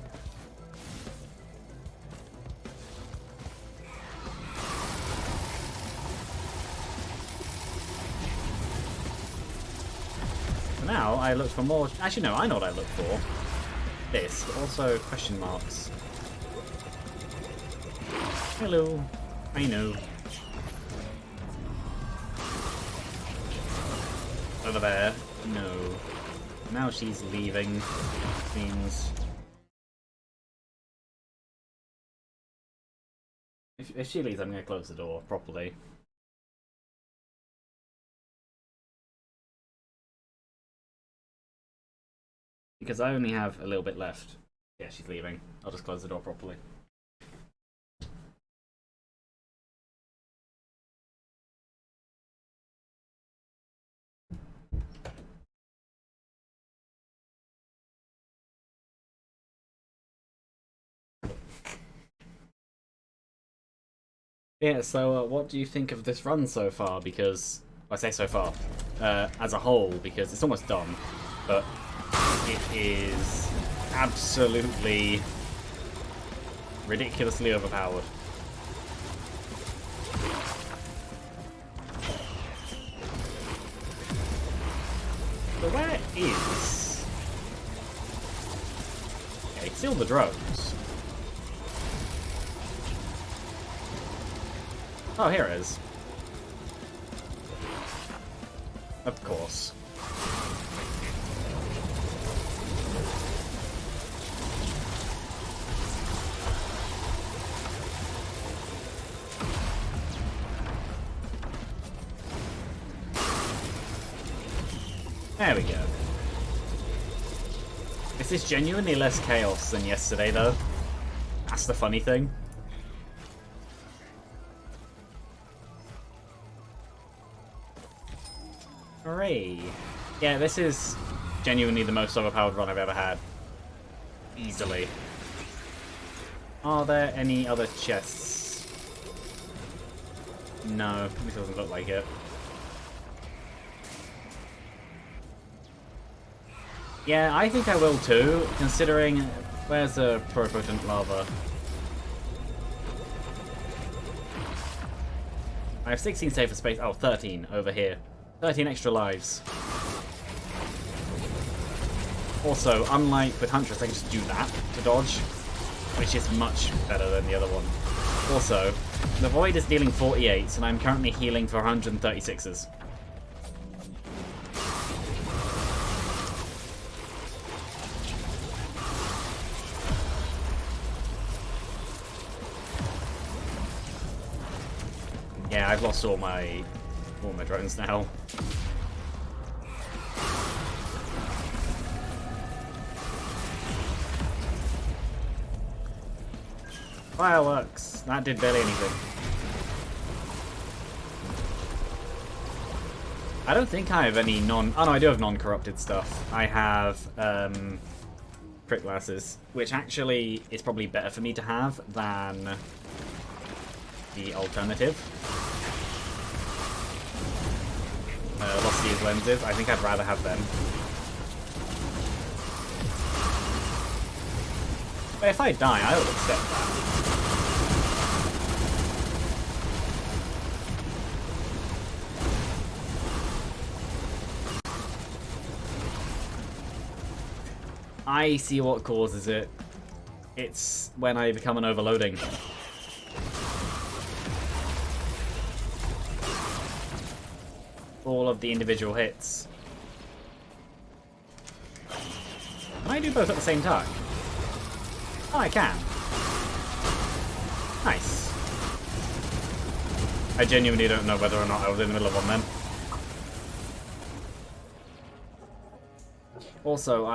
Speaker 1: Now I look for more. Actually, no, I know what I look for. This, but also question marks. Hello. I know. Over there. No. Now she's leaving. Means. If she leaves, I'm going to close the door properly. Because I only have a little bit left. Yeah, she's leaving. I'll just close the door properly. Yeah, so what do you think of this run so far? Because, I say so far, as a whole, because it's almost done, but it is absolutely ridiculously overpowered. So where is... Okay, steal the drones. Oh, here it is. Of course. There we go. This is genuinely less chaos than yesterday, though. That's the funny thing. Hooray. Yeah, this is genuinely the most overpowered run I've ever had. Easily. Are there any other chests? No, this doesn't look like it. Yeah, I think I will too, considering... Where's the pluripotent lava? I have 16 safer space. Oh, 13 over here. 13 extra lives. Also, unlike with Huntress, I can just do that to dodge, which is much better than the other one. Also, the Void is dealing 48s, and I'm currently healing for 136s. Yeah, I've lost all my drones now. Fireworks! That did barely anything. I don't think I have any non... Oh no, I do have non-corrupted stuff. I have crit glasses, which actually is probably better for me to have than the alternative. Lost these lenses. I think I'd rather have them. But if I die, I will accept that. I see what causes it. It's when I become an overloading. All of the individual hits. Can I do both at the same time? Oh, I can. Nice. I genuinely don't know whether or not I was in the middle of one then. Also,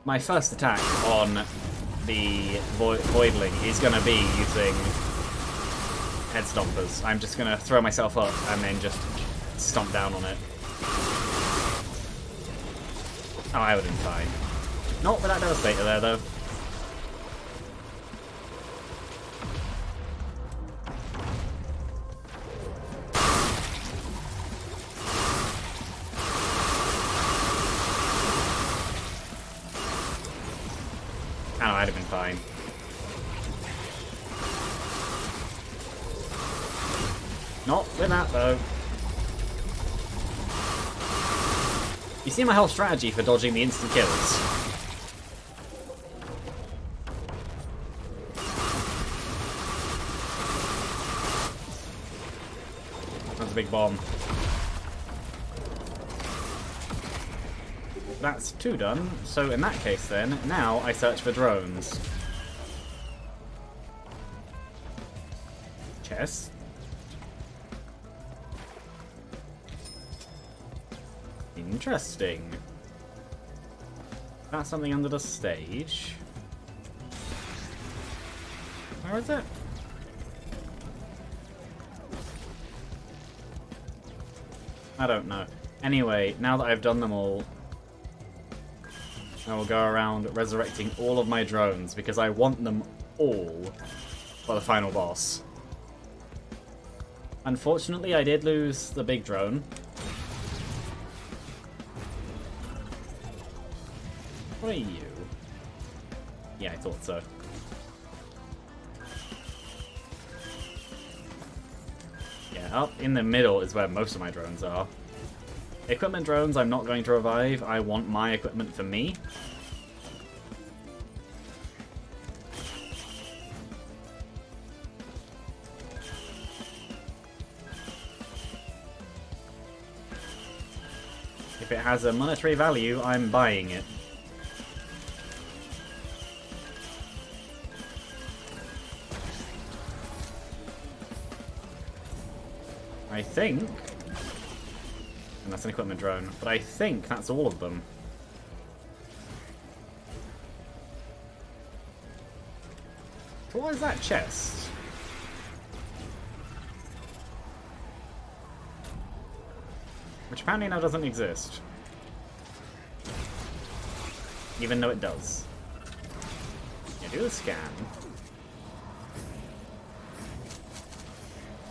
Speaker 1: my first attack on the Voidling is going to be using head stompers. I'm just going to throw myself up and then just stomp down on it. Oh, I would have been fine. Not with that Devastator there, though. Oh, I'd have been fine. Not with that, though. You see my whole strategy for dodging the instant kills? That's a big bomb. That's 2 done, so in that case then, now I search for drones. Chest. Interesting. That's something under the stage. Where is it? I don't know. Anyway, now that I've done them all, I will go around resurrecting all of my drones because I want them all for the final boss. Unfortunately, I did lose the big drone. What are you? Yeah, I thought so. Yeah, up in the middle is where most of my drones are. Equipment drones I'm not going to revive. I want my equipment for me. If it has a monetary value, I'm buying it. I think... And that's an equipment drone. But I think that's all of them. So what is that chest? Which apparently now doesn't exist. Even though it does. Yeah, do the scan.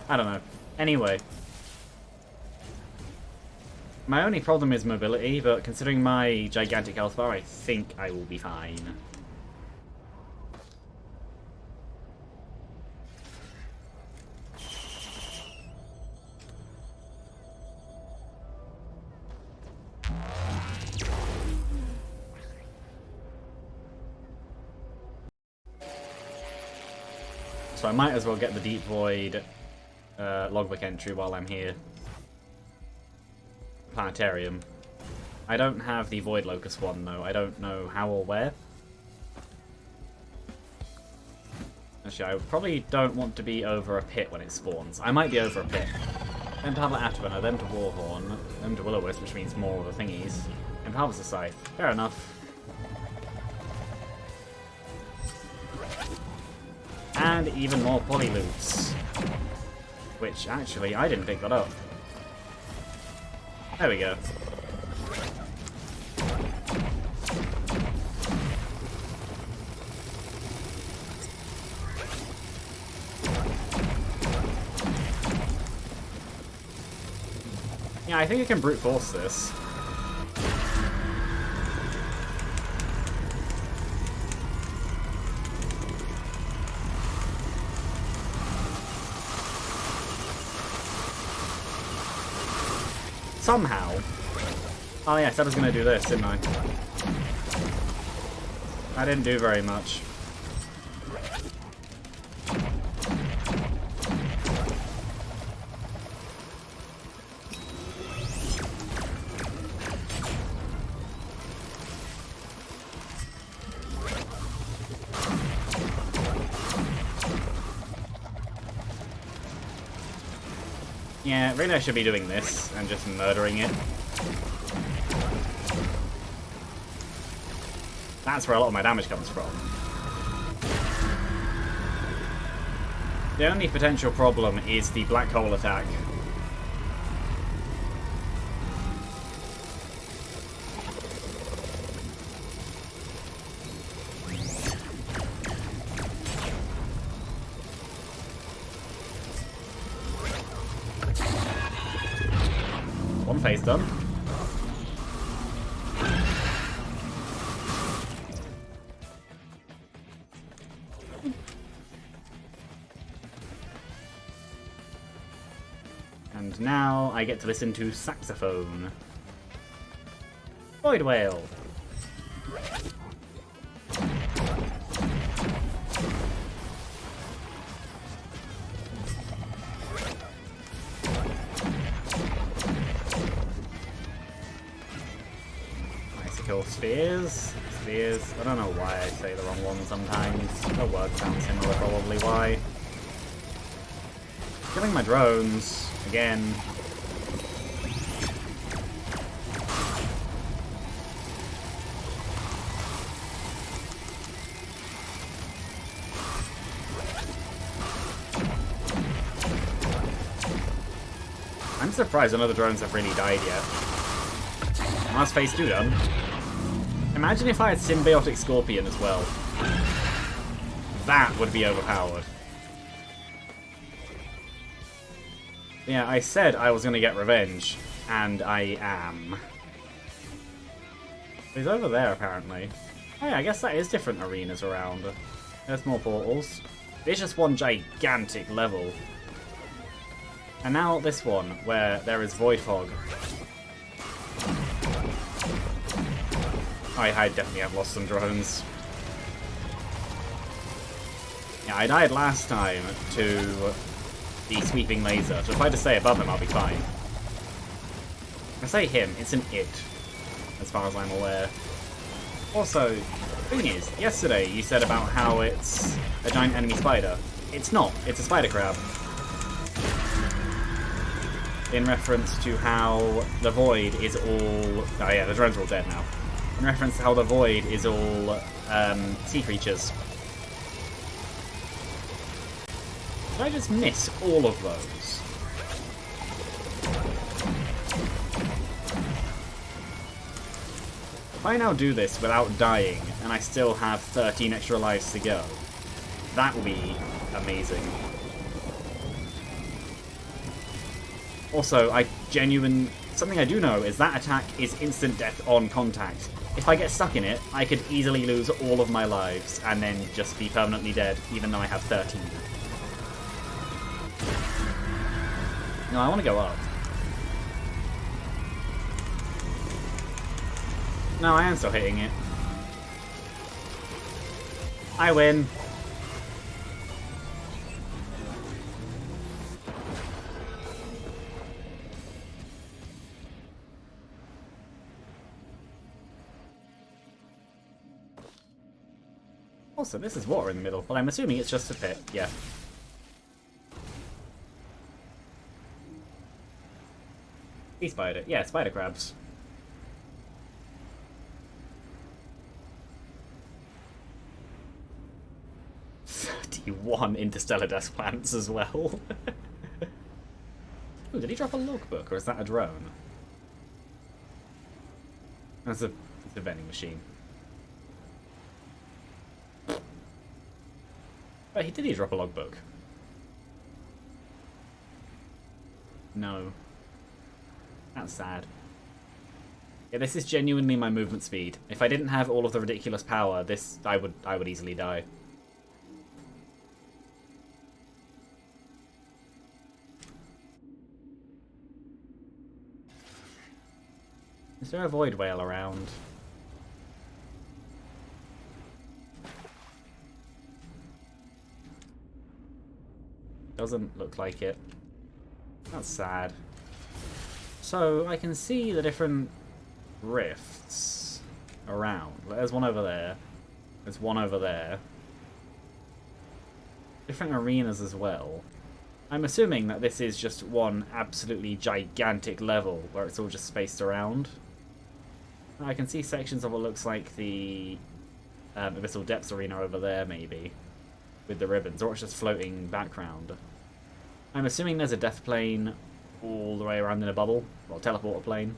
Speaker 1: I don't know. Anyway. My only problem is mobility, but considering my gigantic health bar, I think I will be fine. So I might as well get the Deep Void logbook entry while I'm here. Planetarium. I don't have the Void Locust one though. I don't know how or where. Actually, I probably don't want to be over a pit when it spawns. I might be over a pit. Then to Harvest Afterburner, then to Warhorn, then to Will-O-Wisp, which means more of the thingies. And Harvest the Scythe. Fair enough. And even more polyloops. Which, actually, I didn't pick that up. There we go. Yeah, I think I can brute force this. Somehow. Oh yeah, I said I was going to do this, didn't I? I didn't do very much. Yeah, really I should be doing this and just murdering it. That's where a lot of my damage comes from. The only potential problem is the black hole attack. One phase done. And now I get to listen to saxophone. Void Whale. Icicle spheres. Spheres. I don't know why I say the wrong one sometimes. The word sounds similar, probably why. Killing my drones. Again. I'm surprised none of the drones have really died yet. Last phase 2 done. Imagine if I had Symbiotic Scorpion as well. That would be overpowered. Yeah, I said I was going to get revenge, and I am. He's over there, apparently. Oh yeah, I guess that is different arenas around. There's more portals. It's just one gigantic level. And now this one, where there is Void Fog. I definitely have lost some drones. Yeah, I died last time to the sweeping laser, so if I just stay above him, I'll be fine. I say him, it's an it, as far as I'm aware. Also, thing is, yesterday you said about how it's a giant enemy spider. It's not, it's a spider crab. In reference to how the void is all... Oh yeah, the drones are all dead now. In reference to how the void is all sea creatures. Did I just miss all of those? If I now do this without dying, and I still have 13 extra lives to go, that will be amazing. Also, something I do know is that attack is instant death on contact. If I get stuck in it, I could easily lose all of my lives and then just be permanently dead, even though I have 13. No, I want to go up. No, I am still hitting it. I win. Also, this is water in the middle. Well, I'm assuming it's just a pit. Yeah. Sea spider. Yeah, spider crabs. One interstellar death plants as well. Ooh, did he drop a logbook, or is that a drone? That's a vending machine. Oh, did he drop a logbook? No. That's sad. Yeah, this is genuinely my movement speed. If I didn't have all of the ridiculous power, I would easily die. Is there a void whale around? Doesn't look like it. That's sad. So I can see the different rifts around. There's one over there. There's one over there. Different arenas as well. I'm assuming that this is just one absolutely gigantic level where it's all just spaced around. I can see sections of what looks like the Abyssal Depths arena over there, maybe, with the ribbons, or it's just floating background. I'm assuming there's a death plane all the way around in a bubble, or teleporter plane.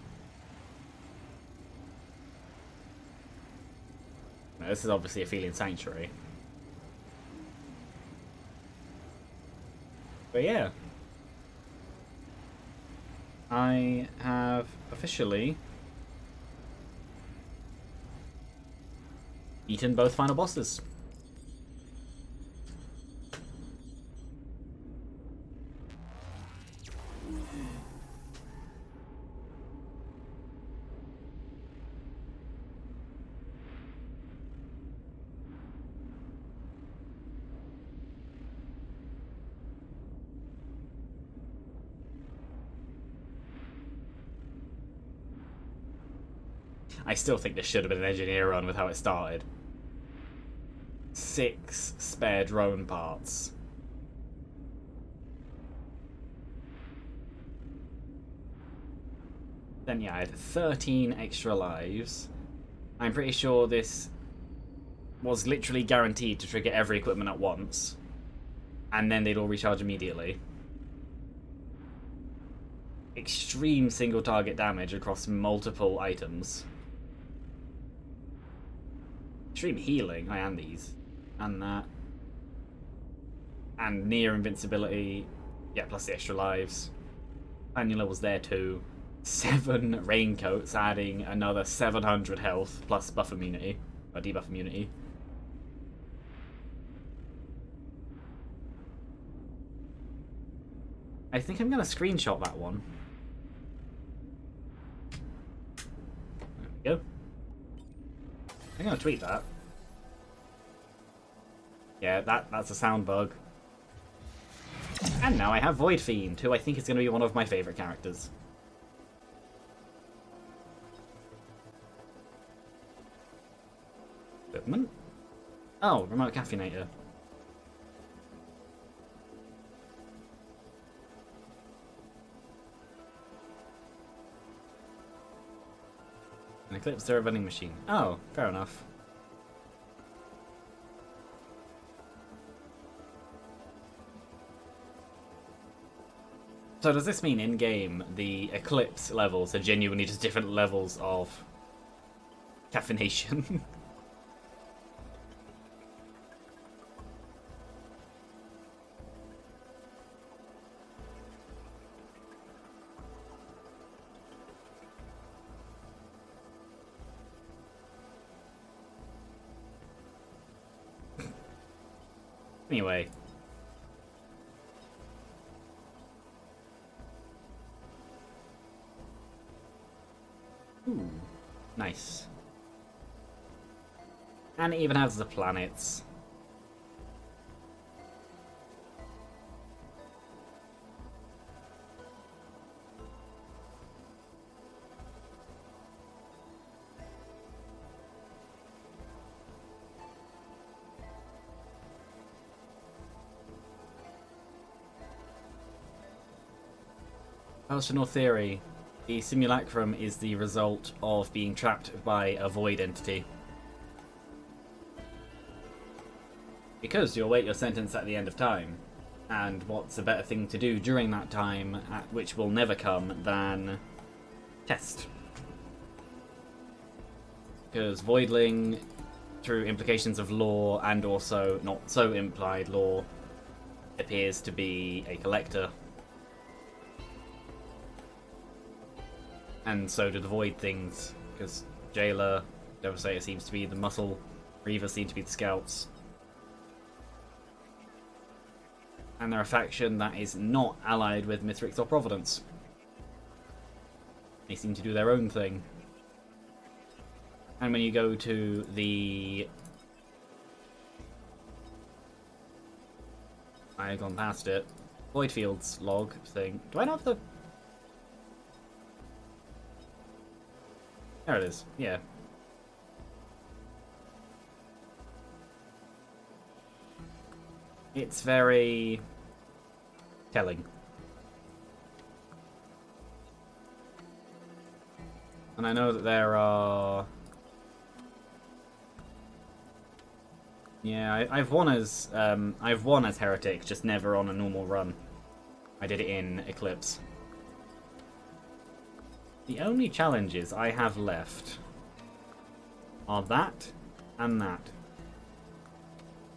Speaker 1: Now, this is obviously a Aphelion Sanctuary. But yeah. I have officially eaten both final bosses. I still think this should have been an engineer run with how it started. 6 spare drone parts. Then yeah, I had 13 extra lives. I'm pretty sure this was literally guaranteed to trigger every equipment at once. And then they'd all recharge immediately. Extreme single target damage across multiple items. Extreme healing, and these. And that. And near invincibility. Yeah, plus the extra lives. Annular was there too. 7 raincoats, adding another 700 health plus buff immunity or debuff immunity. I think I'm gonna screenshot that one. There we go. I'm gonna tweet that. Yeah, that's a sound bug. And now I have Void Fiend, who I think is going to be one of my favourite characters. Equipment? Oh, remote caffeinator. An Eclipse Zero vending machine. Oh, fair enough. So does this mean in-game the Eclipse levels are genuinely just different levels of caffeination? Anyway. Ooh, nice. And it even has the planets. Personal theory. The simulacrum is the result of being trapped by a void entity. Because you'll wait your sentence at the end of time. And what's a better thing to do during that time, which will never come, than test? Because voidling, through implications of law and also not so implied law, appears to be a collector. And so do the void things, because Jailer, Devastator seems to be the muscle, Reaver seem to be the scouts. And they're a faction that is not allied with Mithrix or Providence. They seem to do their own thing. And when you go to the... I've gone past it. Voidfields log thing. Do I not have the... There it is, yeah. It's very telling. And I know that there are... Yeah, I've won as Heretic, just never on a normal run. I did it in Eclipse. The only challenges I have left are that and that.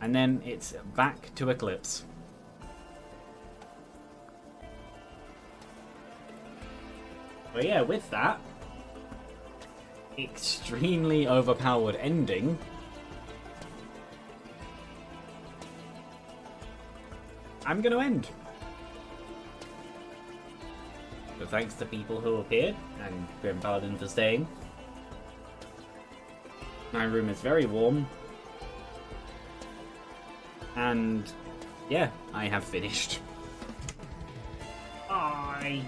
Speaker 1: And then it's back to Eclipse. But yeah, with that extremely overpowered ending, I'm going to end. So thanks to people who appeared, and Grim Paladin for staying. My room is very warm. And yeah, I have finished. Bye!